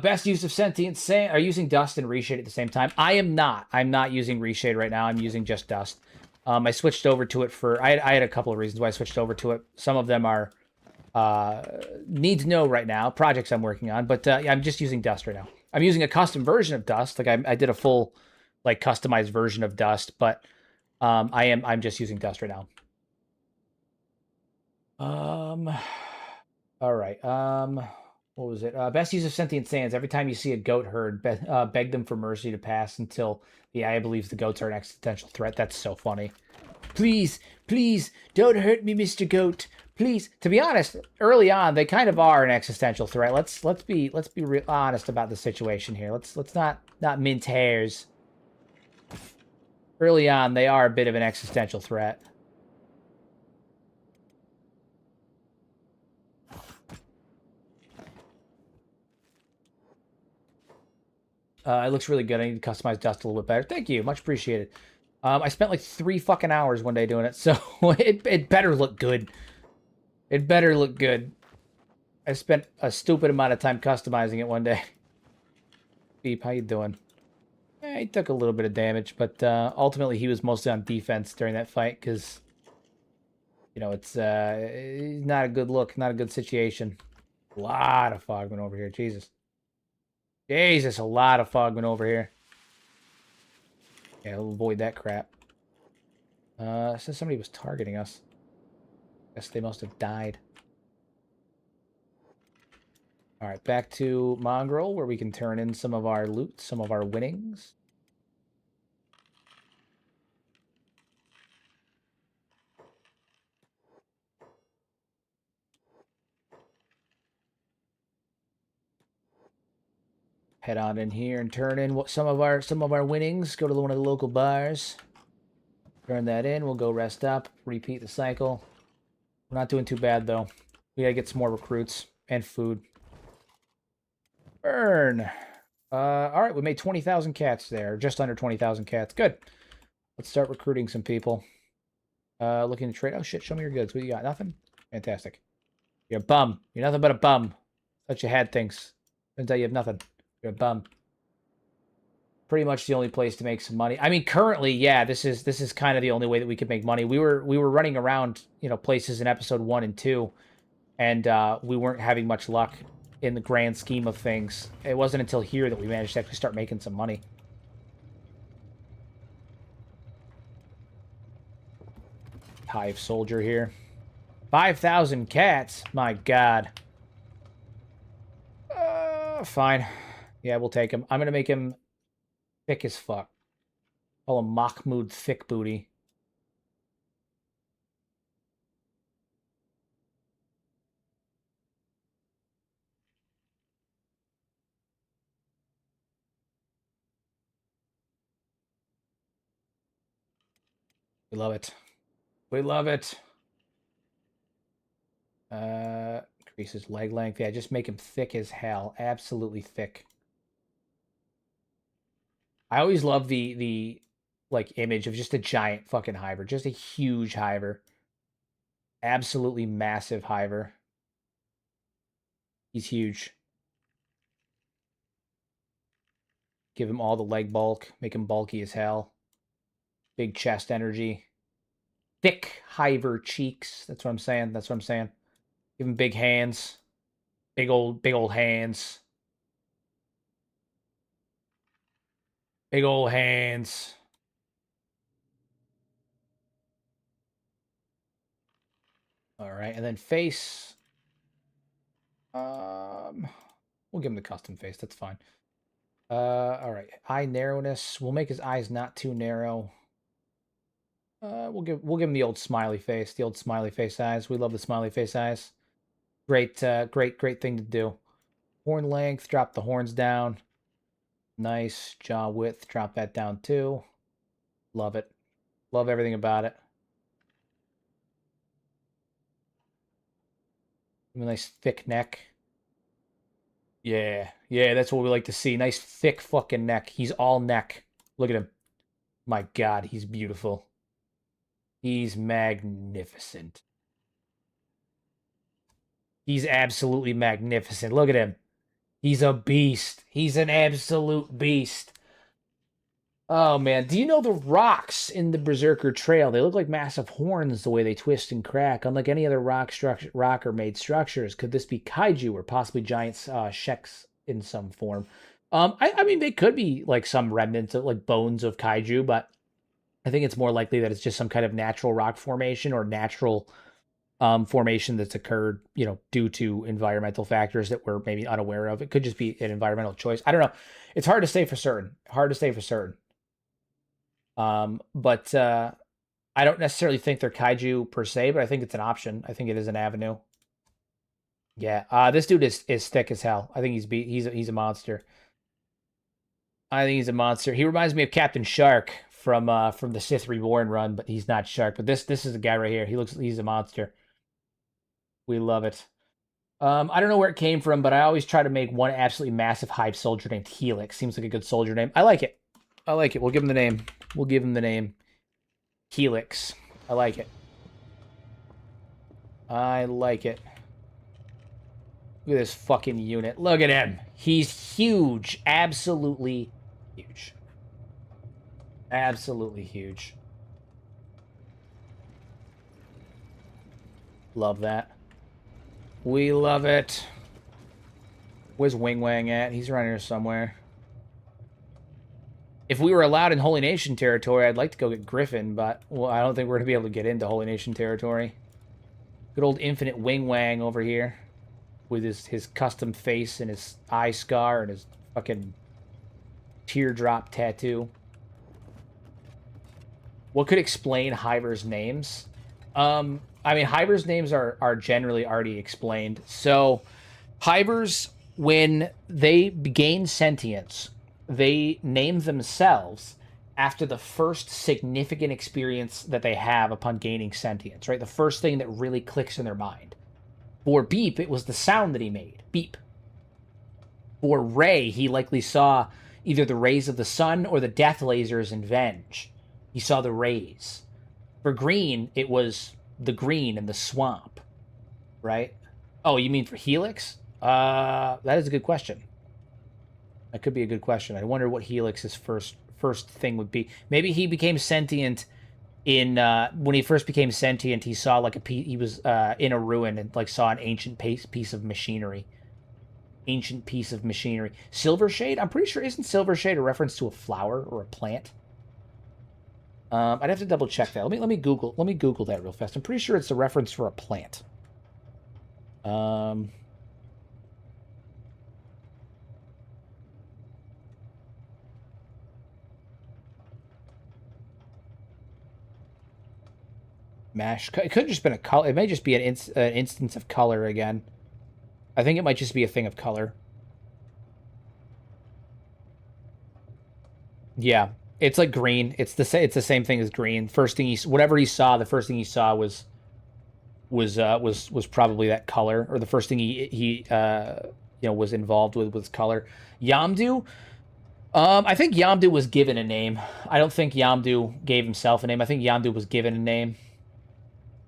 [SPEAKER 1] Best use of sentient sand. Are you using dust and reshade at the same time? I am not. I'm not using reshade right now. I'm using just dust. I switched over to it for. I had a couple of reasons why I switched over to it. Some of them are need to know right now. Projects I'm working on, but I'm just using dust right now. I'm using a custom version of dust. Like I did a full, like customized version of dust, but I'm just using dust right now. All right. What was it? Best use of sentient sands. Every time you see a goat herd, beg them for mercy to pass until the AI believes the goats are an existential threat. That's so funny. Please, please, don't hurt me, Mr. Goat. Please. To be honest, early on they kind of are an existential threat. Let's be real honest about the situation here. Let's not mince hairs. Early on, they are a bit of an existential threat. It looks really good. I need to customize dust a little bit better. Thank you. Much appreciated. I spent like 3 fucking hours one day doing it, so it better look good. It better look good. I spent a stupid amount of time customizing it one day. Beep, how you doing? He took a little bit of damage, but ultimately he was mostly on defense during that fight because, you know, it's not a good look, not a good situation. A lot of fogmen over here. Jesus. Jesus, a lot of fogmen over here. Yeah, we'll avoid that crap. Since somebody was targeting us. Guess they must have died. Alright, back to Mongrel, where we can turn in some of our loot, some of our winnings. Head on in here and turn in some of our winnings. Go to one of the local bars. Turn that in. We'll go rest up. Repeat the cycle. We're not doing too bad though. We gotta get some more recruits and food. Burn. All right, we made 20,000 cats there. Just under 20,000 cats. Good. Let's start recruiting some people. Looking to trade. Oh shit! Show me your goods. What you got? Nothing. Fantastic. You're a bum. You're nothing but a bum. Thought you had things. Turns out you have nothing. You're a bum. Pretty much the only place to make some money. I mean, currently, yeah, this is kind of the only way that we could make money. We were running around, places in episode 1 and 2, and we weren't having much luck in the grand scheme of things. It wasn't until here that we managed to actually start making some money. Hive soldier here. 5,000 cats. My God. Fine. Yeah, we'll take him. I'm gonna make him thick as fuck. Call him Mahmoud Thick Booty. We love it. We love it. Increase his leg length. Yeah, just make him thick as hell. Absolutely thick. I always love the like image of just a giant fucking hiver. Just a huge hiver. Absolutely massive hiver. He's huge. Give him all the leg bulk. Make him bulky as hell. Big chest energy. Thick hiver cheeks. That's what I'm saying. That's what I'm saying. Give him big hands. Big old hands. Big old hands. All right, and then face. We'll give him the custom face. That's fine. All right. Eye narrowness. We'll make his eyes not too narrow. We'll give him the old smiley face. The old smiley face eyes. We love the smiley face eyes. Great, great thing to do. Horn length. Drop the horns down. Nice. Jaw width. Drop that down too. Love it. Love everything about it. A nice thick neck. Yeah, that's what we like to see. Nice thick fucking neck. He's all neck. Look at him. My God, he's beautiful. He's magnificent. He's absolutely magnificent. Look at him. He's a beast. He's an absolute beast. Oh, man. Do you know the rocks in the Berserker Trail? They look like massive horns the way they twist and crack. Unlike any other rocker-made structures, could this be kaiju or possibly giant sheks in some form? I mean, they could be like some remnants of like bones of kaiju, but I think it's more likely that it's just some kind of natural rock formation or natural formation that's occurred, due to environmental factors that we're maybe unaware of. It could just be an environmental choice. I don't know. It's hard to say for certain. But I don't necessarily think they're kaiju per se, but I think it's an option. I think it is an avenue. Yeah, this dude is thick as hell. I think he's a monster. I think he's a monster. He reminds me of Captain Shark from the Sith Reborn run, but he's not Shark. But this is a guy right here. He's a monster. We love it. I don't know where it came from, but I always try to make one absolutely massive hive soldier named Helix. Seems like a good soldier name. I like it. We'll give him the name. We'll give him the name Helix. I like it. Look at this fucking unit. Look at him. He's huge. Absolutely huge. Absolutely huge. Love that. We love it. Where's Wing Wang at? He's around here somewhere. If we were allowed in Holy Nation territory, I'd like to go get Griffin, but I don't think we're going to be able to get into Holy Nation territory. Good old Infinite Wing Wang over here. With his custom face and his eye scar and his fucking teardrop tattoo. What could explain Hiver's names? I mean, Hiver's names are generally already explained. So, Hivers, when they gain sentience, they name themselves after the first significant experience that they have upon gaining sentience, right? The first thing that really clicks in their mind. For Beep, it was the sound that he made. Beep. For Ray, he likely saw either the rays of the sun or the death lasers in Venge. He saw the rays. For Green, it was the green in the swamp. Right? Oh, you mean for Helix? That is a good question. That could be a good question. I wonder what Helix's first thing would be. Maybe he became sentient in when he first became sentient. He saw like he was in a ruin and like saw an ancient piece of machinery. Ancient piece of machinery. Silvershade? I'm pretty sure, isn't Silvershade a reference to a flower or a plant? I'd have to double check that. Let me Google that real fast. I'm pretty sure it's a reference for a plant. Mash. It could have just been a color. It may just be an instance of color again. I think it might just be a thing of color. Yeah, it's like green. It's the same thing as green. First thing whatever he saw, the first thing he saw was probably that color, or the first thing he was involved with was color. Yamdu. I think Yamdu was given a name. I don't think Yamdu gave himself a name. I think Yamdu was given a name.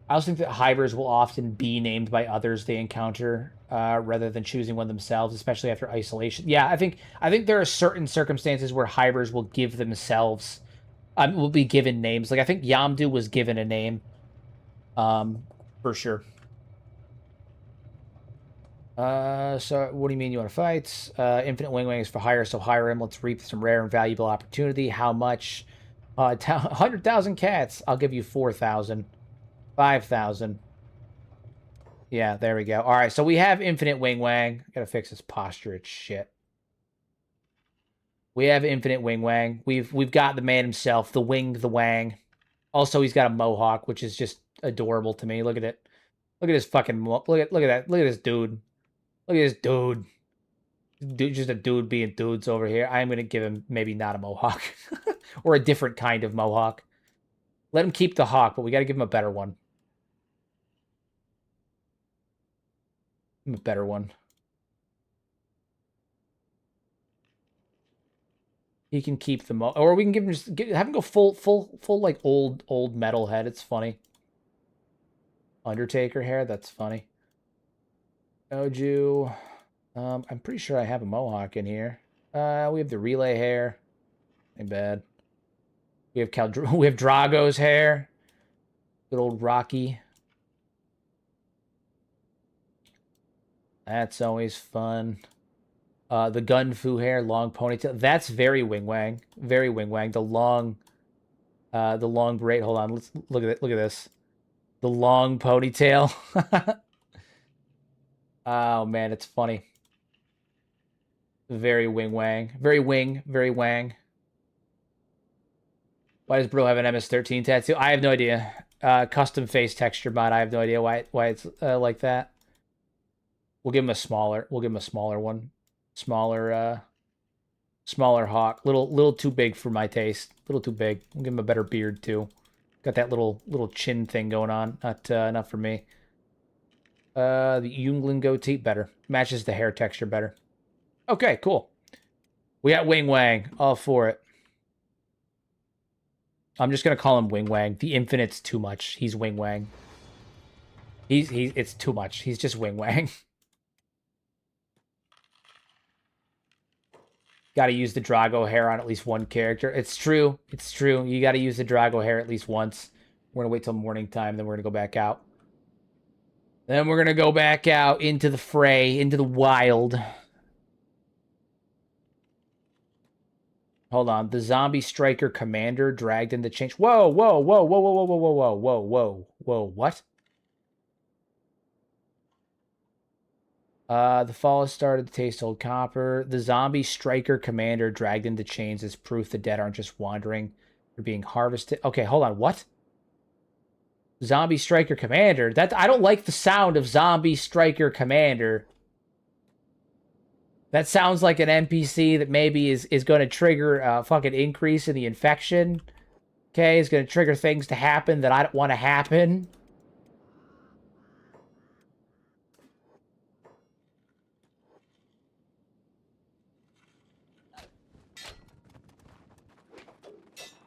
[SPEAKER 1] I also think that hivers will often be named by others they encounter rather than choosing one themselves, especially after isolation. Yeah, I think there are certain circumstances where hivers will give themselves, will be given names. Like I think Yamdu was given a name, for sure. So what do you mean you want to fight? Infinite Wing Wang is for hire, so hire him. Let's reap some rare and valuable opportunity. How much? 100,000 cats. I'll give you 4,000. 5,000. Yeah, there we go. All right, so we have Infinite Wing Wang. Gotta fix his posture. It's shit. We have Infinite Wing Wang. We've got the man himself, the Wang. Also, he's got a mohawk, which is just adorable to me. Look at it. Look at his fucking look at that. Look at this dude. Look at this dude. Dude, just a dude being dudes over here. I'm gonna give him maybe not a mohawk, or a different kind of mohawk. Let him keep the hawk, but we got to give him a better one. A better one. He can keep the or we can give him have him go full like old metal head. It's funny. Undertaker hair. That's funny. Oju. I'm pretty sure I have a mohawk in here. We have the relay hair. Ain't bad. We have Drago's hair. Good old Rocky. That's always fun. The Gun Fu hair, long ponytail. That's very Wing Wang. Very Wing Wang. The long braid. Hold on. Let's look at it. Look at this. The long ponytail. Oh man, it's funny. Very Wing Wang. Very Wang. Why does bro have an MS-13 tattoo? I have no idea. Custom face texture mod. I have no idea why it's like that. We'll give him a smaller one. Smaller hawk. Little too big for my taste. Little too big. We'll give him a better beard too. Got that little chin thing going on. Not for me. The Yunglin goatee better. Matches the hair texture better. Okay, cool. We got Wing Wang. All for it. I'm just gonna call him Wing Wang. The Infinite's too much. He's Wing Wang. It's too much. He's just Wing Wang. Got to use the Drago hair on at least one character. It's true. It's true. You got to use the Drago hair at least once. We're going to wait till morning time, then we're going to go back out. Then we're going to go back out into the fray, into the wild. Hold on. The Zombie Striker Commander dragged into change. Whoa. What? The fall has started to taste old copper. The Zombie Striker Commander dragged into chains is proof the dead aren't just wandering. They're being harvested. Okay, hold on. What? Zombie Striker Commander? I don't like the sound of Zombie Striker Commander. That sounds like an NPC that maybe is going to trigger a fucking increase in the infection. Okay, it's going to trigger things to happen that I don't want to happen.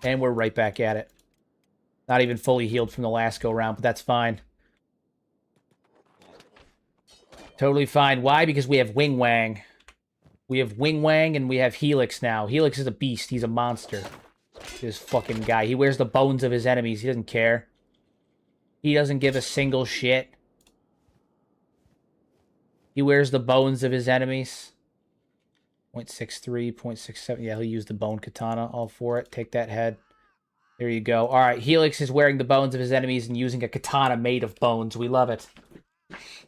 [SPEAKER 1] And we're right back at it. Not even fully healed from the last go-round, but that's fine. Totally fine. Why? Because we have Wing Wang. We have Wing Wang and we have Helix now. Helix is a beast. He's a monster. This fucking guy. He wears the bones of his enemies. He doesn't care. He doesn't give a single shit. He wears the bones of his enemies. 0.63, 0.67. Yeah, he'll use the bone katana. All for it. Take that head. There you go. All right, Helix is wearing the bones of his enemies and using a katana made of bones. We love it.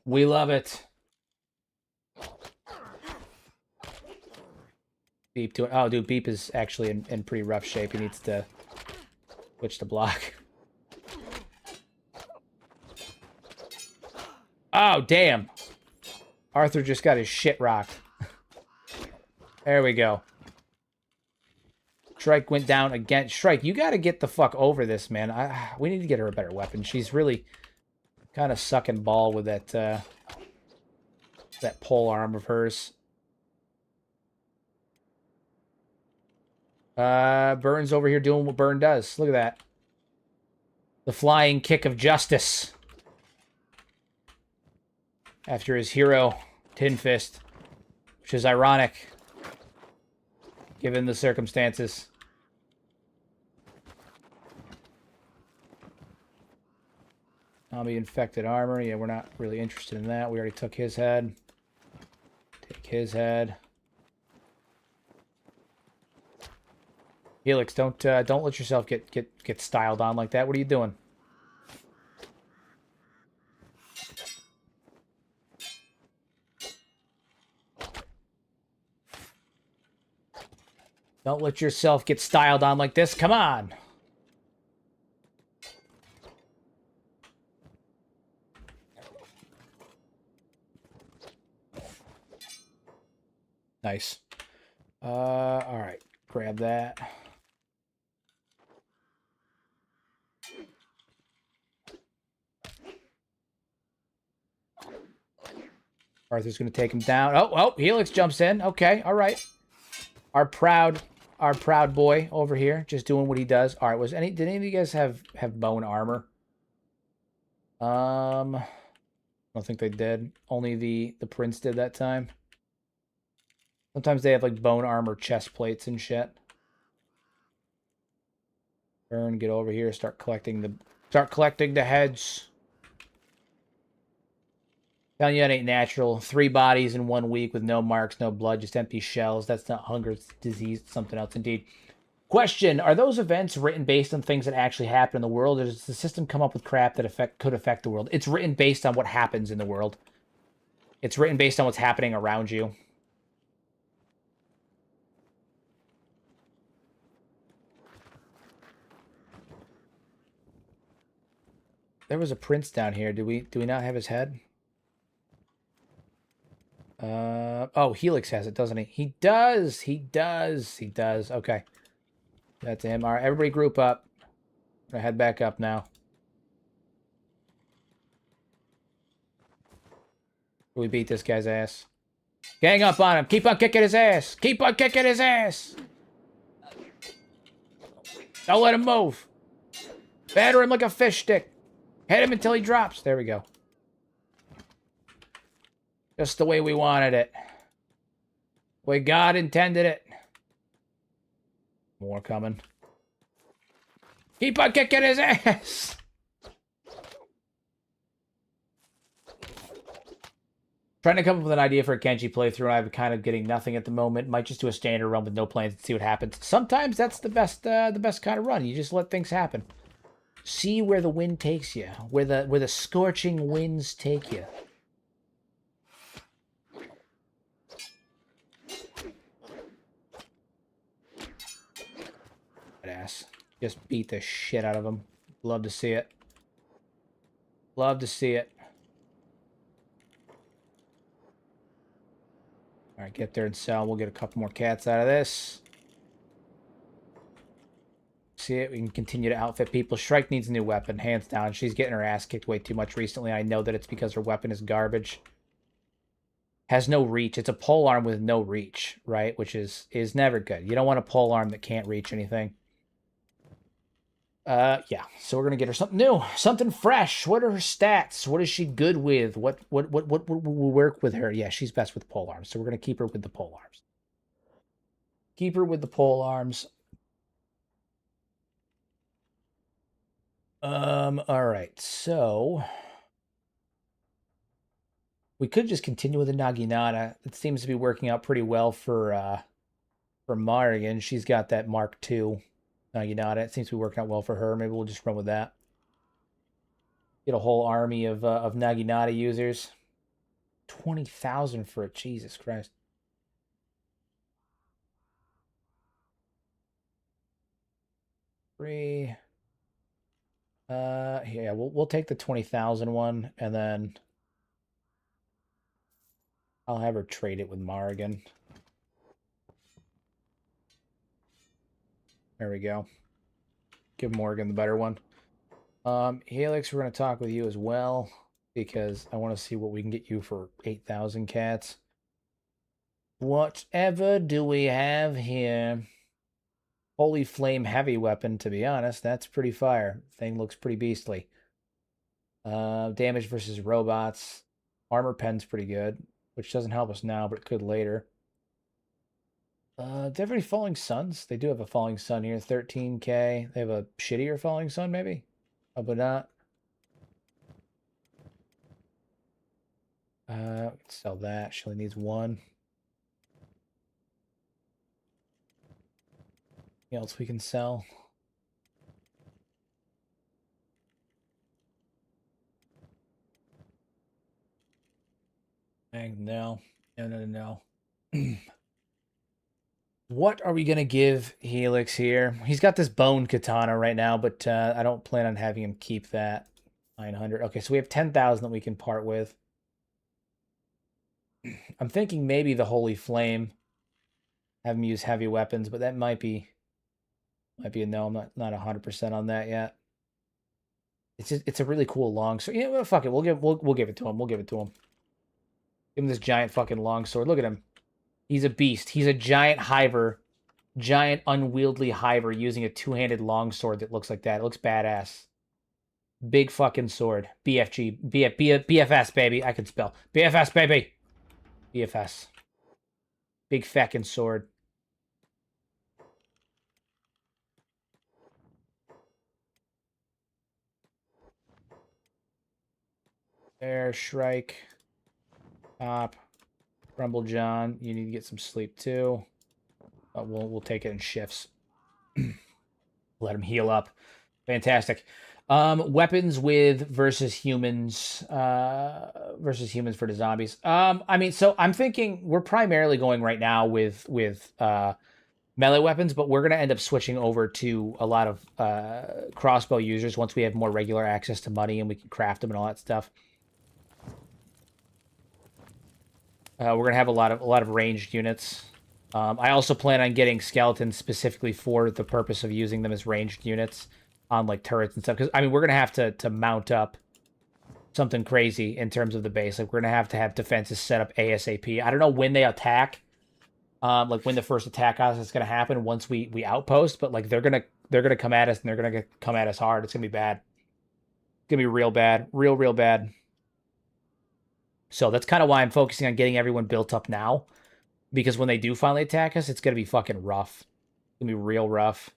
[SPEAKER 1] We love it. Beep doing... Oh, dude, Beep is actually in pretty rough shape. He needs to switch to block. Oh, damn. Arthur just got his shit rocked. There we go. Shrike went down again. Shrike, you gotta get the fuck over this, man. We need to get her a better weapon. She's really kind of sucking ball with that, that pole arm of hers. Burn's over here doing what Burn does. Look at that. The flying kick of justice. After his hero, Tin Fist. Which is ironic, given the circumstances. Zombie infected armor. Yeah, we're not really interested in that. We already took his head. Take his head. Helix, don't let yourself get styled on like that. What are you doing? Don't let yourself get styled on like this. Come on. Nice. All right. Grab that. Arthur's going to take him down. Oh, Helix jumps in. Okay, all right. Our proud boy over here, just doing what he does. All right, did any of you guys have bone armor? I don't think they did. Only the prince did that time. Sometimes they have like bone armor chest plates and shit. Burn, get over here, start collecting the heads. Telling you that ain't natural. 3 bodies in 1 week with no marks, no blood, just empty shells. That's not hunger, it's disease, it's something else indeed. Question, are those events written based on things that actually happen in the world, or does the system come up with crap that could affect the world? It's written based on what happens in the world. It's written based on what's happening around you. There was a prince down here. Do we not have his head? Oh, Helix has it, doesn't he? He does. He does. He does. Okay. That's him. All right, everybody group up. I'm gonna head back up now. We beat this guy's ass. Gang up on him. Keep on kicking his ass. Keep on kicking his ass. Don't let him move. Batter him like a fish stick. Hit him until he drops. There we go. Just the way we wanted it. The way God intended it. More coming. Keep on kicking his ass. Trying to come up with an idea for a Kenshi playthrough, and I'm kind of getting nothing at the moment. Might just do a standard run with no plans and see what happens. Sometimes that's the best kind of run. You just let things happen. See where the wind takes you, where the scorching winds take you. Badass. Just beat the shit out of him. Love to see it. Love to see it. All right, get there and sell. We'll get a couple more cats out of this. See it? We can continue to outfit people. Shrike needs a new weapon, hands down. She's getting her ass kicked way too much recently. I know that it's because her weapon is garbage. Has no reach. It's a pole arm with no reach, right? Which is never good. You don't want a pole arm that can't reach anything. Yeah. So we're gonna get her something new, something fresh. What are her stats? What is she good with? What will work with her? Yeah, she's best with pole arms. So we're gonna keep her with the pole arms. Keep her with the pole arms. All right, so we could just continue with the Naginata. It seems to be working out pretty well for Marigan. She's got that Mark II Naginata. It seems to be working out well for her. Maybe we'll just run with that. Get a whole army of Naginata users. 20,000 for it. Jesus Christ. Three. Yeah, we'll take the 20,000 one, and then I'll have her trade it with Marigan. There we go. Give Morgan the better one. Helix, we're going to talk with you as well, because I want to see what we can get you for 8,000 cats. Whatever do we have here? Holy Flame heavy weapon, to be honest. That's pretty fire. Thing looks pretty beastly. Damage versus robots. Armor pen's pretty good, which doesn't help us now, but it could later. Do they have any Falling Suns? They do have a Falling Sun here, 13k. They have a shittier Falling Sun, maybe? But not. Sell that. She only needs one. Anything else we can sell? No. No. What are we going to give Helix here? He's got this bone katana right now, but I don't plan on having him keep that. 900. Okay, so we have 10,000 that we can part with. I'm thinking maybe the Holy Flame. Have him use heavy weapons, but that might be a no. I'm not 100% on that yet. It's a really cool longsword. Yeah, well, fuck it. We'll give it to him. We'll give it to him. Give him this giant fucking longsword. Look at him. He's a beast. He's a giant hiver. Giant unwieldy hiver using a two-handed longsword that looks like that. It looks badass. Big fucking sword. BFG. BFS, baby. I can spell. BFS, baby. BFS. Big feckin' sword. There, Shrike. Pop. Rumble John, you need to get some sleep too. We'll take it in shifts. Let him heal up. Fantastic. Weapons with versus humans for the zombies. I mean, so I'm thinking we're primarily going right now with melee weapons, but we're gonna end up switching over to a lot of crossbow users once we have more regular access to money and we can craft them and all that stuff. We're gonna have a lot of ranged units. I also plan on getting skeletons specifically for the purpose of using them as ranged units on like turrets and stuff. Because I mean, we're gonna have to mount up something crazy in terms of the base. Like we're gonna have to have defenses set up ASAP. I don't know when they attack, like when the first attack on us is gonna happen once we outpost. But like they're gonna come at us and they're gonna come at us hard. It's gonna be bad. It's gonna be real bad, real bad. So that's kind of why I'm focusing on getting everyone built up now. Because when they do finally attack us, it's going to be fucking rough. It's going to be real rough.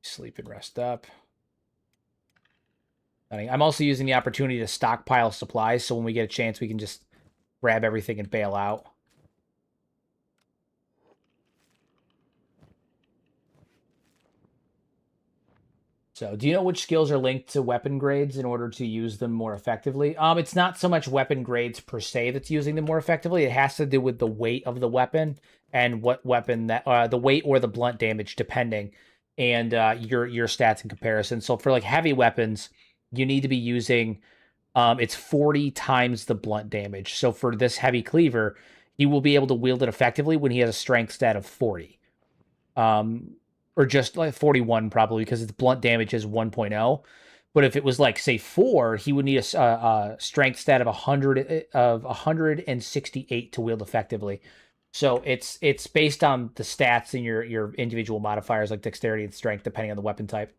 [SPEAKER 1] Sleep and rest up. I'm also using the opportunity to stockpile supplies, so when we get a chance, we can just grab everything and bail out. So, do you know which skills are linked to weapon grades in order to use them more effectively? It's not so much weapon grades per se that's using them more effectively. It has to do with the weight of the weapon and what weapon that the weight or the blunt damage, depending, and your stats in comparison. So for like heavy weapons, you need to be using it's 40 times the blunt damage. So for this heavy cleaver, he will be able to wield it effectively when he has a strength stat of 40. Or just like 41 probably, because its blunt damage is 1.0. But if it was like say 4, he would need a strength stat of 168 to wield effectively. So it's based on the stats and your individual modifiers like dexterity and strength, depending on the weapon type.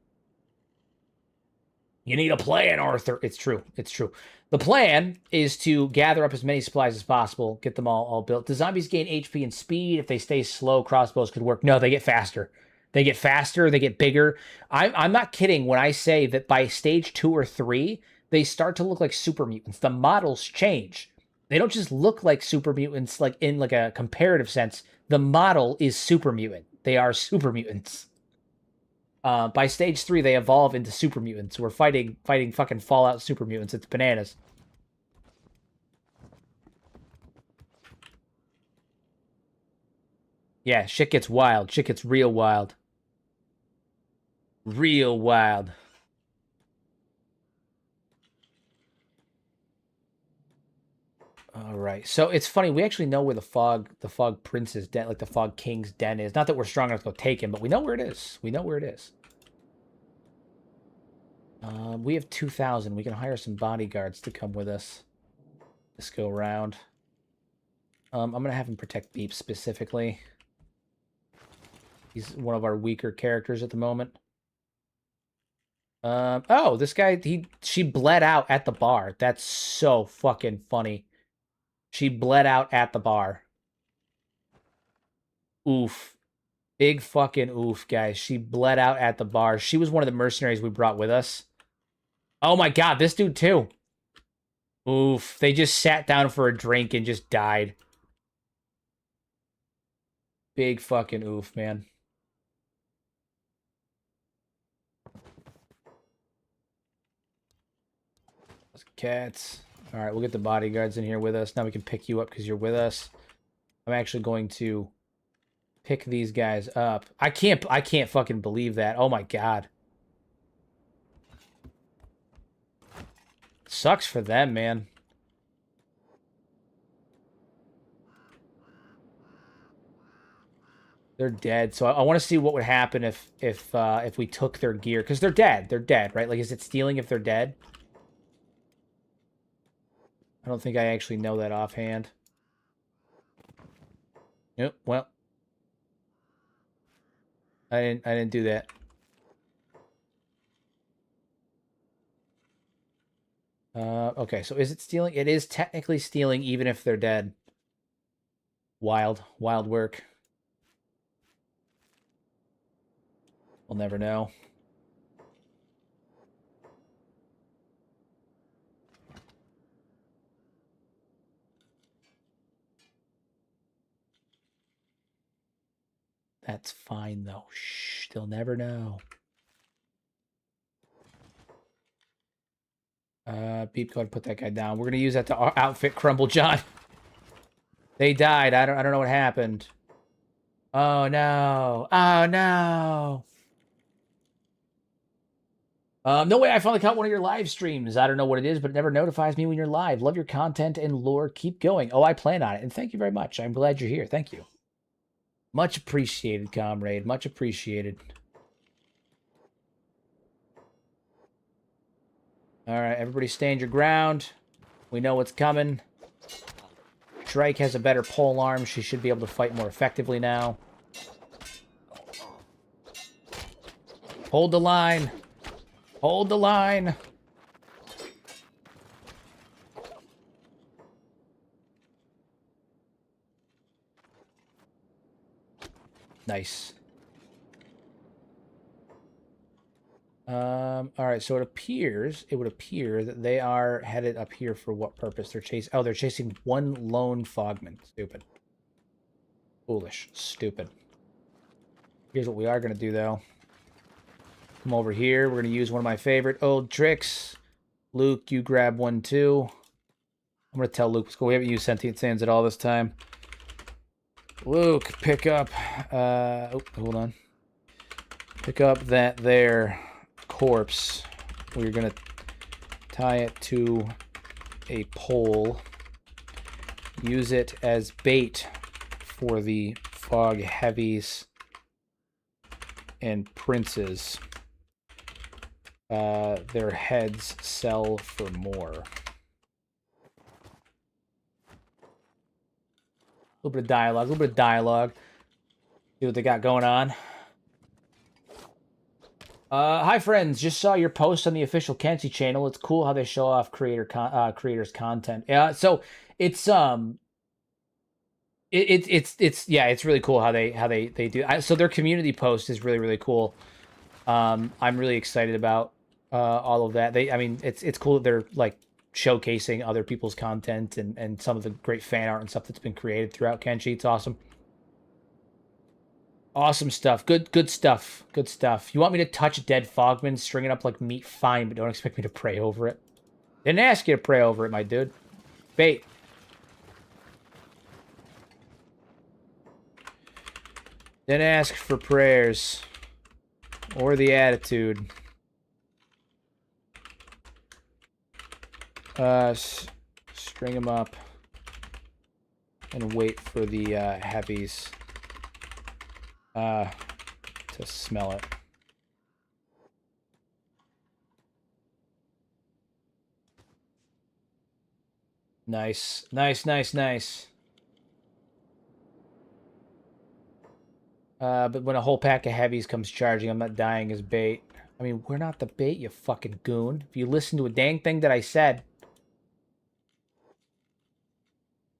[SPEAKER 1] You need a plan, Arthur. It's true. It's true. The plan is to gather up as many supplies as possible, get them all built. The zombies gain HP and speed. If they stay slow, crossbows could work. No, they get faster. They get faster. They get bigger. I'm not kidding when I say that by stage 2 or 3, they start to look like super mutants. The models change. They don't just look like super mutants, like in like a comparative sense. The model is super mutant. They are super mutants. By stage 3, they evolve into super mutants. We're fighting fucking Fallout super mutants. It's bananas. Yeah, shit gets wild. Shit gets real wild. Real wild. All right. So it's funny. We actually know where the fog prince's den, like the fog king's den is. Not that we're strong enough to go take him, but we know where it is. We know where it is. We have 2,000. We can hire some bodyguards to come with us this go round. I'm going to have him protect Beep specifically. He's one of our weaker characters at the moment. Oh, this guy, she bled out at the bar. That's so fucking funny. She bled out at the bar. Oof. Big fucking oof, guys. She bled out at the bar. She was one of the mercenaries we brought with us. Oh my god, this dude too. Oof. They just sat down for a drink and just died. Big fucking oof, man. Cats. All right, we'll get the bodyguards in here with us. Now we can pick you up because you're with us. I'm actually going to pick these guys up. I can't fucking believe that. Oh my god. Sucks for them, man. They're dead. So I want to see what would happen if we took their gear, because they're dead. They're dead, right? Like, is it stealing if they're dead? I don't think I actually know that offhand. Nope. Well, I didn't do that. Okay, so is it stealing? It is technically stealing even if they're dead. Wild work. We'll never know. That's fine, though. Shh, they'll never know. Beep, go ahead and put that guy down. We're gonna use that to outfit Crumble John. They died. I don't know what happened. Oh no. Oh no. No way, I finally caught one of your live streams. I don't know what it is, but it never notifies me when you're live. Love your content and lore. Keep going. Oh, I plan on it. And thank you very much. I'm glad you're here. Thank you. Much appreciated, comrade. Much appreciated. All right, everybody stand your ground. We know what's coming. Drake has a better pole arm. She should be able to fight more effectively now. Hold the line. Hold the line. Nice. All right, so it would appear that they are headed up here for what purpose? They're chasing one lone fogman. Stupid. Foolish. Stupid. Here's what we are going to do, though. Come over here. We're going to use one of my favorite old tricks. Luke, you grab one, too. I'm going to tell Luke, let's go. We haven't used Sentient Sands at all this time. Luke, pick up... oh, hold on. Pick up that there corpse. We're going to tie it to a pole. Use it as bait for the fog heavies and princes. Their heads sell for more. A little bit of dialogue. See what they got going on. Hi friends, just saw your post on the official Kenshi channel. It's cool how they show off creators' content. Yeah, so it's it's yeah, it's really cool how they do. So their community post is really cool. I'm really excited about all of that. I mean, it's cool that they're like showcasing other people's content and some of the great fan art and stuff that's been created throughout Kenshi. It's awesome. Awesome stuff. Good stuff. Good stuff. You want me to touch a dead Fogman, string it up like meat? Fine, but don't expect me to pray over it. Didn't ask you to pray over it, my dude. Bait. Didn't ask for prayers. Or the attitude. String them up. And wait for the heavies. To smell it. Nice. Nice. But when a whole pack of heavies comes charging, I'm not dying as bait. I mean, we're not the bait, you fucking goon. If you listen to a dang thing that I said.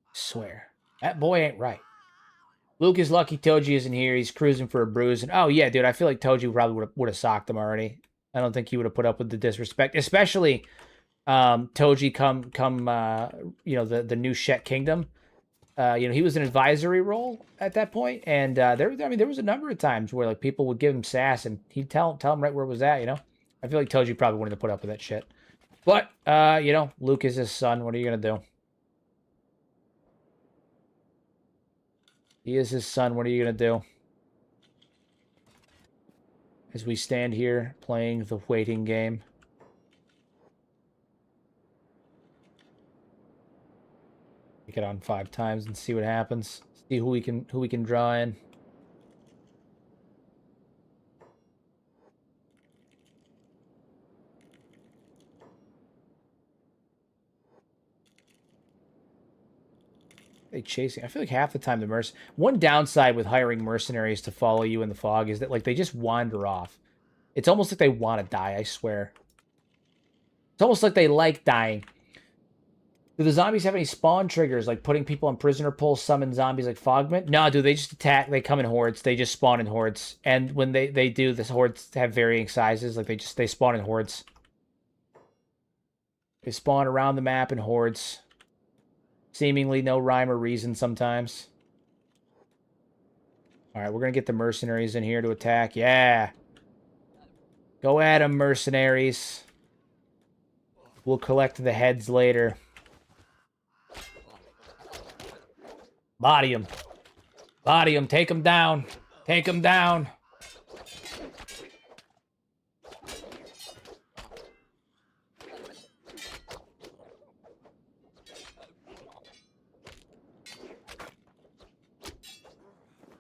[SPEAKER 1] I swear. That boy ain't right. Luke is lucky Toji isn't here. He's cruising for a bruise. And oh yeah, dude, I feel like Toji probably would have socked him already. I don't think he would have put up with the disrespect, especially Toji come you know, the new Shet Kingdom. You know, he was an advisory role at that point, and there was a number of times where like people would give him sass and he'd tell him right where it was at. You know, I feel like Toji probably wanted to put up with that shit. But you know, Luke is his son. What are you gonna do? He is his son. What are you going to do? As we stand here playing the waiting game. Take it on 5 times and see what happens. See who we can draw in. They chasing. I feel like half the time the one downside with hiring mercenaries to follow you in the fog is that like they just wander off. It's almost like they want to die, I swear. It's almost like they like dying. Do the zombies have any spawn triggers, like putting people on prisoner pulls, summon zombies like Fogman? No, dude, they just attack. They come in hordes. They just spawn in hordes. And when they do, this hordes have varying sizes. Like they spawn in hordes. They spawn around the map in hordes. Seemingly no rhyme or reason sometimes. Alright, we're going to get the mercenaries in here to attack. Yeah. Go at them, mercenaries. We'll collect the heads later. Body them. Body them. Take them down. Take them down.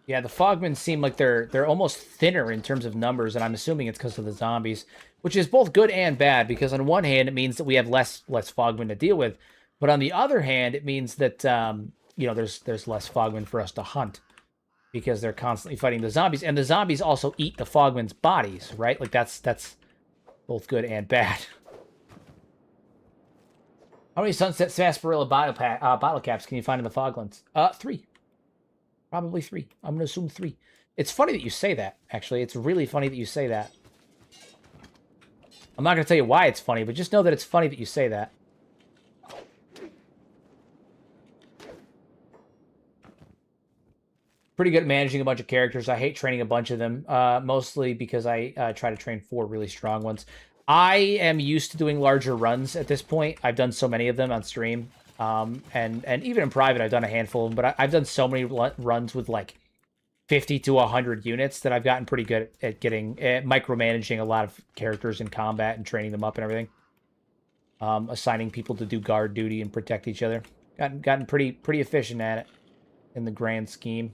[SPEAKER 1] Yeah, the Fogmen seem like they're almost thinner in terms of numbers, and I'm assuming it's because of the zombies, which is both good and bad, because on one hand, it means that we have less Fogmen to deal with, but on the other hand, it means that, you know, there's less Fogmen for us to hunt, because they're constantly fighting the zombies, and the zombies also eat the Fogmen's bodies, right? Like, that's both good and bad. How many Sunset Sarsaparilla bottle caps can you find in the Foglands? 3. Probably 3. I'm going to assume 3. It's funny that you say that, actually. It's really funny that you say that. I'm not going to tell you why it's funny, but just know that it's funny that you say that. Pretty good at managing a bunch of characters. I hate training a bunch of them, mostly because I try to train 4 really strong ones. I am used to doing larger runs at this point. I've done so many of them on stream. And even in private, I've done a handful of them, but I've done so many runs with like 50 to 100 units that I've gotten pretty good at micromanaging a lot of characters in combat and training them up and everything. Assigning people to do guard duty and protect each other. Gotten pretty efficient at it in the grand scheme.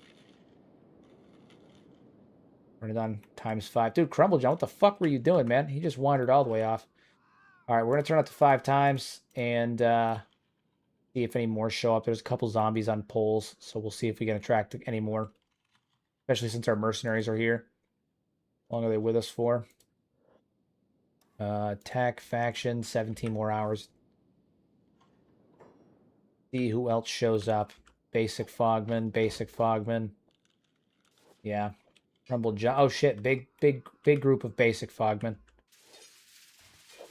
[SPEAKER 1] Run it on ×5. Dude, Crumblejohn, what the fuck were you doing, man? He just wandered all the way off. All right, we're going to turn it to 5 times and see if any more show up. There's a couple zombies on poles, so we'll see if we can attract any more. Especially since our mercenaries are here. How long are they with us for? Attack faction, 17 more hours. See who else shows up. Basic Fogman, Basic Fogman. Yeah. Rumble John. Oh shit, big group of Basic Fogmen.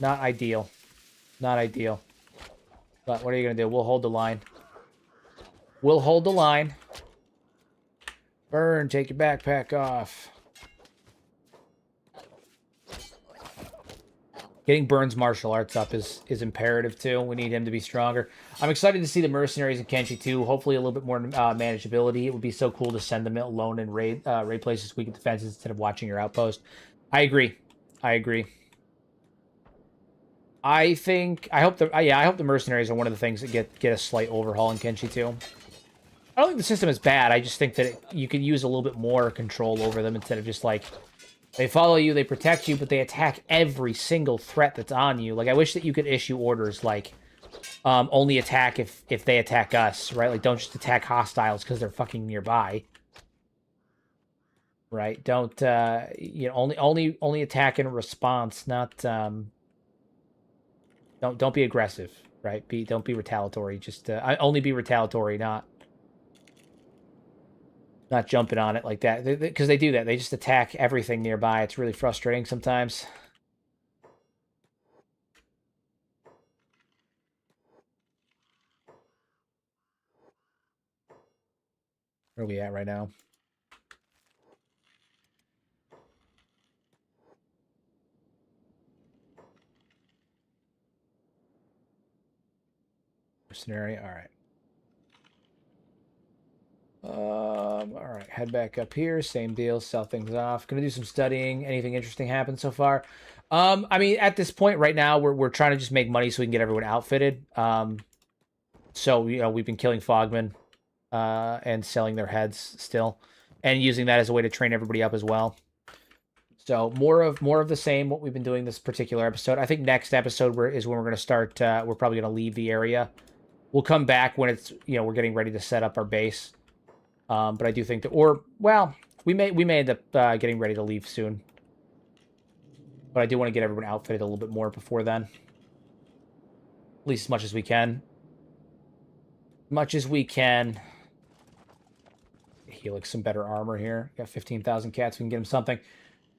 [SPEAKER 1] Not ideal. Not ideal. But what are you gonna do? We'll hold the line. We'll hold the line. Burn, take your backpack off. Getting Burns' martial arts up is imperative, too. We need him to be stronger. I'm excited to see the mercenaries in Kenshi, too. Hopefully a little bit more manageability. It would be so cool to send them alone and raid places, weaken defenses, instead of watching your outpost. I agree. I agree. I hope the mercenaries are one of the things that get a slight overhaul in Kenshi, too. I don't think the system is bad. I just think that you could use a little bit more control over them instead of just, like, they follow you, they protect you, but they attack every single threat that's on you. Like, I wish that you could issue orders like, only attack if they attack us, right? Like, don't just attack hostiles because they're fucking nearby. Right? Don't, only attack in response, not, don't be aggressive, right? Don't be retaliatory. Just, only be retaliatory, not jumping on it like that. Because they do that. They just attack everything nearby. It's really frustrating sometimes. Where are we at right now? Scenario. All right. All right, head back up here. Same deal. Sell things off. Gonna do some studying. Anything interesting happened so far? I mean, at this point right now, we're trying to just make money so we can get everyone outfitted. So we've been killing Fogmen, and selling their heads still, and using that as a way to train everybody up as well. So more of the same. What we've been doing this particular episode. I think next episode is when we're gonna start. We're probably gonna leave the area. We'll come back when it's we're getting ready to set up our base. But I do think that, we may end up getting ready to leave soon. But I do want to get everyone outfitted a little bit more before then. At least as much as we can. Much as we can. Helix some better armor here. Got 15,000 cats. We can get him something.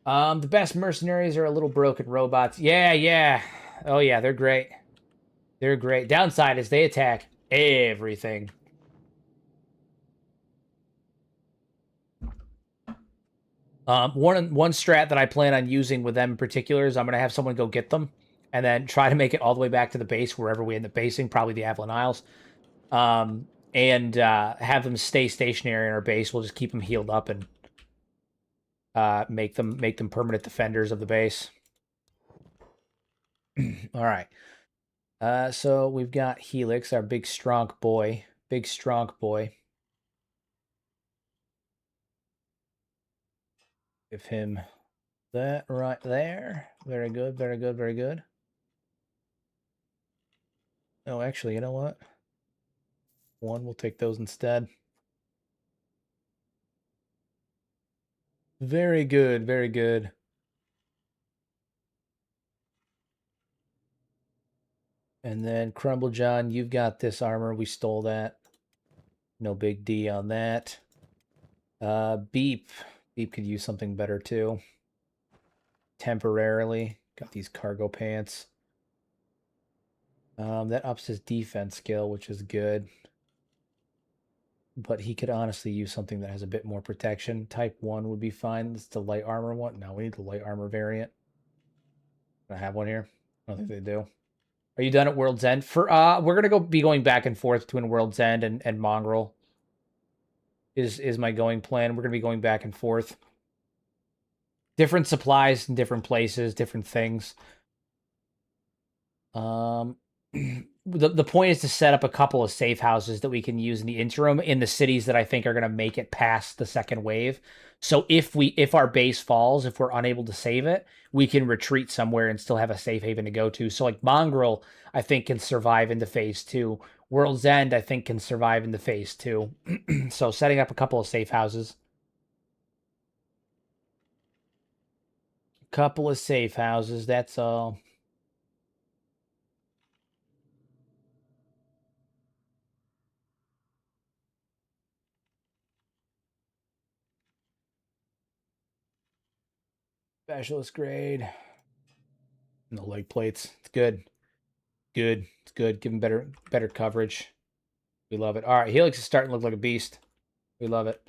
[SPEAKER 1] The best mercenaries are a little broken robots. Yeah. Oh yeah, they're great. They're great. Downside is they attack everything. One strat that I plan on using with them in particular is I'm going to have someone go get them and then try to make it all the way back to the base wherever we end up basing, probably the Avalon Isles, and have them stay stationary in our base. We'll just keep them healed up and make them permanent defenders of the base. All right. So we've got Helix, our big strong boy. Big strong boy. Give him that right there. Very good, very good, very good. Oh, actually, you know what? One, we'll take those instead. Very good, very good. And then Crumble John, you've got this armor. We stole that. No big D on that. Beep. Beep could use something better too. Temporarily. Got these cargo pants. That ups his defense skill, which is good. But he could honestly use something that has a bit more protection. Type 1 would be fine. It's the light armor one. No, we need the light armor variant. I have one here. I don't think they do. Are you done at World's End? We're gonna be going back and forth between World's End and Mongrel. Is my going plan. We're gonna be going back and forth. Different supplies in different places, different things. The point is to set up a couple of safe houses that we can use in the interim in the cities that I think are going to make it past the second wave. So if our base falls, if we're unable to save it, we can retreat somewhere and still have a safe haven to go to. So like Mongrel, I think can survive into phase 2. World's End, I think can survive into phase 2. So setting up a couple of safe houses. Couple of safe houses, that's all. Specialist grade. No leg plates. It's good. Good. It's good. Give him better coverage. We love it. All right, Helix is starting to look like a beast. We love it.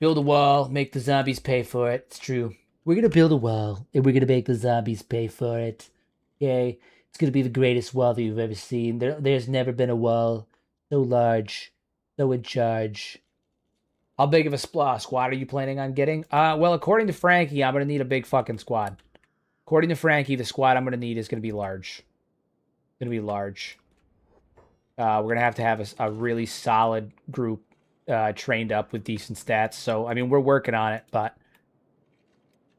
[SPEAKER 1] Build a wall, make the zombies pay for it. It's true. We're gonna build a wall, and we're gonna make the zombies pay for it. Okay? It's gonna be the greatest wall that you've ever seen. There's never been a wall so large, so in charge. How big of a squad are you planning on getting? Well, according to Frankie, I'm gonna need a big fucking squad. According to Frankie, the squad I'm gonna need is gonna be large. It's gonna be large. We're gonna have to have a really solid group trained up with decent stats. So, I mean, we're working on it, but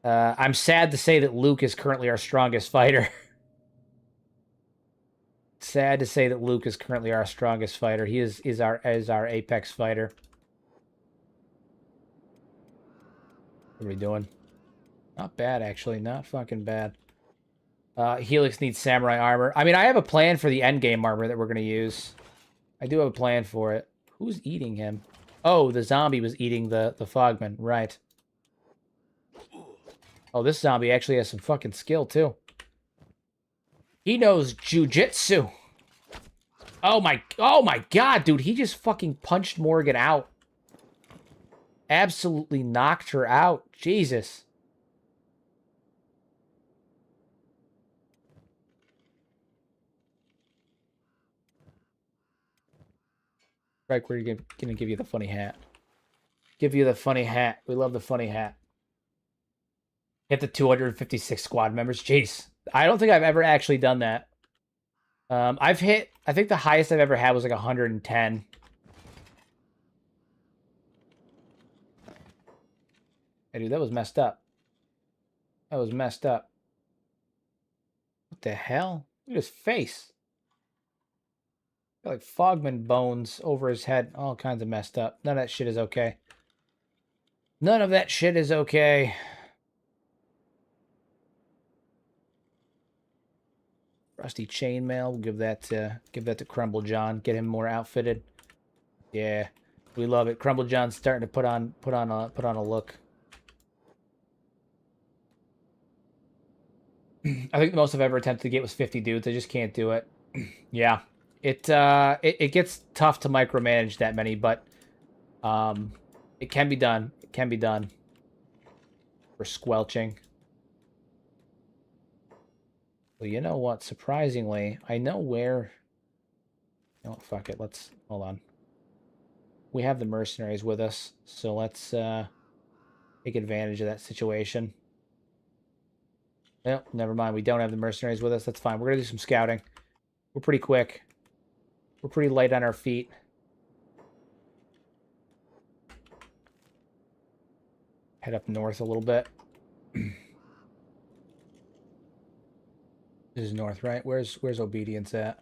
[SPEAKER 1] I'm sad to say that Luke is currently our strongest fighter. Sad to say that Luke is currently our strongest fighter. He is our apex fighter. What are we doing? Not bad, actually. Not fucking bad. Helix needs samurai armor. I mean, I have a plan for the endgame armor that we're going to use. I do have a plan for it. Who's eating him? Oh, the zombie was eating the Fogman. Right. Oh, this zombie actually has some fucking skill, too. He knows jujitsu. Oh my god, dude. He just fucking punched Morgan out. Absolutely knocked her out. Jesus. Right, we're gonna give you the funny hat. Give you the funny hat. We love the funny hat. Hit the 256 squad members. Jeez. I don't think I've ever actually done that. I think the highest I've ever had was like 110. Hey, dude, that was messed up. That was messed up. What the hell? Look at his face. Got like Fogman bones over his head. All kinds of messed up. None of that shit is okay. None of that shit is okay. Rusty chainmail. We'll give that to Crumble John. Get him more outfitted. Yeah, we love it. Crumble John's starting to put on a look. I think the most I've ever attempted to get was 50 dudes. I just can't do it. Yeah, it gets tough to micromanage that many, but it can be done. It can be done. For squelching. Well, you know what? Surprisingly, I know where... You know what? Fuck it. Let's... Hold on. We have the mercenaries with us, so let's take advantage of that situation. Well, never mind. We don't have the mercenaries with us. That's fine. We're going to do some scouting. We're pretty quick. We're pretty light on our feet. Head up north a little bit. This is north, right? Where's Obedience at?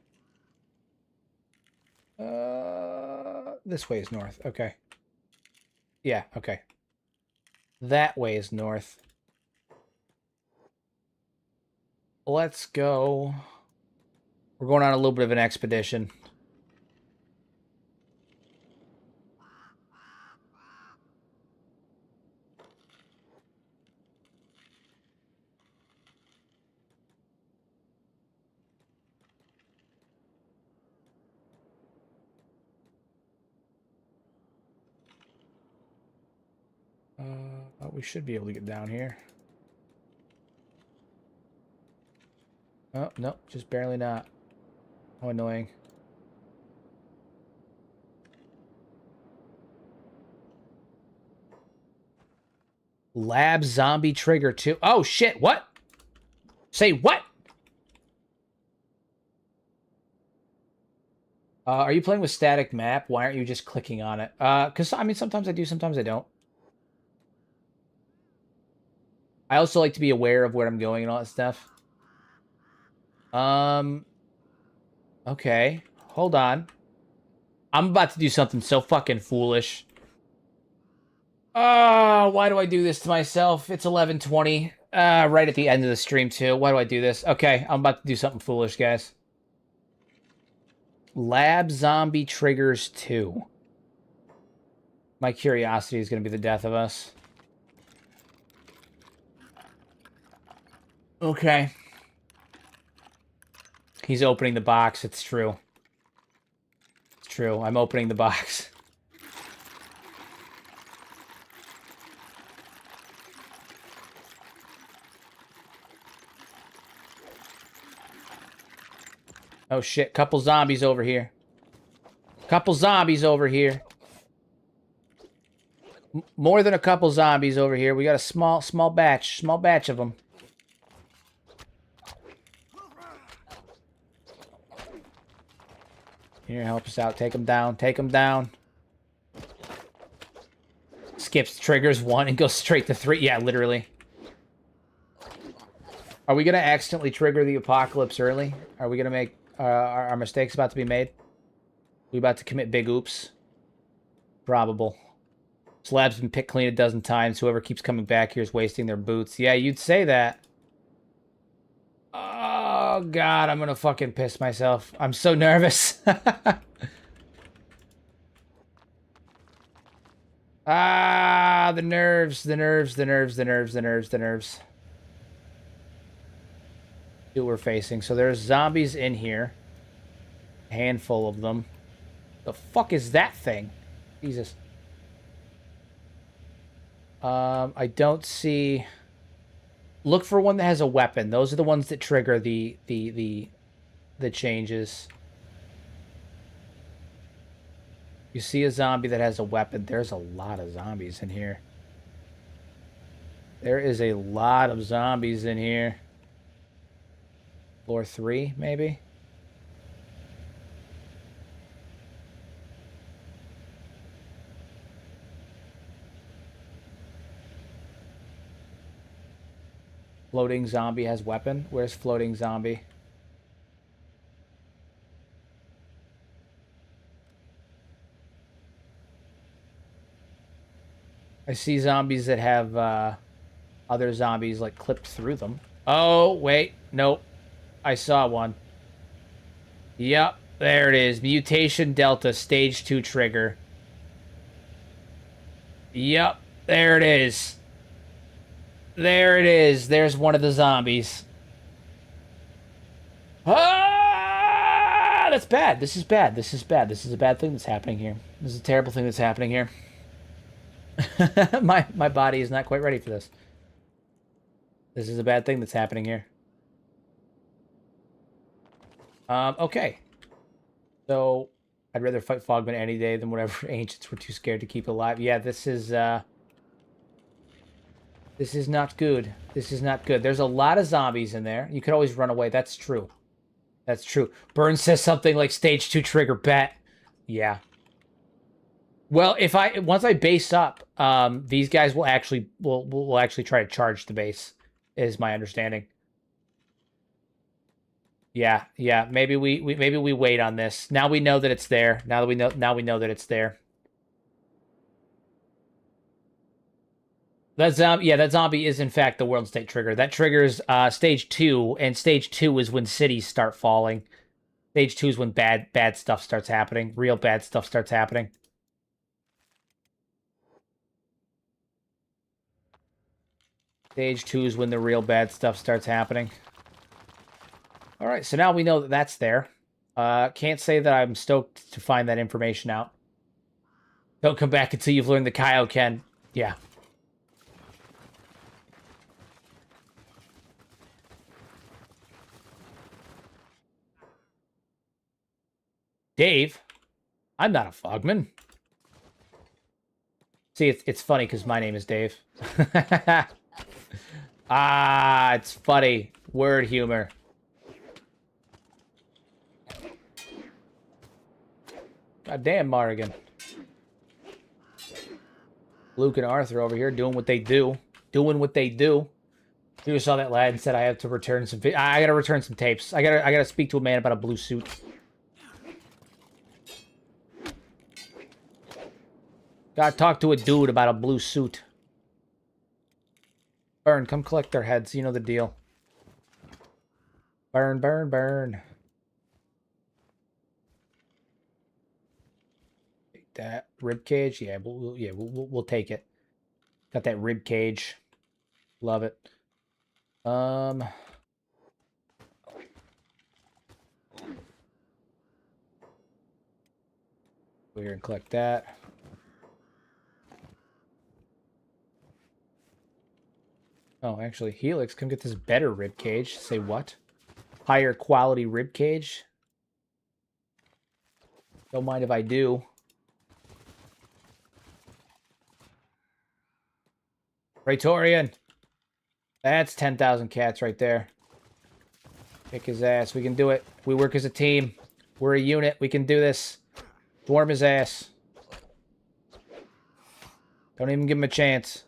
[SPEAKER 1] This way is north. Okay. Yeah, okay. That way is north. Let's go. We're going on a little bit of an expedition. We should be able to get down here. Oh, no, just barely not. How annoying. Lab zombie trigger 2. Oh, shit, what? Say what? Are you playing with static map? Why aren't you just clicking on it? Because, I mean, sometimes I do, sometimes I don't. I also like to be aware of where I'm going and all that stuff. Okay. Hold on. I'm about to do something so fucking foolish. Oh, why do I do this to myself? It's 11:20. Right at the end of the stream, too. Why do I do this? Okay, I'm about to do something foolish, guys. Lab Zombie Triggers 2. My curiosity is going to be the death of us. Okay. He's opening the box. It's true. It's true. I'm opening the box. Oh shit, couple zombies over here. Couple zombies over here. More than a couple zombies over here. We got a small batch of them. Here, help us out. Take them down. Take them down. Skips triggers 1 and goes straight to 3. Yeah, literally. Are we going to accidentally trigger the apocalypse early? Are we going to make... our mistakes about to be made? We about to commit big oops? Probable. Slab's been picked clean a dozen times. Whoever keeps coming back here is wasting their boots. Yeah, you'd say that. Oh, God, I'm gonna fucking piss myself. I'm so nervous. Ah, the nerves, the nerves, the nerves, the nerves, the nerves, the nerves. See what we're facing. So there's zombies in here. A handful of them. The fuck is that thing? Jesus. I don't see... Look for one that has a weapon. Those are the ones that trigger the changes. You see a zombie that has a weapon. There's a lot of zombies in here. There is a lot of zombies in here. Floor 3, maybe? Floating zombie has weapon. Where's floating zombie? I see zombies that have other zombies like clipped through them. Oh, wait. Nope. I saw one. Yep. There it is. Mutation Delta Stage 2 trigger. Yep. There it is. There it is. There's one of the zombies. Ah! That's bad. This is bad. This is bad. This is a bad thing that's happening here. This is a terrible thing that's happening here. my body is not quite ready for this. This is a bad thing that's happening here. Okay. So, I'd rather fight Fogman any day than whatever ancients were too scared to keep alive. Yeah, this is not good. This is not good. There's a lot of zombies in there. You could always run away. That's true. That's true. Burns says something like stage 2 trigger bet. Yeah. Well, once I base up, these guys will actually will actually try to charge the base, is my understanding. Yeah, yeah. Maybe we wait on this. Now we know that it's there. Now we know that it's there. That zombie is in fact the world state trigger. That triggers stage 2, and stage 2 is when cities start falling. Stage 2 is when bad stuff starts happening. Real bad stuff starts happening. Stage 2 is when the real bad stuff starts happening. All right, so now we know that that's there. Can't say that I'm stoked to find that information out. Don't come back until you've learned the Kaioken. Yeah. Dave? I'm not a Fogman. See, it's funny because my name is Dave. Ah, it's funny. Word humor. God damn, Morrigan. Luke and Arthur over here doing what they do. Doing what they do. You saw that lad and said I have to return some... I gotta return some tapes. I gotta speak to a man about a blue suit. Gotta talk to a dude about a blue suit. Burn, come collect their heads. You know the deal. Burn, burn, burn. Take that rib cage. Yeah, we'll take it. Got that rib cage. Love it. We're gonna collect that. Oh, actually, Helix, come get this better rib cage. Say what? Higher quality rib cage? Don't mind if I do. Praetorian! That's 10,000 cats right there. Kick his ass. We can do it. We work as a team. We're a unit. We can do this. Dwarm his ass. Don't even give him a chance.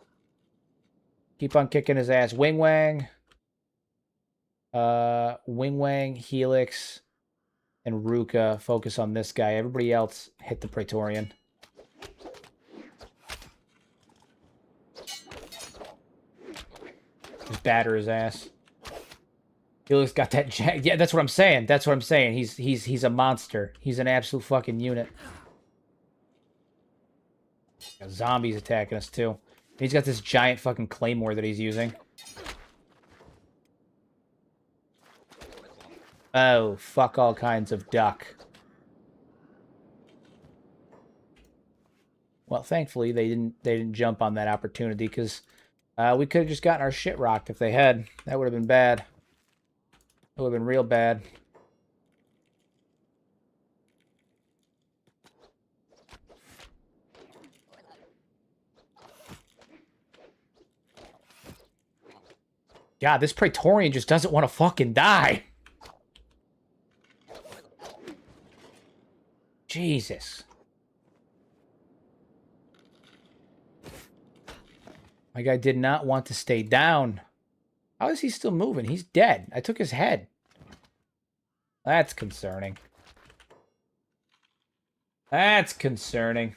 [SPEAKER 1] Keep on kicking his ass. Wing Wang. Wing Wang, Helix, and Ruka. Focus on this guy. Everybody else hit the Praetorian. Just batter his ass. Helix got that jack. Yeah, that's what I'm saying. That's what I'm saying. He's a monster. He's an absolute fucking unit. Got zombies attacking us too. He's got this giant fucking claymore that he's using. Oh, fuck all kinds of duck. Well, thankfully they didn't jump on that opportunity because we could have just gotten our shit rocked if they had. That would have been bad. It would have been real bad. God, this Praetorian just doesn't want to fucking die. Jesus. My guy did not want to stay down. How is he still moving? He's dead. I took his head. That's concerning. That's concerning.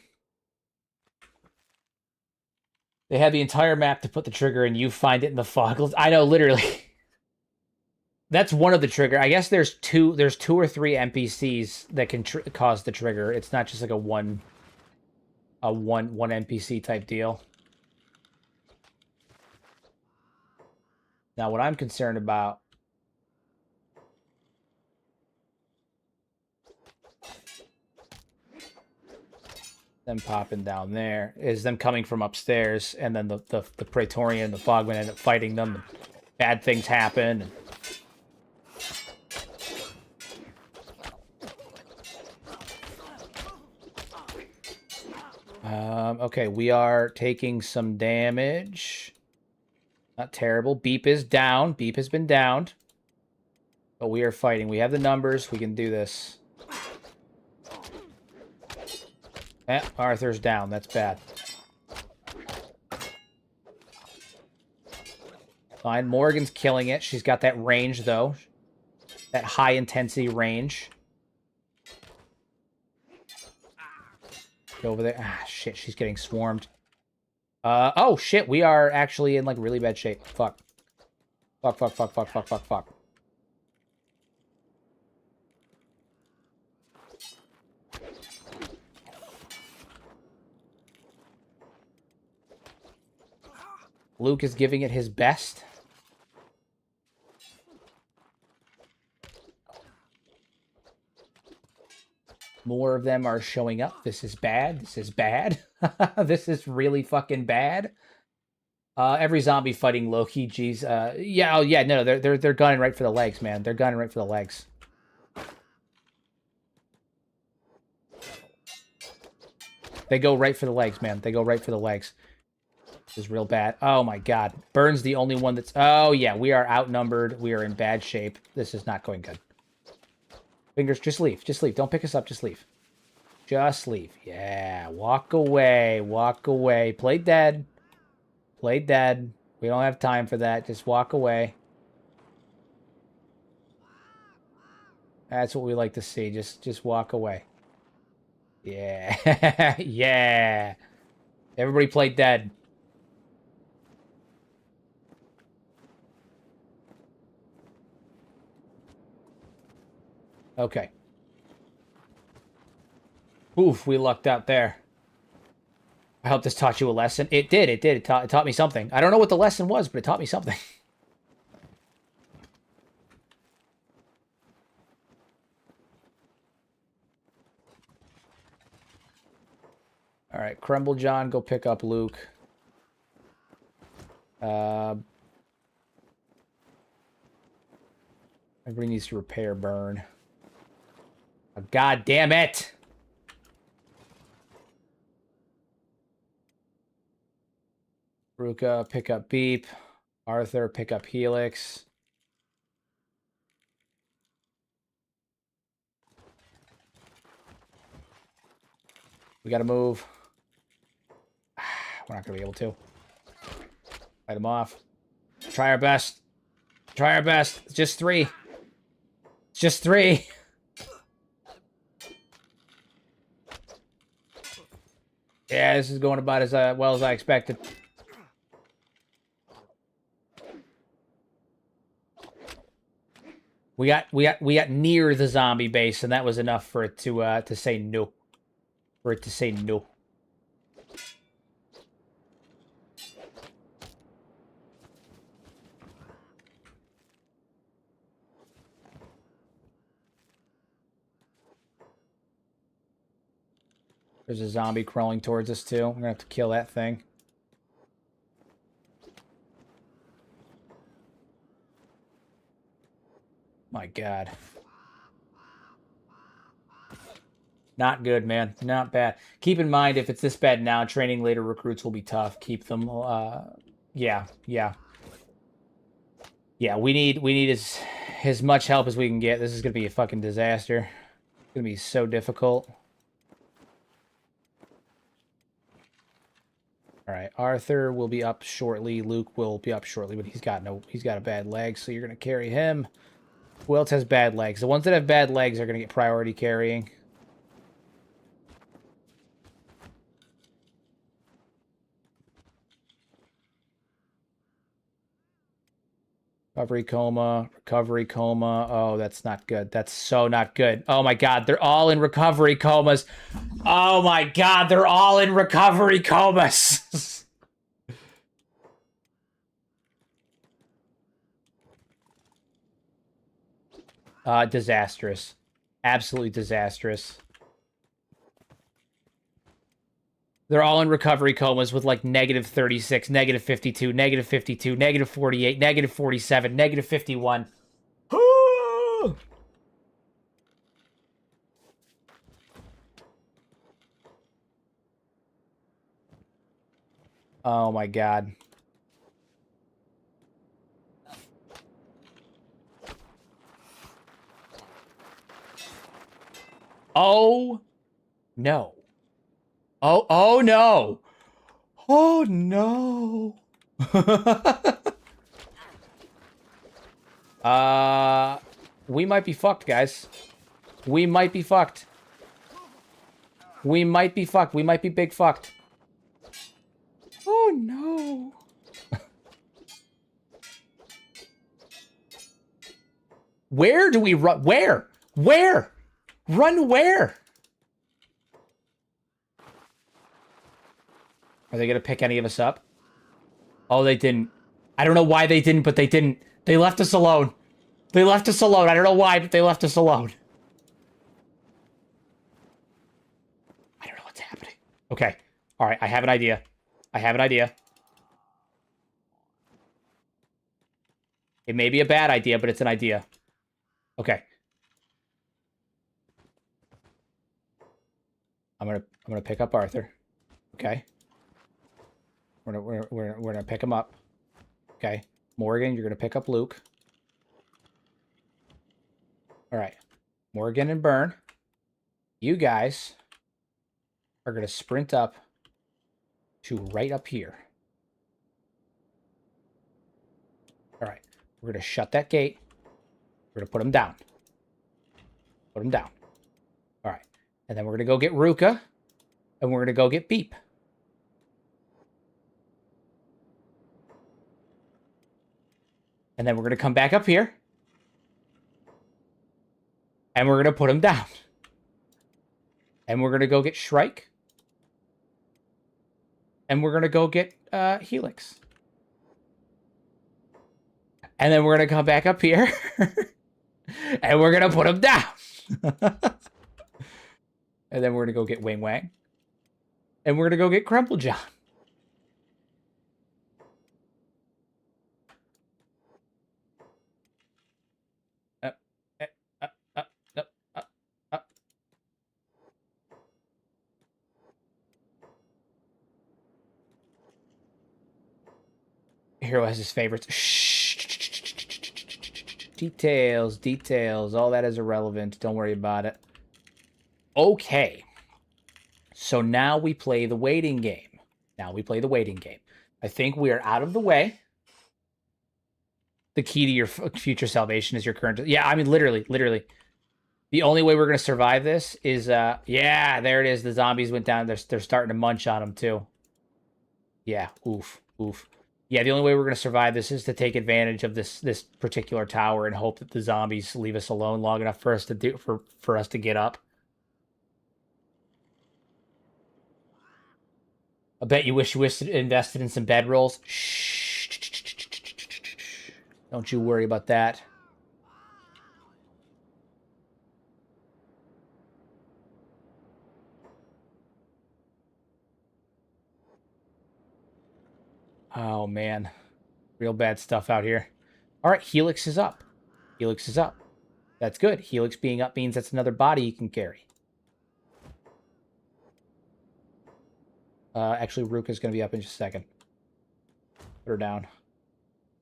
[SPEAKER 1] They had the entire map to put the trigger and you find it in the fog. I know, literally. That's one of the trigger. I guess there's two or three NPCs that can cause the trigger. It's not just like a one NPC type deal. Now, what I'm concerned about them popping down there is them coming from upstairs, and then the Praetorian and the Fogman end up fighting them. Bad things happen. Okay, we are taking some damage. Not terrible. Beep is down. Beep has been downed. But we are fighting. We have the numbers. We can do this. Arthur's down. That's bad. Fine. Morgan's killing it. She's got that range, though. That high-intensity range. Go over there. Ah, shit. She's getting swarmed. Oh, shit. We are actually in, like, really bad shape. Fuck. Fuck, fuck, fuck, fuck, fuck, fuck, fuck. Luke is giving it his best. More of them are showing up. This is bad. This is bad. This is really fucking bad. Every zombie fighting Loki. Geez. Yeah. Oh, yeah. No. They're gunning right for the legs, man. They're gunning right for the legs. They go right for the legs, man. They go right for the legs. This is real bad. Oh my God. Burn's the only one that's. Oh yeah. We are outnumbered. We are in bad shape. This is not going good. Fingers, just leave. Just leave. Don't pick us up. Just leave. Just leave. Yeah. Walk away. Walk away. Play dead. Play dead. We don't have time for that. Just walk away. That's what we like to see. Just walk away. Yeah. Yeah. Everybody play dead. Okay. Oof, we lucked out there. I hope this taught you a lesson. It did. It did. It taught me something. I don't know what the lesson was, but it taught me something. All right, Crumble John, go pick up Luke. Everybody needs to repair Burn. Oh, God damn it! Ruka, pick up Beep. Arthur, pick up Helix. We gotta move. We're not gonna be able to. Fight him off. Try our best. Try our best. It's just 3. It's just 3. Yeah, this is going about as well as I expected. We got near the zombie base, and that was enough for it to say no. For it to say no. There's a zombie crawling towards us, too. We're gonna have to kill that thing. My God. Not good, man. Not bad. Keep in mind, if it's this bad now, training later recruits will be tough. Keep them, yeah. Yeah, we need as much help as we can get. This is gonna be a fucking disaster. It's gonna be so difficult. All right, Arthur will be up shortly. Luke will be up shortly, but he's got a bad leg, so you're gonna carry him. Who else has bad legs? The ones that have bad legs are gonna get priority carrying. Recovery coma. Oh, that's not good. That's so not good. Oh my God, they're all in recovery comas. Oh my God, they're all in recovery comas. Disastrous. Absolutely disastrous. They're all in recovery comas with like -36, -52, -52, -48, -47, -51. Oh my God. Oh no. Oh no. Oh no. We might be fucked, guys. We might be fucked. We might be fucked. We might be big fucked. Oh no. Where do we run? Where? Where? Run where? Are they gonna pick any of us up? Oh, they didn't. I don't know why they didn't, but they didn't. They left us alone. They left us alone. I don't know why, but they left us alone. I don't know what's happening. Okay. All right. I have an idea. I have an idea. It may be a bad idea, but it's an idea. Okay. I'm gonna pick up Arthur. Okay. We're gonna pick him up. Okay. Morgan, you're gonna pick up Luke. All right. Morgan and Burn, you guys are gonna sprint up to right up here. All right. We're gonna shut that gate. We're gonna put him down. Put him down. All right. And then we're gonna go get Ruka, and we're gonna go get Beep. And then we're gonna come back up here. And we're going to put him down. And we're going to go get Shrike. And we're going to go get Helix. And then we're going to come back up here. And we're going to put him down. And then we're going to go get Wing Wang. And we're going to go get Crumple John. Hero has his favorites. Shh. Details. All that is irrelevant. Don't worry about it. Okay. So now we play the waiting game. I think we are out of the way. The key to your future salvation is your current... Yeah, I mean, literally. The only way we're going to survive this is... yeah, there it is. The zombies went down. They're starting to munch on them, too. Yeah, oof. Yeah, the only way we're going to survive this is to take advantage of this particular tower and hope that the zombies leave us alone long enough for us to for us to get up. I bet you wish you invested in some bedrolls. Shh. Don't you worry about that. Oh, man. Real bad stuff out here. All right, Helix is up. That's good. Helix being up means that's another body you can carry. Actually, Ruka's going to be up in just a second. Put her down.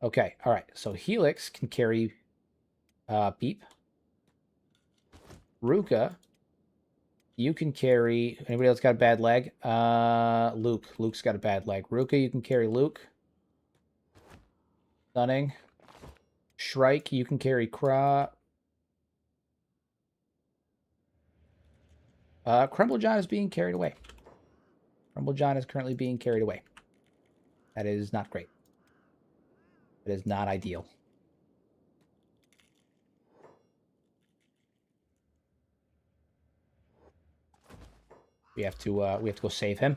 [SPEAKER 1] Okay, all right. So Helix can carry Beep. Ruka, you can carry... Anybody else got a bad leg? Luke. Luke's got a bad leg. Ruka, you can carry Luke. Stunning. Shrike, you can carry Crumble John is being carried away. Crumble John is currently being carried away. That is not great. That is not ideal. We have to go save him.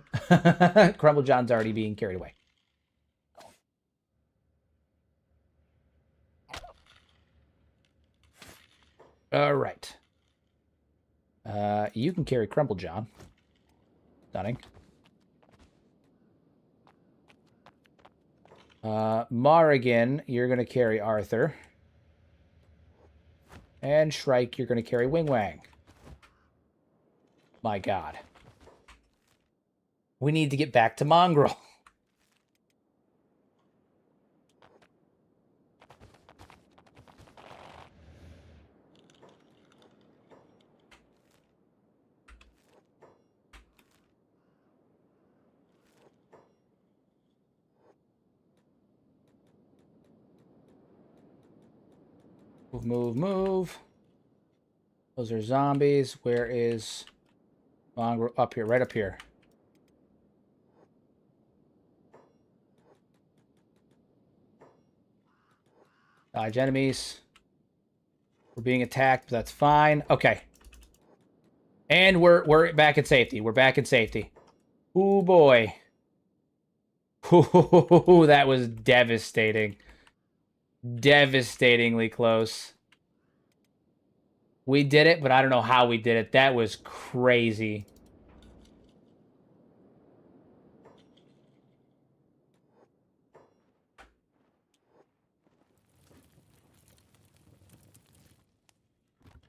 [SPEAKER 1] Crumble John's already being carried away. All right. You can carry Crumble John. Stunning. Morrigan, you're going to carry Arthur. And Shrike, you're going to carry Wing Wang. My God. We need to get back to Mongrel. Move. Those are zombies. Where is Mongrel? Up here, right up here. Dodge enemies. We're being attacked, but that's fine. Okay. And we're back in safety. Oh boy. Ooh, that was devastating. Devastatingly close. We did it, but I don't know how we did it. That was crazy.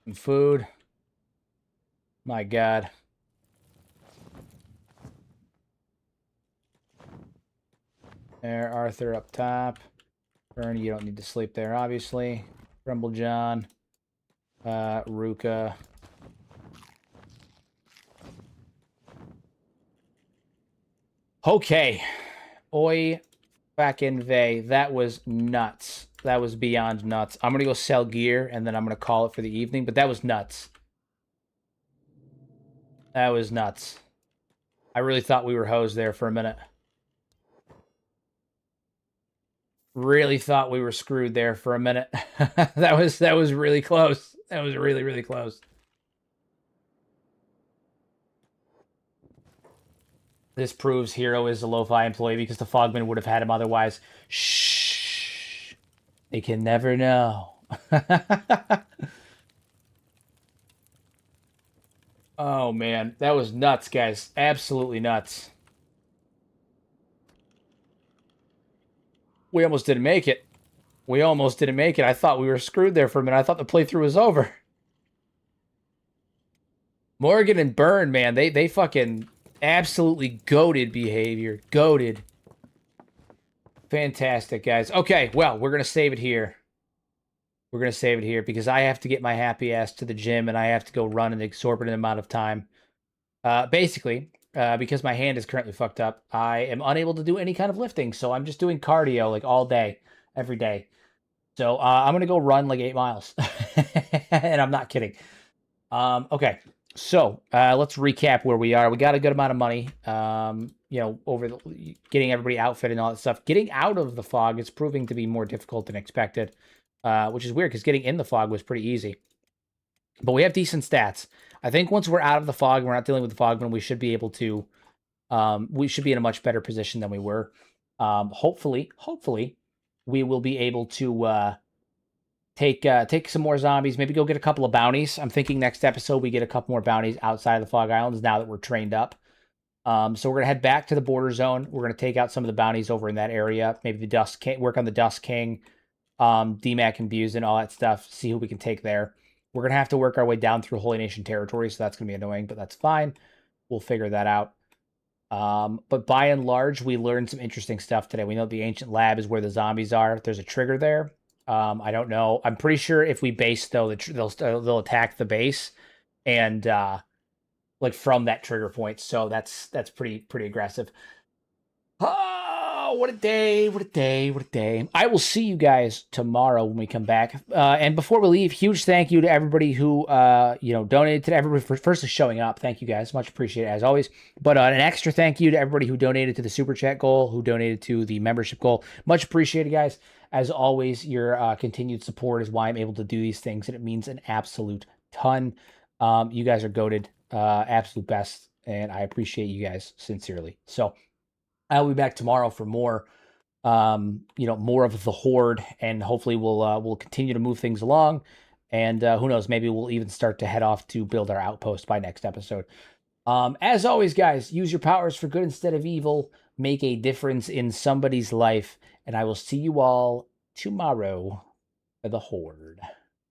[SPEAKER 1] Some food. My God. There, Arthur up top. Bernie, you don't need to sleep there, obviously. Crumble John. Ruka. Okay. Oi, back in Vey. That was nuts. That was beyond nuts. I'm going to go sell gear, and then I'm going to call it for the evening, but that was nuts. That was nuts. I really thought we were hosed there for a minute. Really thought we were screwed there for a minute. That was really close. That was really, really close. This proves Hero is a lo-fi employee because the Fogman would have had him otherwise. Shh. They can never know. Oh, man. That was nuts, guys. Absolutely nuts. We almost didn't make it. We almost didn't make it. I thought we were screwed there for a minute. I thought the playthrough was over. Morgan and Byrne, man, they fucking absolutely goated behavior. Goated. Fantastic, guys. Okay, well, we're going to save it here. We're going to save it here because I have to get my happy ass to the gym and I have to go run an exorbitant amount of time. Basically, because my hand is currently fucked up, I am unable to do any kind of lifting. So I'm just doing cardio like all day, every day. So I'm going to go run like 8 miles. And I'm not kidding. Okay. So let's recap where we are. We got a good amount of money, over getting everybody outfitted and all that stuff. Getting out of the fog is proving to be more difficult than expected, which is weird because getting in the fog was pretty easy. But we have decent stats. I think once we're out of the fog, we're not dealing with the fogman, we should be able to, we should be in a much better position than we were. Hopefully, we will be able to take some more zombies, maybe go get a couple of bounties. I'm thinking next episode we get a couple more bounties outside of the Fog Islands now that we're trained up. So we're going to head back to the border zone. We're going to take out some of the bounties over in that area. Maybe the Dust King, work on the Dust King, DMAC and Buse and all that stuff. See who we can take there. We're going to have to work our way down through Holy Nation territory, so that's going to be annoying, but that's fine. We'll figure that out. But by and large, we learned some interesting stuff today. We know the Ancient Lab is where the zombies are. There's a trigger there. I don't know. I'm pretty sure if we base, though, they'll attack the base and like from that trigger point. So that's pretty aggressive. Oh, what a day! What a day! What a day! I will see you guys tomorrow when we come back. And before we leave, huge thank you to everybody who donated today. Everybody for first showing up. Thank you guys, much appreciated as always. But an extra thank you to everybody who donated to the super chat goal, who donated to the membership goal. Much appreciated, guys. As always, your continued support is why I'm able to do these things, and it means an absolute ton. You guys are goated, absolute best, and I appreciate you guys sincerely. So I'll be back tomorrow for more, more of the Horde, and hopefully we'll continue to move things along. And who knows, maybe we'll even start to head off to build our outpost by next episode. As always, guys, use your powers for good instead of evil. Make a difference in somebody's life. And I will see you all tomorrow for the Horde.